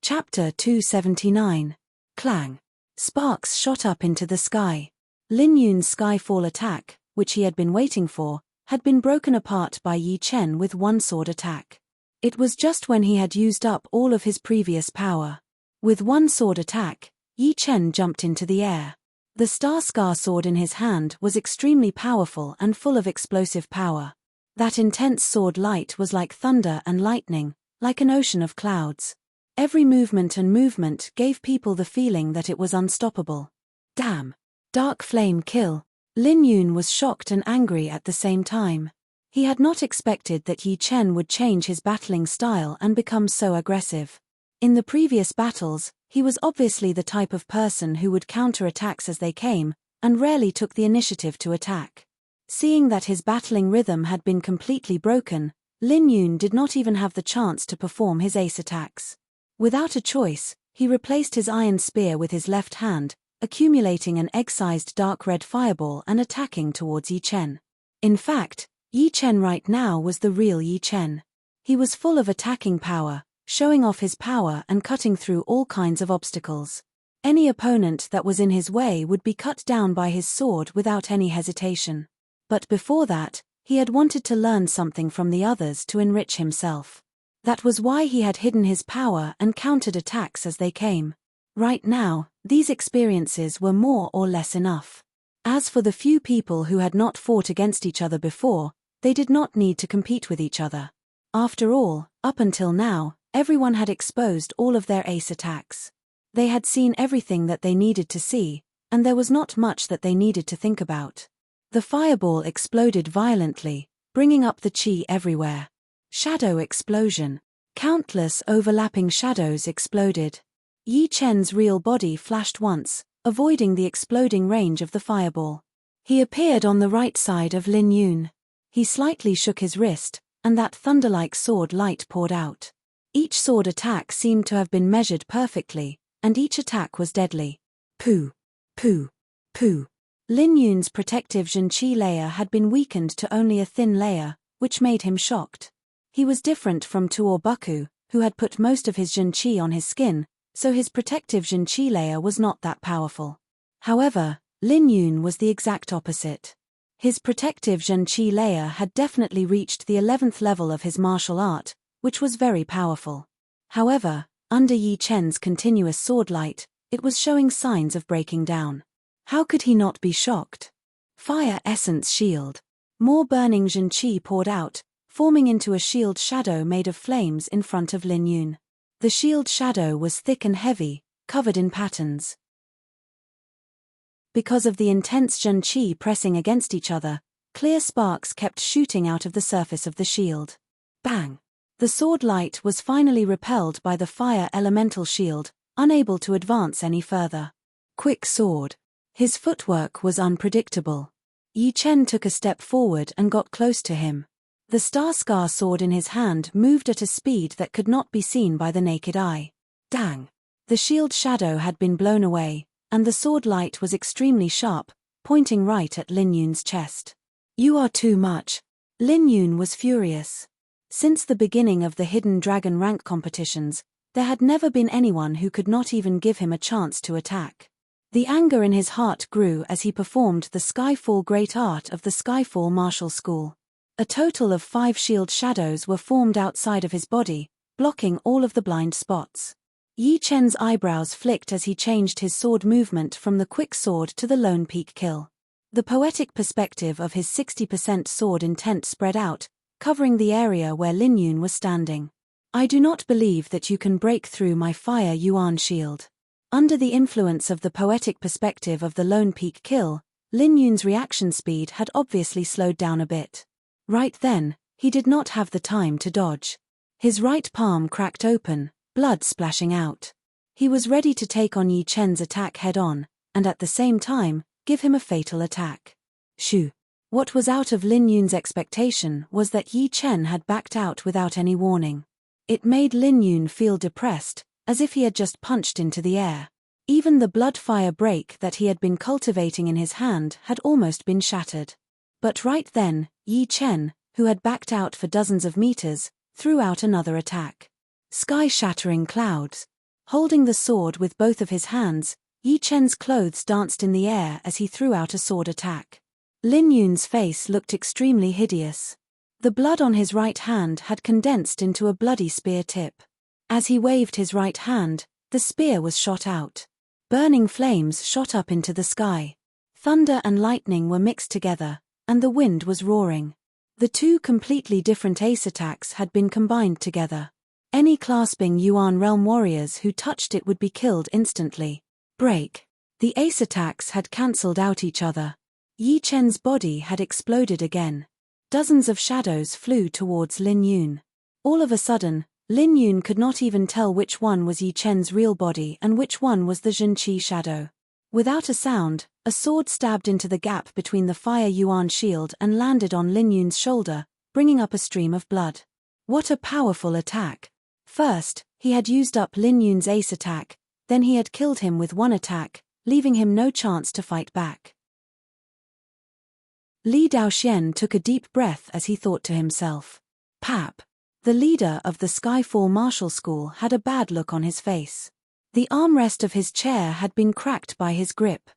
Chapter 279. Clang. Sparks shot up into the sky. Lin Yun's Skyfall attack, which he had been waiting for, had been broken apart by Yi Chen with one sword attack. It was just when he had used up all of his previous power. With one sword attack, Yi Chen jumped into the air. The Star Scar sword in his hand was extremely powerful and full of explosive power. That intense sword light was like thunder and lightning, like an ocean of clouds. Every movement gave people the feeling that it was unstoppable. Damn! Dark flame kill. Lin Yun was shocked and angry at the same time. He had not expected that Yi Chen would change his battling style and become so aggressive. In the previous battles, he was obviously the type of person who would counter attacks as they came, and rarely took the initiative to attack. Seeing that his battling rhythm had been completely broken, Lin Yun did not even have the chance to perform his ace attacks. Without a choice, he replaced his iron spear with his left hand, accumulating an egg-sized dark red fireball and attacking towards Yi Chen. In fact, Yi Chen right now was the real Yi Chen. He was full of attacking power, showing off his power and cutting through all kinds of obstacles. Any opponent that was in his way would be cut down by his sword without any hesitation. But before that, he had wanted to learn something from the others to enrich himself. That was why he had hidden his power and countered attacks as they came. Right now, these experiences were more or less enough. As for the few people who had not fought against each other before, they did not need to compete with each other. After all, up until now, everyone had exposed all of their ace attacks. They had seen everything that they needed to see, and there was not much that they needed to think about. The fireball exploded violently, bringing up the chi everywhere. Shadow explosion. Countless overlapping shadows exploded. Yi Chen's real body flashed once, avoiding the exploding range of the fireball. He appeared on the right side of Lin Yun. He slightly shook his wrist, and that thunder-like sword light poured out. Each sword attack seemed to have been measured perfectly, and each attack was deadly. Pooh! Pooh! Pooh! Lin Yun's protective Zhen-Qi layer had been weakened to only a thin layer, which made him shocked. He was different from Tuor Buku, who had put most of his Zhenqi on his skin, so his protective Zhenqi layer was not that powerful. However, Lin Yun was the exact opposite. His protective Zhenqi layer had definitely reached the 11th level of his martial art, which was very powerful. However, under Yi Chen's continuous sword light, it was showing signs of breaking down. How could he not be shocked? Fire essence shield. More burning Zhenqi poured out, forming into a shield shadow made of flames in front of Lin Yun. The shield shadow was thick and heavy, covered in patterns. Because of the intense Zhenqi pressing against each other, clear sparks kept shooting out of the surface of the shield. Bang! The sword light was finally repelled by the fire elemental shield, unable to advance any further. Quick sword. His footwork was unpredictable. Yi Chen took a step forward and got close to him. The Star Scar sword in his hand moved at a speed that could not be seen by the naked eye. Dang! The shield shadow had been blown away, and the sword light was extremely sharp, pointing right at Lin Yun's chest. You are too much. Lin Yun was furious. Since the beginning of the Hidden Dragon rank competitions, there had never been anyone who could not even give him a chance to attack. The anger in his heart grew as he performed the Skyfall Great Art of the Skyfall Martial School. A total of 5 shield shadows were formed outside of his body, blocking all of the blind spots. Yi Chen's eyebrows flicked as he changed his sword movement from the quick sword to the lone peak kill. The poetic perspective of his 60% sword intent spread out, covering the area where Lin Yun was standing. I do not believe that you can break through my fire yuan shield. Under the influence of the poetic perspective of the lone peak kill, Lin Yun's reaction speed had obviously slowed down a bit. Right then, he did not have the time to dodge. His right palm cracked open, blood splashing out. He was ready to take on Yi Chen's attack head-on, and at the same time, give him a fatal attack. Shoo! What was out of Lin Yun's expectation was that Yi Chen had backed out without any warning. It made Lin Yun feel depressed, as if he had just punched into the air. Even the blood-fire break that he had been cultivating in his hand had almost been shattered. But right then, Yi Chen, who had backed out for dozens of meters, threw out another attack. Sky-shattering clouds. Holding the sword with both of his hands, Yi Chen's clothes danced in the air as he threw out a sword attack. Lin Yun's face looked extremely hideous. The blood on his right hand had condensed into a bloody spear tip. As he waved his right hand, the spear was shot out. Burning flames shot up into the sky. Thunder and lightning were mixed together, and the wind was roaring. The two completely different ace attacks had been combined together. Any clasping Yuan realm warriors who touched it would be killed instantly. Break. The ace attacks had cancelled out each other. Yi Chen's body had exploded again. Dozens of shadows flew towards Lin Yun. All of a sudden, Lin Yun could not even tell which one was Yi Chen's real body and which one was the Zhenqi shadow. Without a sound, a sword stabbed into the gap between the fire yuan shield and landed on Lin Yun's shoulder, bringing up a stream of blood. What a powerful attack! First, he had used up Lin Yun's ace attack, then he had killed him with one attack, leaving him no chance to fight back. Li Daoxian took a deep breath as he thought to himself. Pap. The leader of the Skyfall Martial School had a bad look on his face. The armrest of his chair had been cracked by his grip.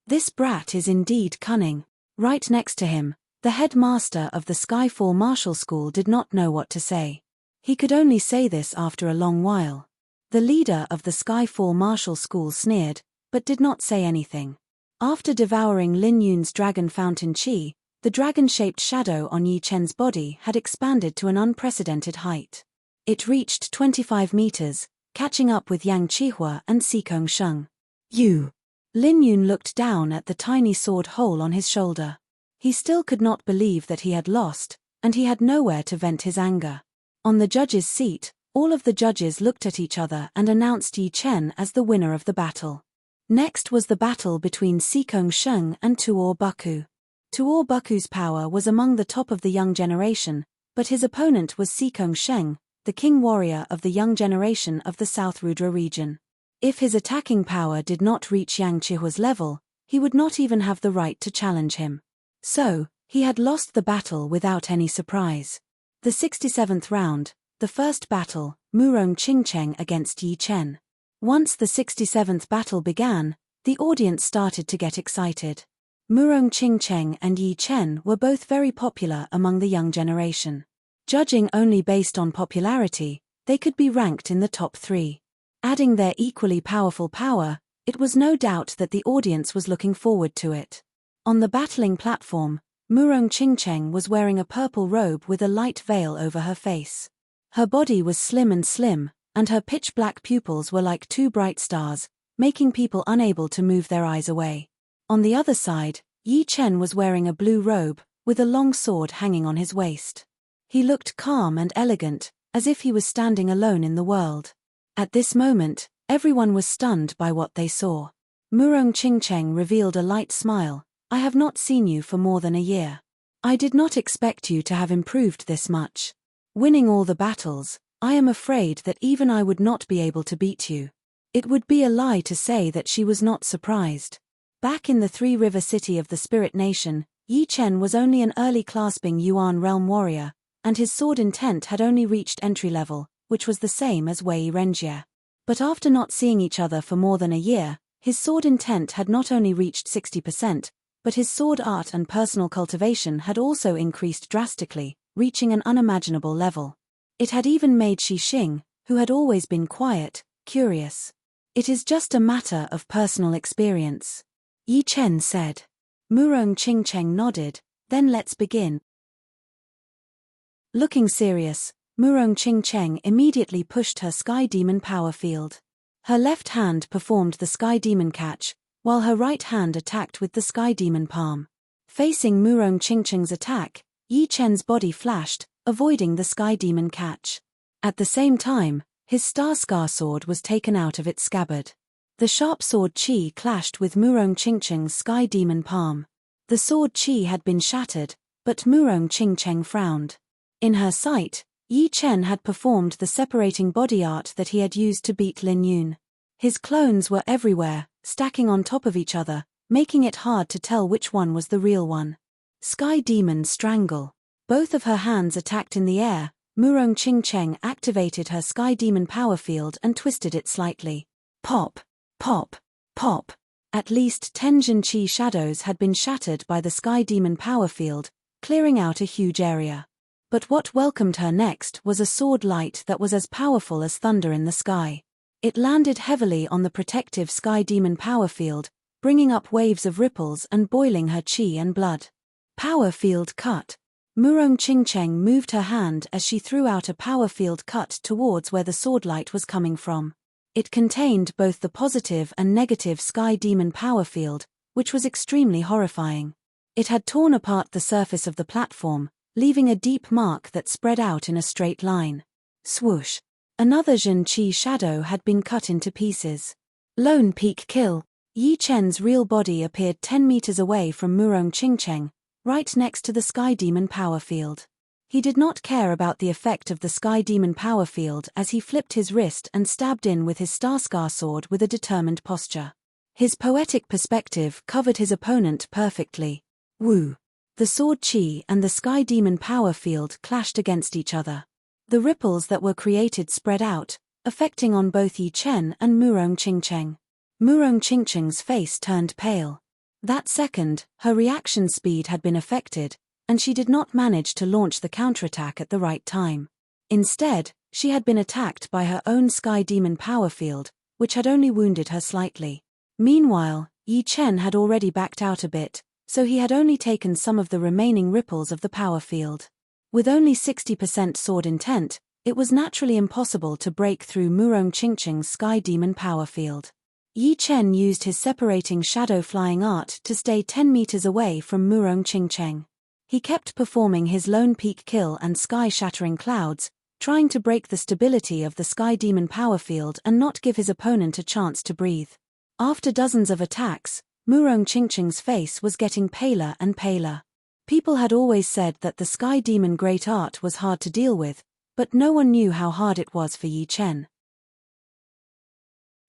This brat is indeed cunning. Right next to him, the headmaster of the Skyfall Martial School did not know what to say. He could only say this after a long while. The leader of the Skyfall Martial School sneered, but did not say anything. After devouring Lin Yun's dragon fountain chi, the dragon-shaped shadow on Yi Chen's body had expanded to an unprecedented height. It reached 25 meters, catching up with Yang Qihua and Sikong Sheng. You! Lin Yun looked down at the tiny sword hole on his shoulder. He still could not believe that he had lost, and he had nowhere to vent his anger. On the judge's seat, all of the judges looked at each other and announced Yi Chen as the winner of the battle. Next was the battle between Sikong Sheng and Tuor Buku. Tuor Buku's power was among the top of the young generation, but his opponent was Sikong Sheng, the king warrior of the young generation of the South Rudra region. If his attacking power did not reach Yang Qihua's level, he would not even have the right to challenge him. So, he had lost the battle without any surprise. The 67th round, The first battle, Murong Qingcheng against Yi Chen. Once the 67th battle began, the audience started to get excited. Murong Qingcheng and Yi Chen were both very popular among the young generation. Judging only based on popularity, they could be ranked in the top 3. Adding their equally powerful power, it was no doubt that the audience was looking forward to it. On the battling platform, Murong Qingcheng was wearing a purple robe with a light veil over her face. Her body was slim, and her pitch-black pupils were like 2 bright stars, making people unable to move their eyes away. On the other side, Yi Chen was wearing a blue robe, with a long sword hanging on his waist. He looked calm and elegant, as if he was standing alone in the world. At this moment, everyone was stunned by what they saw. Murong Qingcheng revealed a light smile. "I have not seen you for more than a year. I did not expect you to have improved this much. Winning all the battles, I am afraid that even I would not be able to beat you." It would be a lie to say that she was not surprised. Back in the Three River City of the Spirit Nation, Yi Chen was only an early clasping Yuan realm warrior, and his sword intent had only reached entry level, which was the same as Wei Renjie. But after not seeing each other for more than a year, his sword intent had not only reached 60%, but his sword art and personal cultivation had also increased drastically, reaching an unimaginable level. It had even made Shi Xing, who had always been quiet, curious. "It is just a matter of personal experience," Yi Chen said. Murong Qingcheng nodded. "Then let's begin." Looking serious, Murong Qingcheng immediately pushed her Sky Demon power field. Her left hand performed the Sky Demon catch, while her right hand attacked with the Sky Demon palm. Facing Murong Qingcheng's attack, Yi Chen's body flashed, avoiding the Sky Demon catch. At the same time, his Star Scar sword was taken out of its scabbard. The sharp sword Qi clashed with Murong Qingcheng's Sky Demon palm. The sword Qi had been shattered, but Murong Qingcheng frowned. In her sight, Yi Chen had performed the separating body art that he had used to beat Lin Yun. His clones were everywhere, stacking on top of each other, making it hard to tell which one was the real one. Sky Demon Strangle. Both of her hands attacked in the air. Murong Qingcheng activated her Sky Demon power field and twisted it slightly. Pop, pop, pop. At least 10 Jin Qi shadows had been shattered by the Sky Demon power field, clearing out a huge area. But what welcomed her next was a sword light that was as powerful as thunder in the sky. It landed heavily on the protective Sky Demon power field, bringing up waves of ripples and boiling her qi and blood. Power field cut. Murong Qingcheng moved her hand as she threw out a power field cut towards where the sword light was coming from. It contained both the positive and negative Sky Demon power field, which was extremely horrifying. It had torn apart the surface of the platform, leaving a deep mark that spread out in a straight line. Swoosh. Another Jin Qi shadow had been cut into pieces. Lone peak kill. Yi Chen's real body appeared 10 meters away from Murong Qingcheng, right next to the Sky Demon power field. He did not care about the effect of the Sky Demon power field as he flipped his wrist and stabbed in with his Star Scar sword with a determined posture. His poetic perspective covered his opponent perfectly. Woo! The sword Qi and the Sky Demon power field clashed against each other. The ripples that were created spread out, affecting on both Yi Chen and Murong Qingcheng. Murong Qingcheng's face turned pale. That second, her reaction speed had been affected, and she did not manage to launch the counterattack at the right time. Instead, she had been attacked by her own Sky Demon power field, which had only wounded her slightly. Meanwhile, Yi Chen had already backed out a bit, so he had only taken some of the remaining ripples of the power field. With only 60% sword intent, it was naturally impossible to break through Murong Qingcheng's Sky Demon power field. Yi Chen used his separating shadow flying art to stay 10 meters away from Murong Qingcheng. He kept performing his lone peak kill and sky-shattering clouds, trying to break the stability of the Sky Demon power field and not give his opponent a chance to breathe. After dozens of attacks, Murong Qingcheng's face was getting paler and paler. People had always said that the Sky Demon great art was hard to deal with, but no one knew how hard it was for Yi Chen.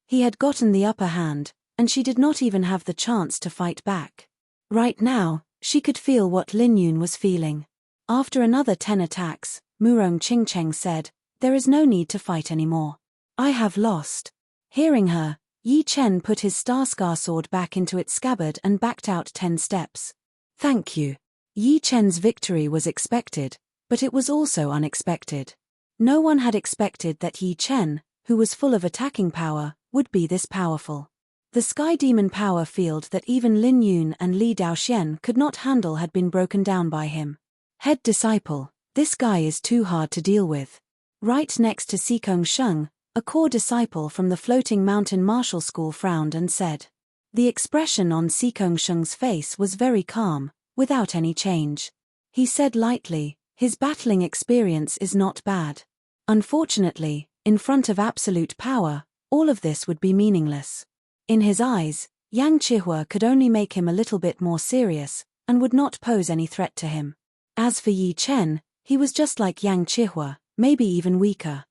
He had gotten the upper hand, and she did not even have the chance to fight back. Right now, she could feel what Lin Yun was feeling. After another 10 attacks, Murong Qingcheng said, There is no need to fight anymore. I have lost. Hearing her, Yi Chen put his star sword back into its scabbard and backed out 10 steps. Thank you. Yi Chen's victory was expected, but it was also unexpected. No one had expected that Yi Chen, who was full of attacking power, would be this powerful. The sky demon power field that even Lin Yun and Li Daoxian could not handle had been broken down by him. Head disciple, this guy is too hard to deal with. Right next to Xikong Sheng, a core disciple from the floating mountain martial school frowned and said. The expression on Xikong Sheng's face was very calm, without any change. He said lightly, his battling experience is not bad. Unfortunately, in front of absolute power, all of this would be meaningless. In his eyes, Yang Chihua could only make him a little bit more serious, and would not pose any threat to him. As for Yi Chen, he was just like Yang Chihua, maybe even weaker.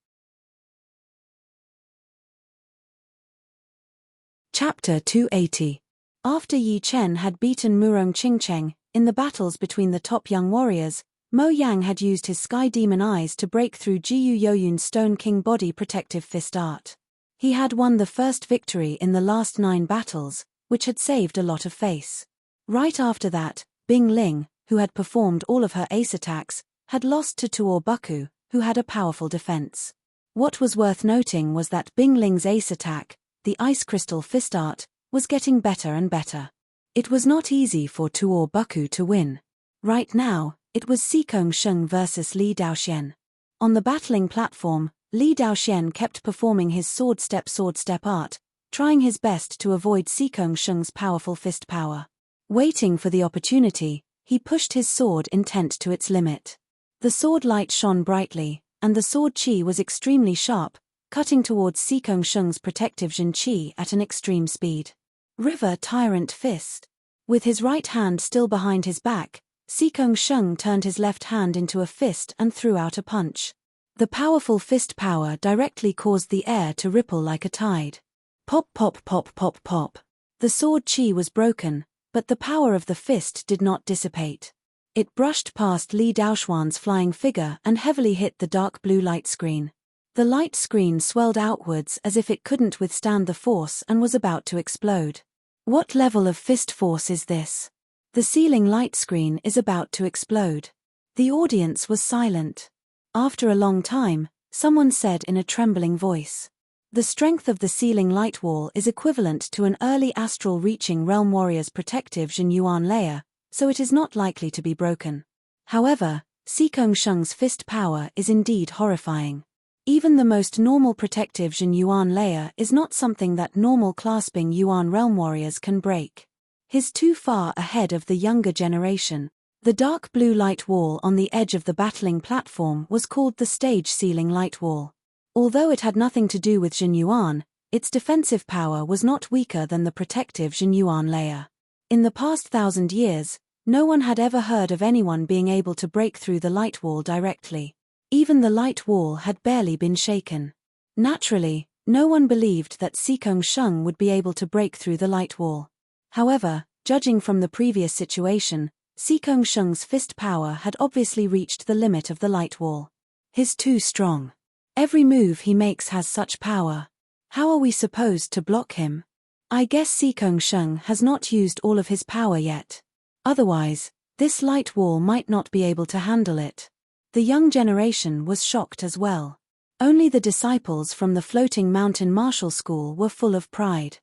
Chapter 280. After Yi Chen had beaten Murong Qingcheng in the battles between the top young warriors, Mo Yang had used his sky demon eyes to break through Jiyu Yoyun's Stone King body protective fist art. He had won the first victory in the last 9 battles, which had saved a lot of face. Right after that, Bing Ling, who had performed all of her ace attacks, had lost to Tuor Buku, who had a powerful defense. What was worth noting was that Bing Ling's ace attack, the Ice Crystal Fist Art, was getting better and better. It was not easy for Tuor Buku to win. Right now, it was Xikong Sheng versus Li Daoxian. On the battling platform, Li Daoxian kept performing his sword step art, trying his best to avoid Xikong Sheng's powerful fist power. Waiting for the opportunity, he pushed his sword intent to its limit. The sword light shone brightly, and the sword chi was extremely sharp, cutting towards Xikong Sheng's protective Jin Qi at an extreme speed. River Tyrant Fist. With his right hand still behind his back, Xikong Sheng turned his left hand into a fist and threw out a punch. The powerful fist power directly caused the air to ripple like a tide. Pop pop pop pop pop. The sword chi was broken, but the power of the fist did not dissipate. It brushed past Li Daoxuan's flying figure and heavily hit the dark blue light screen. The light screen swelled outwards as if it couldn't withstand the force and was about to explode. What level of fist force is this? The ceiling light screen is about to explode. The audience was silent. After a long time, someone said in a trembling voice. The strength of the ceiling light wall is equivalent to an early astral reaching realm warrior's protective Jin Yuan layer, so it is not likely to be broken. However, Xikong Sheng's fist power is indeed horrifying. Even the most normal protective Jin Yuan layer is not something that normal clasping Yuan realm warriors can break. He's too far ahead of the younger generation. The dark blue light wall on the edge of the battling platform was called the stage ceiling light wall. Although it had nothing to do with Jin Yuan, its defensive power was not weaker than the protective Jin Yuan layer. In the past 1,000 years, no one had ever heard of anyone being able to break through the light wall directly. Even the light wall had barely been shaken. Naturally, no one believed that Xikong Sheng would be able to break through the light wall. However, judging from the previous situation, Xikong Sheng's fist power had obviously reached the limit of the light wall. He's too strong. Every move he makes has such power. How are we supposed to block him? I guess Xikong Sheng has not used all of his power yet. Otherwise, this light wall might not be able to handle it. The young generation was shocked as well. Only the disciples from the floating mountain martial school were full of pride.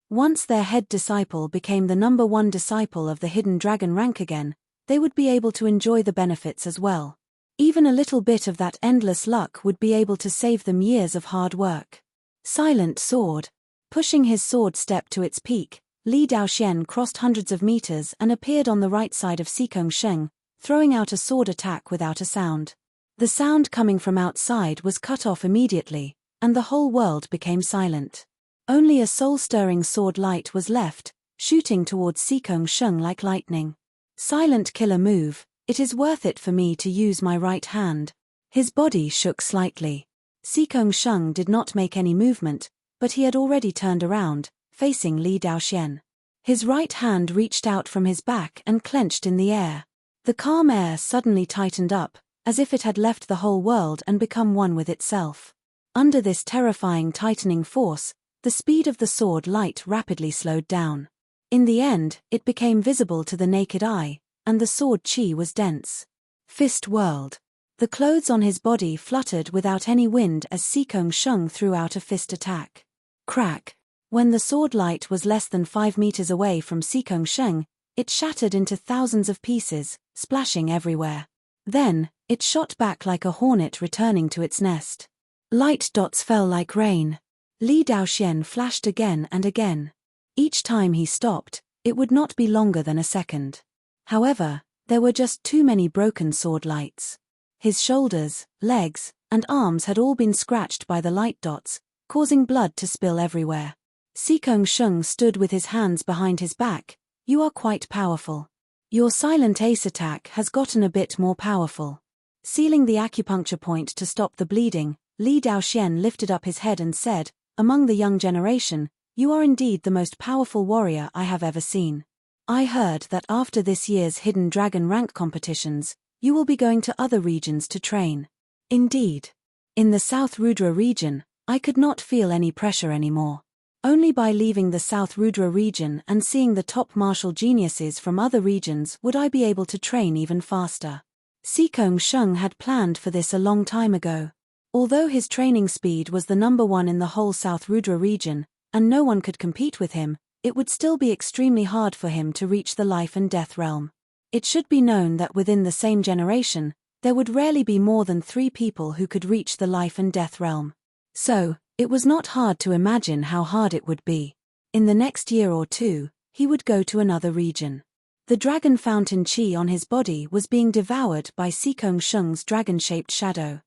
Once their head disciple became the #1 disciple of the hidden dragon rank again, they would be able to enjoy the benefits as well. Even a little bit of that endless luck would be able to save them years of hard work. Silent sword. Pushing his sword step to its peak, Li Daoxian crossed hundreds of meters and appeared on the right side of Xikong Sheng, throwing out a sword attack without a sound. The sound coming from outside was cut off immediately, and the whole world became silent. Only a soul-stirring sword light was left, shooting towards Xikong Sheng like lightning. Silent killer move, it is worth it for me to use my right hand. His body shook slightly. Xikong Sheng did not make any movement, but he had already turned around, facing Li Daoxian. His right hand reached out from his back and clenched in the air. The calm air suddenly tightened up, as if it had left the whole world and become one with itself. Under this terrifying tightening force, the speed of the sword light rapidly slowed down. In the end, it became visible to the naked eye, and the sword chi was dense. Fist whirled. The clothes on his body fluttered without any wind as Sikong Shung threw out a fist attack. Crack. When the sword light was less than 5 meters away from Sikong Shung, it shattered into thousands of pieces, splashing everywhere. Then, it shot back like a hornet returning to its nest. Light dots fell like rain. Li Daoxian flashed again and again. Each time he stopped, it would not be longer than a second. However, there were just too many broken sword lights. His shoulders, legs, and arms had all been scratched by the light dots, causing blood to spill everywhere. Sikong Shung stood with his hands behind his back. You are quite powerful. Your silent ace attack has gotten a bit more powerful. Sealing the acupuncture point to stop the bleeding, Li Daoxian lifted up his head and said, "Among the young generation, you are indeed the most powerful warrior I have ever seen. I heard that after this year's Hidden Dragon rank competitions, you will be going to other regions to train." Indeed. In the South Rudra region, I could not feel any pressure anymore. Only by leaving the South Rudra region and seeing the top martial geniuses from other regions would I be able to train even faster. Sikong Shung had planned for this a long time ago. Although his training speed was the #1 in the whole South Rudra region, and no one could compete with him, it would still be extremely hard for him to reach the life and death realm. It should be known that within the same generation, there would rarely be more than 3 people who could reach the life and death realm. So, it was not hard to imagine how hard it would be. In the next year or two, he would go to another region. The dragon fountain chi on his body was being devoured by Sikong Shung's dragon-shaped shadow.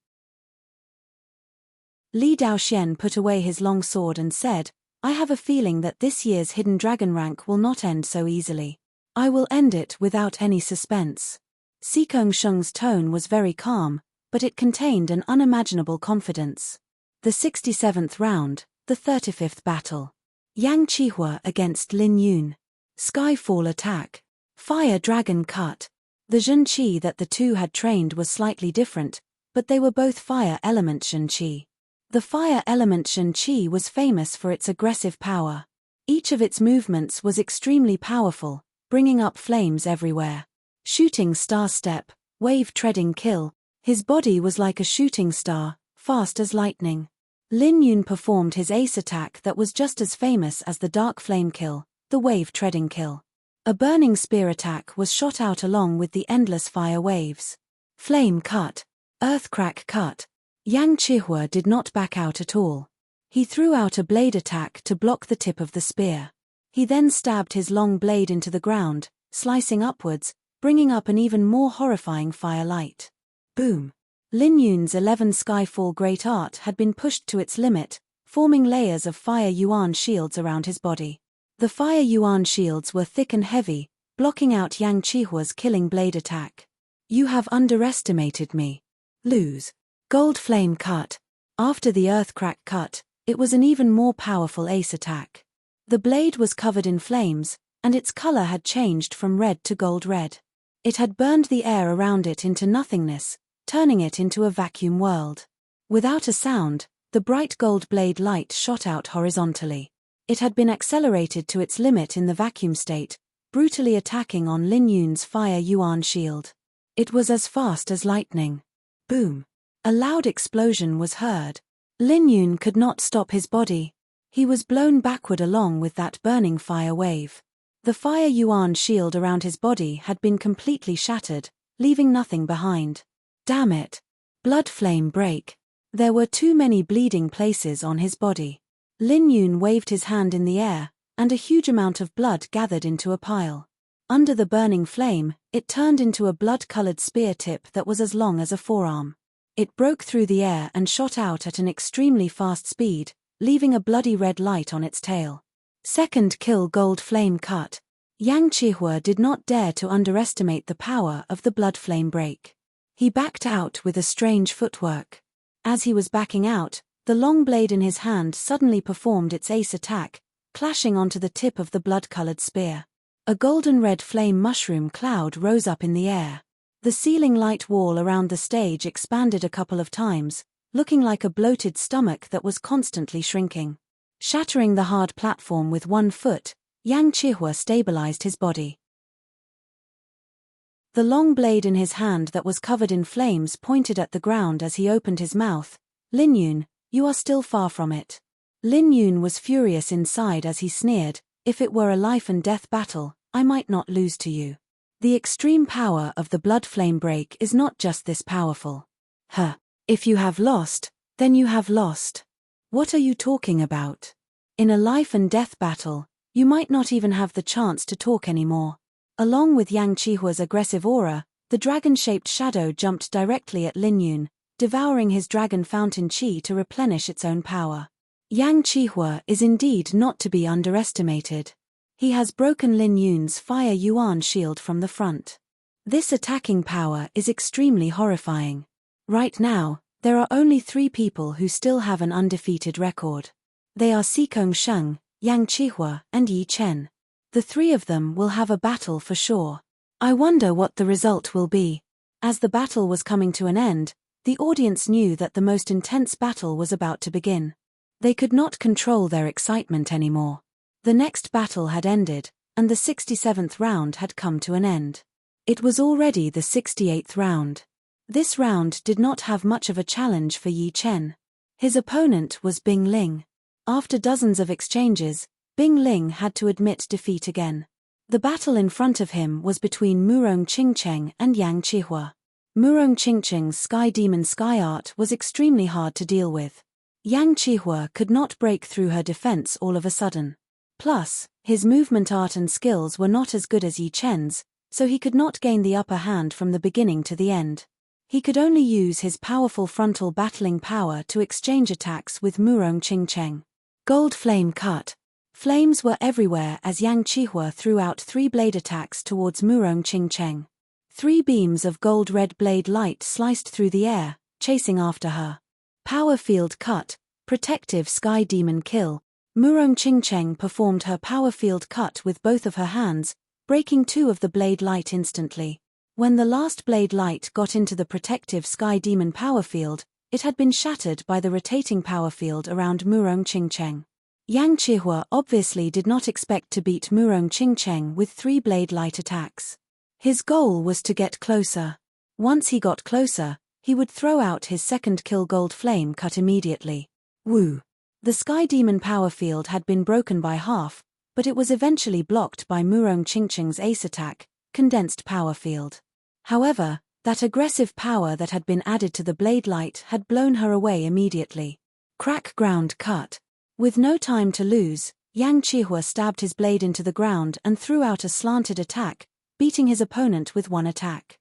Li Daoxian put away his long sword and said, "I have a feeling that this year's Hidden Dragon rank will not end so easily. I will end it without any suspense." Sikong Shung's tone was very calm, but it contained an unimaginable confidence. The 67th round, the 35th battle. Yang Qihua against Lin Yun. Skyfall attack. Fire dragon cut. The Zhen Qi that the two had trained was slightly different, but they were both fire element Zhen Qi. The fire element Zhen Qi was famous for its aggressive power. Each of its movements was extremely powerful, bringing up flames everywhere. Shooting star step, wave treading kill. His body was like a shooting star, fast as lightning. Lin Yun performed his ace attack that was just as famous as the dark flame kill, the wave treading kill. A burning spear attack was shot out along with the endless fire waves. Flame cut. Earthcrack cut. Yang Qihua did not back out at all. He threw out a blade attack to block the tip of the spear. He then stabbed his long blade into the ground, slicing upwards, bringing up an even more horrifying fire light. Boom. Lin Yun's 11 Skyfall Great Art had been pushed to its limit, forming layers of fire yuan shields around his body. The fire yuan shields were thick and heavy, blocking out Yang Qihua's killing blade attack. "You have underestimated me. Lose." Gold flame cut. After the earthcrack cut, it was an even more powerful ace attack. The blade was covered in flames, and its color had changed from red to gold red. It had burned the air around it into nothingness, turning it into a vacuum world. Without a sound, the bright gold blade light shot out horizontally. It had been accelerated to its limit in the vacuum state, brutally attacking on Lin Yun's fire yuan shield. It was as fast as lightning. Boom. A loud explosion was heard. Lin Yun could not stop his body. He was blown backward along with that burning fire wave. The fire yuan shield around his body had been completely shattered, leaving nothing behind. Damn it. Blood flame break. There were too many bleeding places on his body. Lin Yun waved his hand in the air, and a huge amount of blood gathered into a pile. Under the burning flame, it turned into a blood-colored spear tip that was as long as a forearm. It broke through the air and shot out at an extremely fast speed, leaving a bloody red light on its tail. Second kill gold flame cut. Yang Qihua did not dare to underestimate the power of the blood flame break. He backed out with a strange footwork. As he was backing out, the long blade in his hand suddenly performed its ace attack, clashing onto the tip of the blood-colored spear. A golden red flame mushroom cloud rose up in the air. The ceiling light wall around the stage expanded a couple of times, looking like a bloated stomach that was constantly shrinking. Shattering the hard platform with one foot, Yang Chihua stabilized his body. The long blade in his hand that was covered in flames pointed at the ground as he opened his mouth. "Lin Yun, you are still far from it." Lin Yun was furious inside as he sneered, "If it were a life-and-death battle, I might not lose to you. The extreme power of the blood flame break is not just this powerful. Huh. If you have lost, then you have lost. What are you talking about? In a life-and-death battle, you might not even have the chance to talk anymore." Along with Yang Chihua's aggressive aura, the dragon-shaped shadow jumped directly at Lin Yun, devouring his dragon fountain chi to replenish its own power. Yang Chihua is indeed not to be underestimated. He has broken Lin Yun's Fire Yuan shield from the front. This attacking power is extremely horrifying. Right now, there are only 3 people who still have an undefeated record. They are Sikong Sheng, Yang Chihua, and Yi Chen. The 3 of them will have a battle for sure. I wonder what the result will be. As the battle was coming to an end, the audience knew that the most intense battle was about to begin. They could not control their excitement anymore. The next battle had ended, and the 67th round had come to an end. It was already the 68th round. This round did not have much of a challenge for Yi Chen. His opponent was Bing Ling. After dozens of exchanges, Bing Ling had to admit defeat again. The battle in front of him was between Murong Qingcheng and Yang Chihua. Murong Qingcheng's Sky Demon Sky Art was extremely hard to deal with. Yang Chihua could not break through her defense all of a sudden. Plus, his movement art and skills were not as good as Yi Chen's, so he could not gain the upper hand from the beginning to the end. He could only use his powerful frontal battling power to exchange attacks with Murong Qingcheng. Gold Flame Cut. Flames were everywhere as Yang Chihua threw out 3 blade attacks towards Murong Qingcheng. 3 beams of gold-red blade light sliced through the air, chasing after her. Power Field Cut, Protective Sky Demon Kill. Murong Qingcheng performed her Power Field Cut with both of her hands, breaking 2 of the blade light instantly. When the last blade light got into the protective Sky Demon power field, it had been shattered by the rotating power field around Murong Qingcheng. Yang Chihua obviously did not expect to beat Murong Qingcheng with 3 blade light attacks. His goal was to get closer. Once he got closer, he would throw out his second kill Gold Flame Cut immediately. Woo! The Sky Demon power field had been broken by half, but it was eventually blocked by Murong Qingcheng's ace attack, Condensed Power Field. However, that aggressive power that had been added to the blade light had blown her away immediately. Crack Ground Cut. With no time to lose, Yang Chihua stabbed his blade into the ground and threw out a slanted attack, beating his opponent with 1 attack.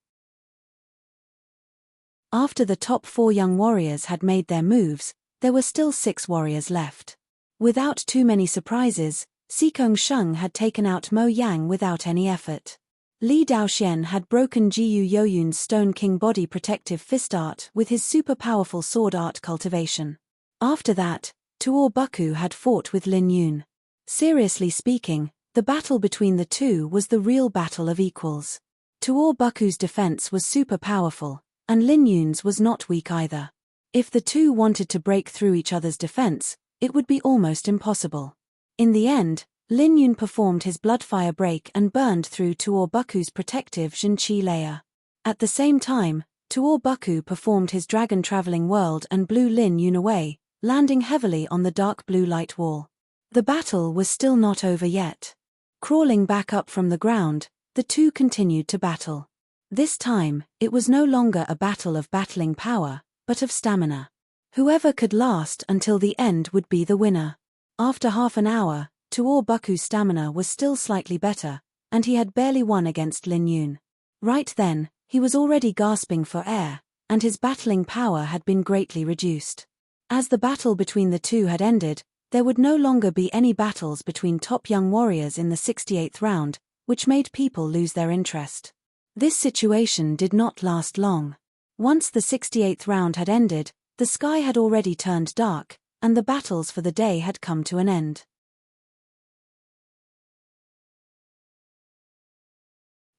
After the top 4 young warriors had made their moves, there were still 6 warriors left. Without too many surprises, Sikong Sheng had taken out Mo Yang without any effort. Li Daoxian had broken Jiyu Yoyun's Stone King body protective fist art with his super powerful sword art cultivation. After that, Tuor Buku had fought with Lin Yun. Seriously speaking, the battle between the two was the real battle of equals. Tuor Buku's defense was super powerful, and Lin Yun's was not weak either. If the two wanted to break through each other's defense, it would be almost impossible. In the end, Lin Yun performed his Bloodfire break and burned through Tuor Buku's protective Zhenqi layer. At the same time, Tuor Buku performed his Dragon Traveling World and blew Lin Yun away, landing heavily on the dark blue light wall. The battle was still not over yet. Crawling back up from the ground, the two continued to battle. This time, it was no longer a battle of battling power, but of stamina. Whoever could last until the end would be the winner. After half an hour, Tuor Buku's stamina was still slightly better, and he had barely won against Lin Yun. Right then, he was already gasping for air, and his battling power had been greatly reduced. As the battle between the two had ended, there would no longer be any battles between top young warriors in the 68th round, which made people lose their interest. This situation did not last long. Once the 68th round had ended, the sky had already turned dark, and the battles for the day had come to an end.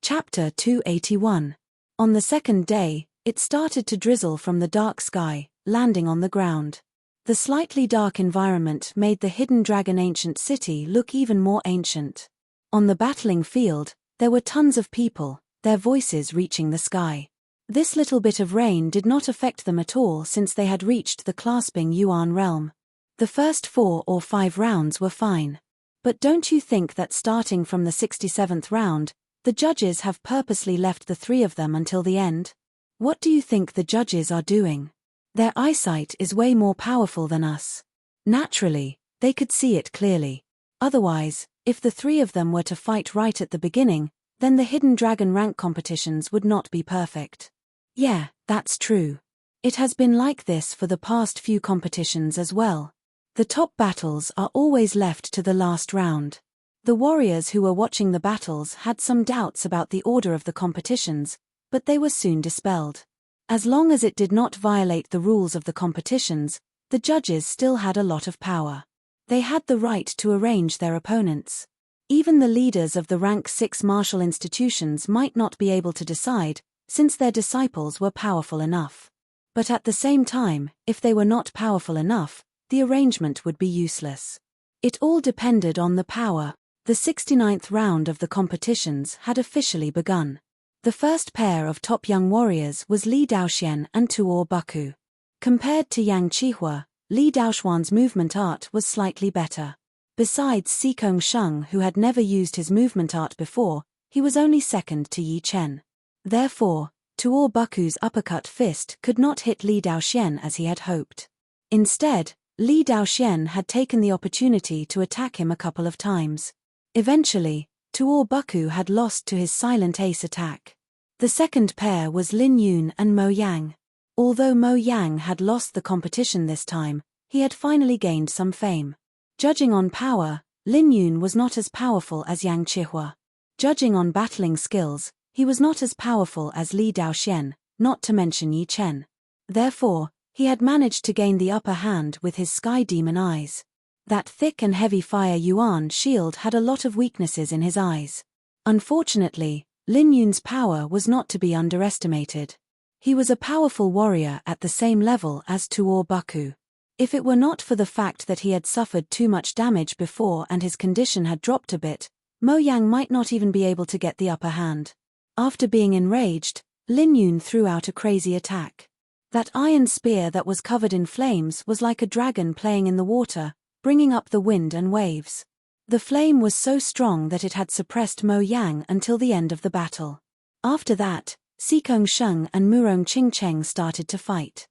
Chapter 281. On the second day, it started to drizzle from the dark sky, landing on the ground. The slightly dark environment made the hidden dragon ancient city look even more ancient. On the battling field, there were tons of people, their voices reaching the sky. This little bit of rain did not affect them at all since they had reached the clasping Yuan realm. The first 4 or 5 rounds were fine. But don't you think that starting from the 67th round, the judges have purposely left the 3 of them until the end? What do you think the judges are doing? Their eyesight is way more powerful than us. Naturally, they could see it clearly. Otherwise, if the 3 of them were to fight right at the beginning, then the hidden dragon rank competitions would not be perfect. Yeah, that's true. It has been like this for the past few competitions as well. The top battles are always left to the last round. The warriors who were watching the battles had some doubts about the order of the competitions, but they were soon dispelled. As long as it did not violate the rules of the competitions, the judges still had a lot of power. They had the right to arrange their opponents. Even the leaders of the rank 6 martial institutions might not be able to decide, since their disciples were powerful enough. But at the same time, if they were not powerful enough, the arrangement would be useless. It all depended on the power. The 69th round of the competitions had officially begun. The first pair of top young warriors was Li Daoxian and Tuor Buku. Compared to Yang Qihua, Li Daoxuan's movement art was slightly better. Besides Xikong Sheng, who had never used his movement art before, he was only second to Yi Chen. Therefore, Tuor Buku's uppercut fist could not hit Li Daoxian as he had hoped. Instead, Li Daoxian had taken the opportunity to attack him a couple of times. Eventually, Tuor Buku had lost to his silent ace attack. The second pair was Lin Yun and Mo Yang. Although Mo Yang had lost the competition this time, he had finally gained some fame. Judging on power, Lin Yun was not as powerful as Yang Qihua. Judging on battling skills, he was not as powerful as Li Daoxian, not to mention Yi Chen. Therefore, he had managed to gain the upper hand with his sky demon eyes. That thick and heavy fire yuan shield had a lot of weaknesses in his eyes. Unfortunately, Lin Yun's power was not to be underestimated. He was a powerful warrior at the same level as Tuor Buku. If it were not for the fact that he had suffered too much damage before and his condition had dropped a bit, Mo Yang might not even be able to get the upper hand. After being enraged, Lin Yun threw out a crazy attack. That iron spear that was covered in flames was like a dragon playing in the water, bringing up the wind and waves. The flame was so strong that it had suppressed Mo Yang until the end of the battle. After that, Xikong Sheng and Murong Qingcheng started to fight.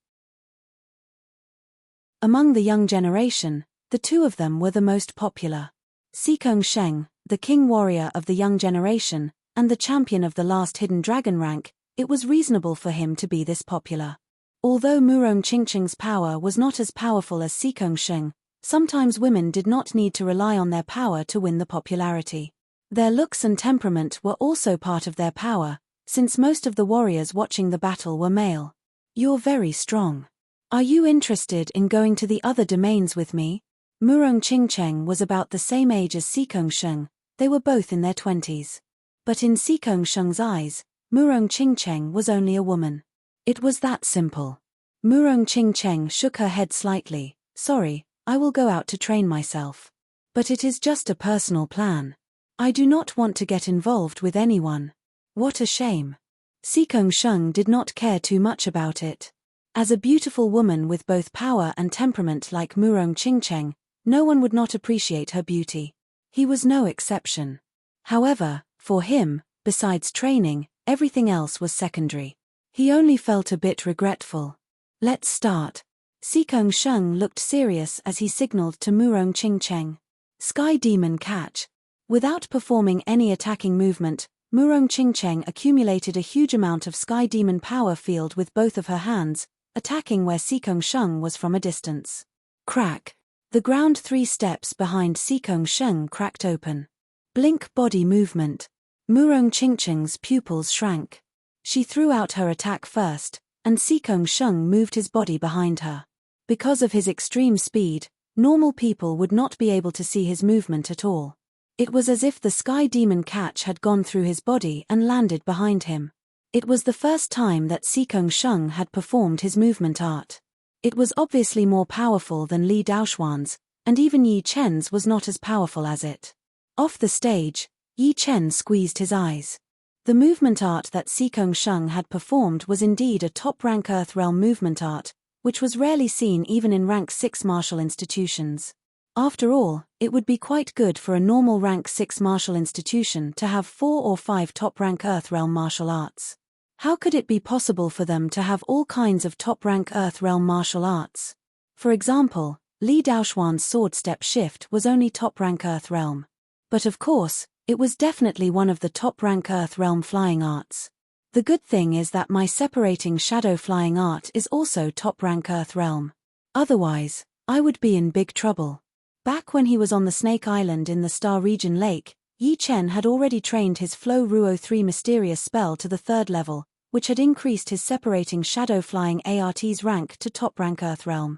Among the young generation, the 2 of them were the most popular. Xikong Sheng, the king warrior of the young generation, and the champion of the last hidden dragon rank, it was reasonable for him to be this popular. Although Murong Qingcheng's power was not as powerful as Xikong Sheng, sometimes women did not need to rely on their power to win the popularity. Their looks and temperament were also part of their power, since most of the warriors watching the battle were male. You're very strong. Are you interested in going to the other domains with me? Murong Qingcheng was about the same age as Xikong Sheng, they were both in their 20s. But in Xikong Sheng's eyes, Murong Qingcheng was only a woman. It was that simple. Murong Qingcheng shook her head slightly. Sorry, I will go out to train myself. But it is just a personal plan. I do not want to get involved with anyone. What a shame. Xikong Sheng did not care too much about it. As a beautiful woman with both power and temperament like Murong Qingcheng, no one would not appreciate her beauty. He was no exception. However, for him, besides training, everything else was secondary. He only felt a bit regretful. Let's start. Xikong Sheng looked serious as he signaled to Murong Qingcheng. Sky Demon Catch. Without performing any attacking movement, Murong Qingcheng accumulated a huge amount of Sky Demon power field with both of her hands, attacking where Xikong Sheng was from a distance. Crack. The ground 3 steps behind Xikong Sheng cracked open. Blink body movement. Murong Qingcheng's pupils shrank. She threw out her attack first, and Xikong Sheng moved his body behind her. Because of his extreme speed, normal people would not be able to see his movement at all. It was as if the Sky Demon Catch had gone through his body and landed behind him. It was the first time that Sikong Sheng had performed his movement art. It was obviously more powerful than Li Daoxuan's, and even Yi Chen's was not as powerful as it. Off the stage, Yi Chen squeezed his eyes. The movement art that Sikong Sheng had performed was indeed a top-rank Earth Realm movement art, which was rarely seen even in rank 6 martial institutions. After all, it would be quite good for a normal rank 6 martial institution to have 4 or 5 top-rank Earth Realm martial arts. How could it be possible for them to have all kinds of top-rank Earth Realm martial arts? For example, Li Daoxuan's sword step shift was only top-rank Earth Realm. But of course, it was definitely one of the top-rank Earth Realm flying arts. The good thing is that my separating shadow flying art is also top-rank Earth Realm. Otherwise, I would be in big trouble. Back when he was on the Snake Island in the Star Region Lake, Yi Chen had already trained his Flow Ruo 3 mysterious spell to the 3rd level, which had increased his separating shadow flying ART's rank to top-rank Earth Realm.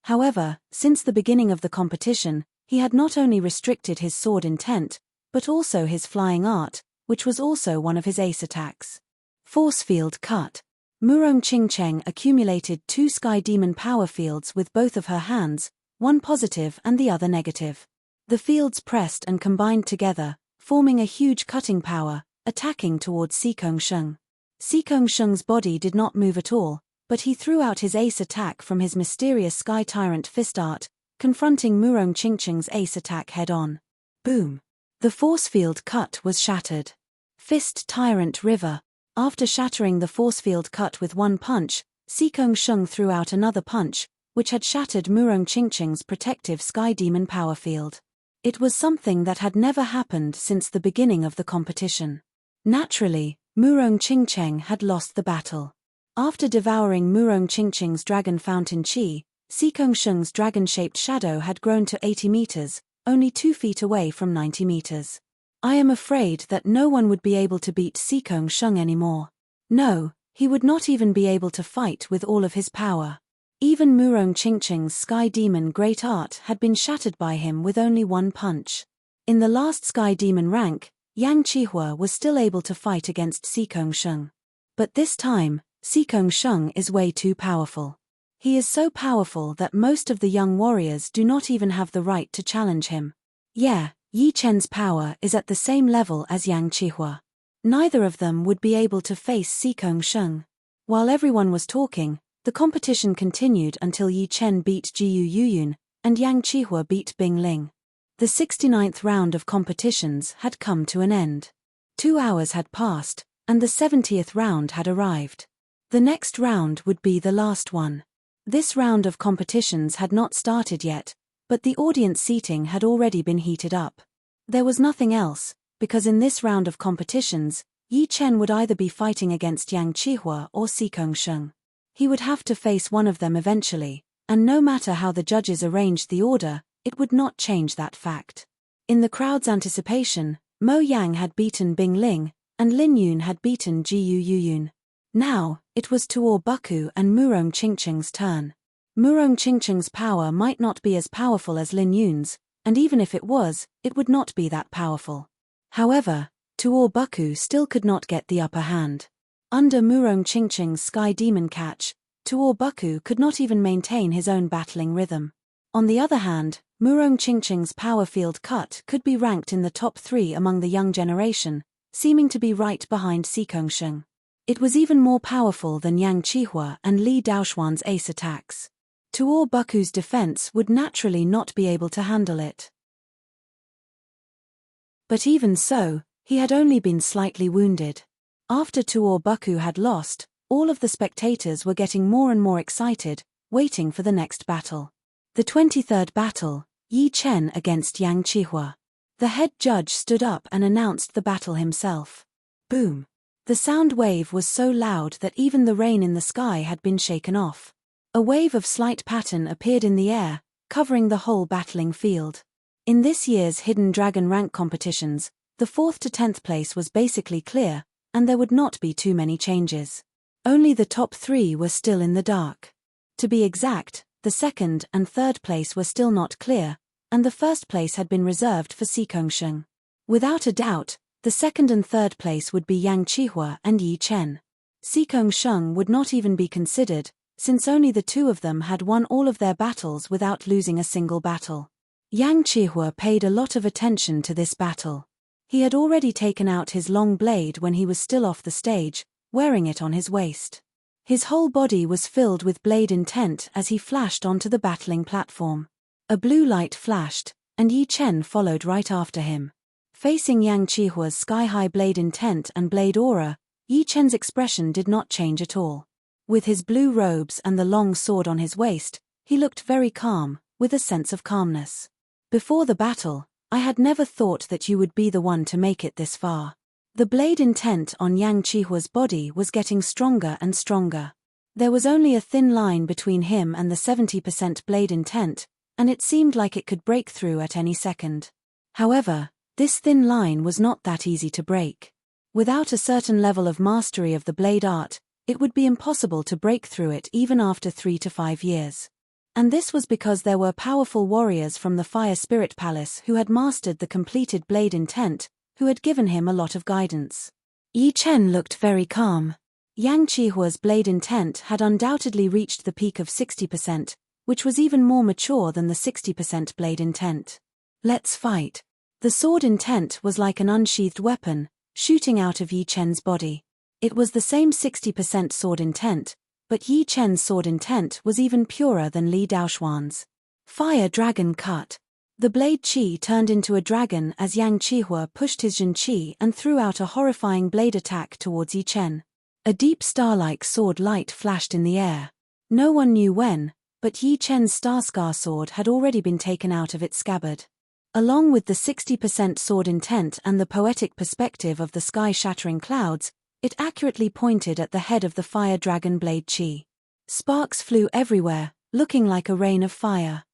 However, since the beginning of the competition, he had not only restricted his sword intent, but also his flying art, which was also one of his ace attacks. Force Field Cut. Murong Qingcheng accumulated 2 Sky Demon power fields with both of her hands, one positive and the other negative. The fields pressed and combined together, forming a huge cutting power, attacking towards Sikong Sheng. Sikong Sheng's body did not move at all, but he threw out his ace attack from his mysterious Sky Tyrant fist art, confronting Murong Qingcheng's ace attack head-on. Boom! The force field cut was shattered. Fist Tyrant River. After shattering the force field cut with one punch, Sikong Sheng threw out another punch, which had shattered Murong Qingcheng's protective Sky Demon power field. It was something that had never happened since the beginning of the competition. Naturally, Murong Qingcheng had lost the battle. After devouring Murong Qingcheng's Dragon Fountain Qi, Sikong Sheng's dragon-shaped shadow had grown to 80 meters, only 2 feet away from 90 meters. I am afraid that no one would be able to beat Sikong Sheng anymore. No, he would not even be able to fight with all of his power. Even Murong Qingcheng's Sky Demon Great Art had been shattered by him with only one punch. In the last Sky Demon rank, Yang Qihua was still able to fight against Sikong Sheng. But this time, Sikong Sheng is way too powerful. He is so powerful that most of the young warriors do not even have the right to challenge him. Yeah, Yi Chen's power is at the same level as Yang Qihua. Neither of them would be able to face Sikong Sheng. While everyone was talking, the competition continued until Yi Chen beat Jiyu Yuyun, and Yang Qihua beat Bing Ling. The 69th round of competitions had come to an end. 2 hours had passed, and the 70th round had arrived. The next round would be the last one. This round of competitions had not started yet, but the audience seating had already been heated up. There was nothing else, because in this round of competitions, Yi Chen would either be fighting against Yang Qihua or Sikong Sheng. He would have to face one of them eventually, and no matter how the judges arranged the order, it would not change that fact. In the crowd's anticipation, Mo Yang had beaten Bing Ling, and Lin Yun had beaten Jiyu Yuyun. Now, it was Tuor Buku and Murong Qingcheng's turn. Murong Qingcheng's power might not be as powerful as Lin Yun's, and even if it was, it would not be that powerful. However, Tuor Buku still could not get the upper hand. Under Murong Qingcheng's Sky Demon catch, Tuor Buku could not even maintain his own battling rhythm. On the other hand, Murong Qingcheng's power field cut could be ranked in the top 3 among the young generation, seeming to be right behind Sikong Sheng. It was even more powerful than Yang Qihua and Li Daoxuan's ace attacks. Tuor Buku's defense would naturally not be able to handle it. But even so, he had only been slightly wounded. After Tuor Buku had lost, all of the spectators were getting more and more excited, waiting for the next battle. The 23rd battle, Yi Chen against Yang Qihua. The head judge stood up and announced the battle himself. Boom! The sound wave was so loud that even the rain in the sky had been shaken off. A wave of slight pattern appeared in the air, covering the whole battling field. In this year's Hidden Dragon rank competitions, the 4th to 10th place was basically clear, and there would not be too many changes. Only the top 3 were still in the dark. To be exact, the 2nd and 3rd place were still not clear, and the 1st place had been reserved for Sikong Sheng. Without a doubt, The second and third place would be Yang Qihua and Yi Chen. Xikong Sheng would not even be considered, since only the two of them had won all of their battles without losing a single battle. Yang Qihua paid a lot of attention to this battle. He had already taken out his long blade when he was still off the stage, wearing it on his waist. His whole body was filled with blade intent as he flashed onto the battling platform. A blue light flashed, and Yi Chen followed right after him. Facing Yang Qihua's sky-high blade intent and blade aura, Yi Chen's expression did not change at all. With his blue robes and the long sword on his waist, he looked very calm, with a sense of calmness. Before the battle, I had never thought that you would be the one to make it this far. The blade intent on Yang Qihua's body was getting stronger and stronger. There was only a thin line between him and the 70% blade intent, and it seemed like it could break through at any second. However, this thin line was not that easy to break. Without a certain level of mastery of the blade art, it would be impossible to break through it even after 3 to 5 years. And this was because there were powerful warriors from the Fire Spirit Palace who had mastered the completed blade intent, who had given him a lot of guidance. Yi Chen looked very calm. Yang Qihua's blade intent had undoubtedly reached the peak of 60%, which was even more mature than the 60% blade intent. Let's fight. The sword intent was like an unsheathed weapon, shooting out of Yi Chen's body. It was the same 60% sword intent, but Yi Chen's sword intent was even purer than Li Daoxuan's. Fire Dragon Cut. The blade qi turned into a dragon as Yang Qihua pushed his Jin qi and threw out a horrifying blade attack towards Yi Chen. A deep star-like sword light flashed in the air. No one knew when, but Yi Chen's Star sword had already been taken out of its scabbard. Along with the 60% sword intent and the poetic perspective of the sky-shattering clouds, it accurately pointed at the head of the fire dragon blade qi. Sparks flew everywhere, looking like a rain of fire.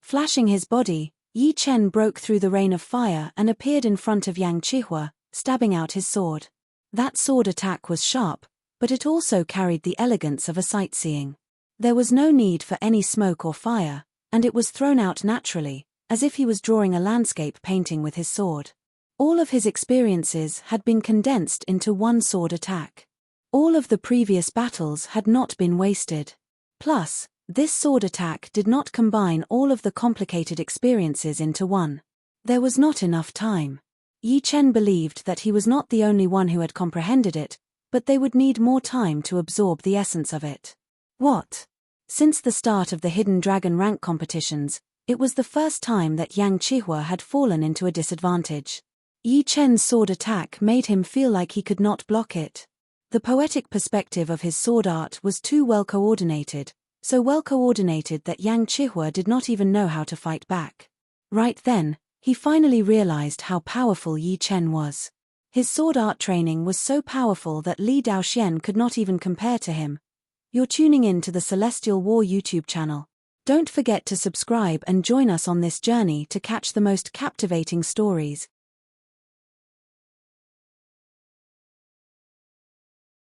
Flashing his body, Yi Chen broke through the rain of fire and appeared in front of Yang Qihua, stabbing out his sword. That sword attack was sharp, but it also carried the elegance of a sightseeing. There was no need for any smoke or fire, and it was thrown out naturally, as if he was drawing a landscape painting with his sword. All of his experiences had been condensed into one sword attack. All of the previous battles had not been wasted. Plus, this sword attack did not combine all of the complicated experiences into one. There was not enough time. Yi Chen believed that he was not the only one who had comprehended it, but they would need more time to absorb the essence of it. What? Since the start of the Hidden Dragon rank competitions, it was the first time that Yang Qihua had fallen into a disadvantage. Yi Chen's sword attack made him feel like he could not block it. The poetic perspective of his sword art was too well coordinated, so well coordinated that Yang Qihua did not even know how to fight back. Right then, he finally realized how powerful Yi Chen was. His sword art training was so powerful that Li Daoxian could not even compare to him. You're tuning in to the Celestial War YouTube channel. Don't forget to subscribe and join us on this journey to catch the most captivating stories,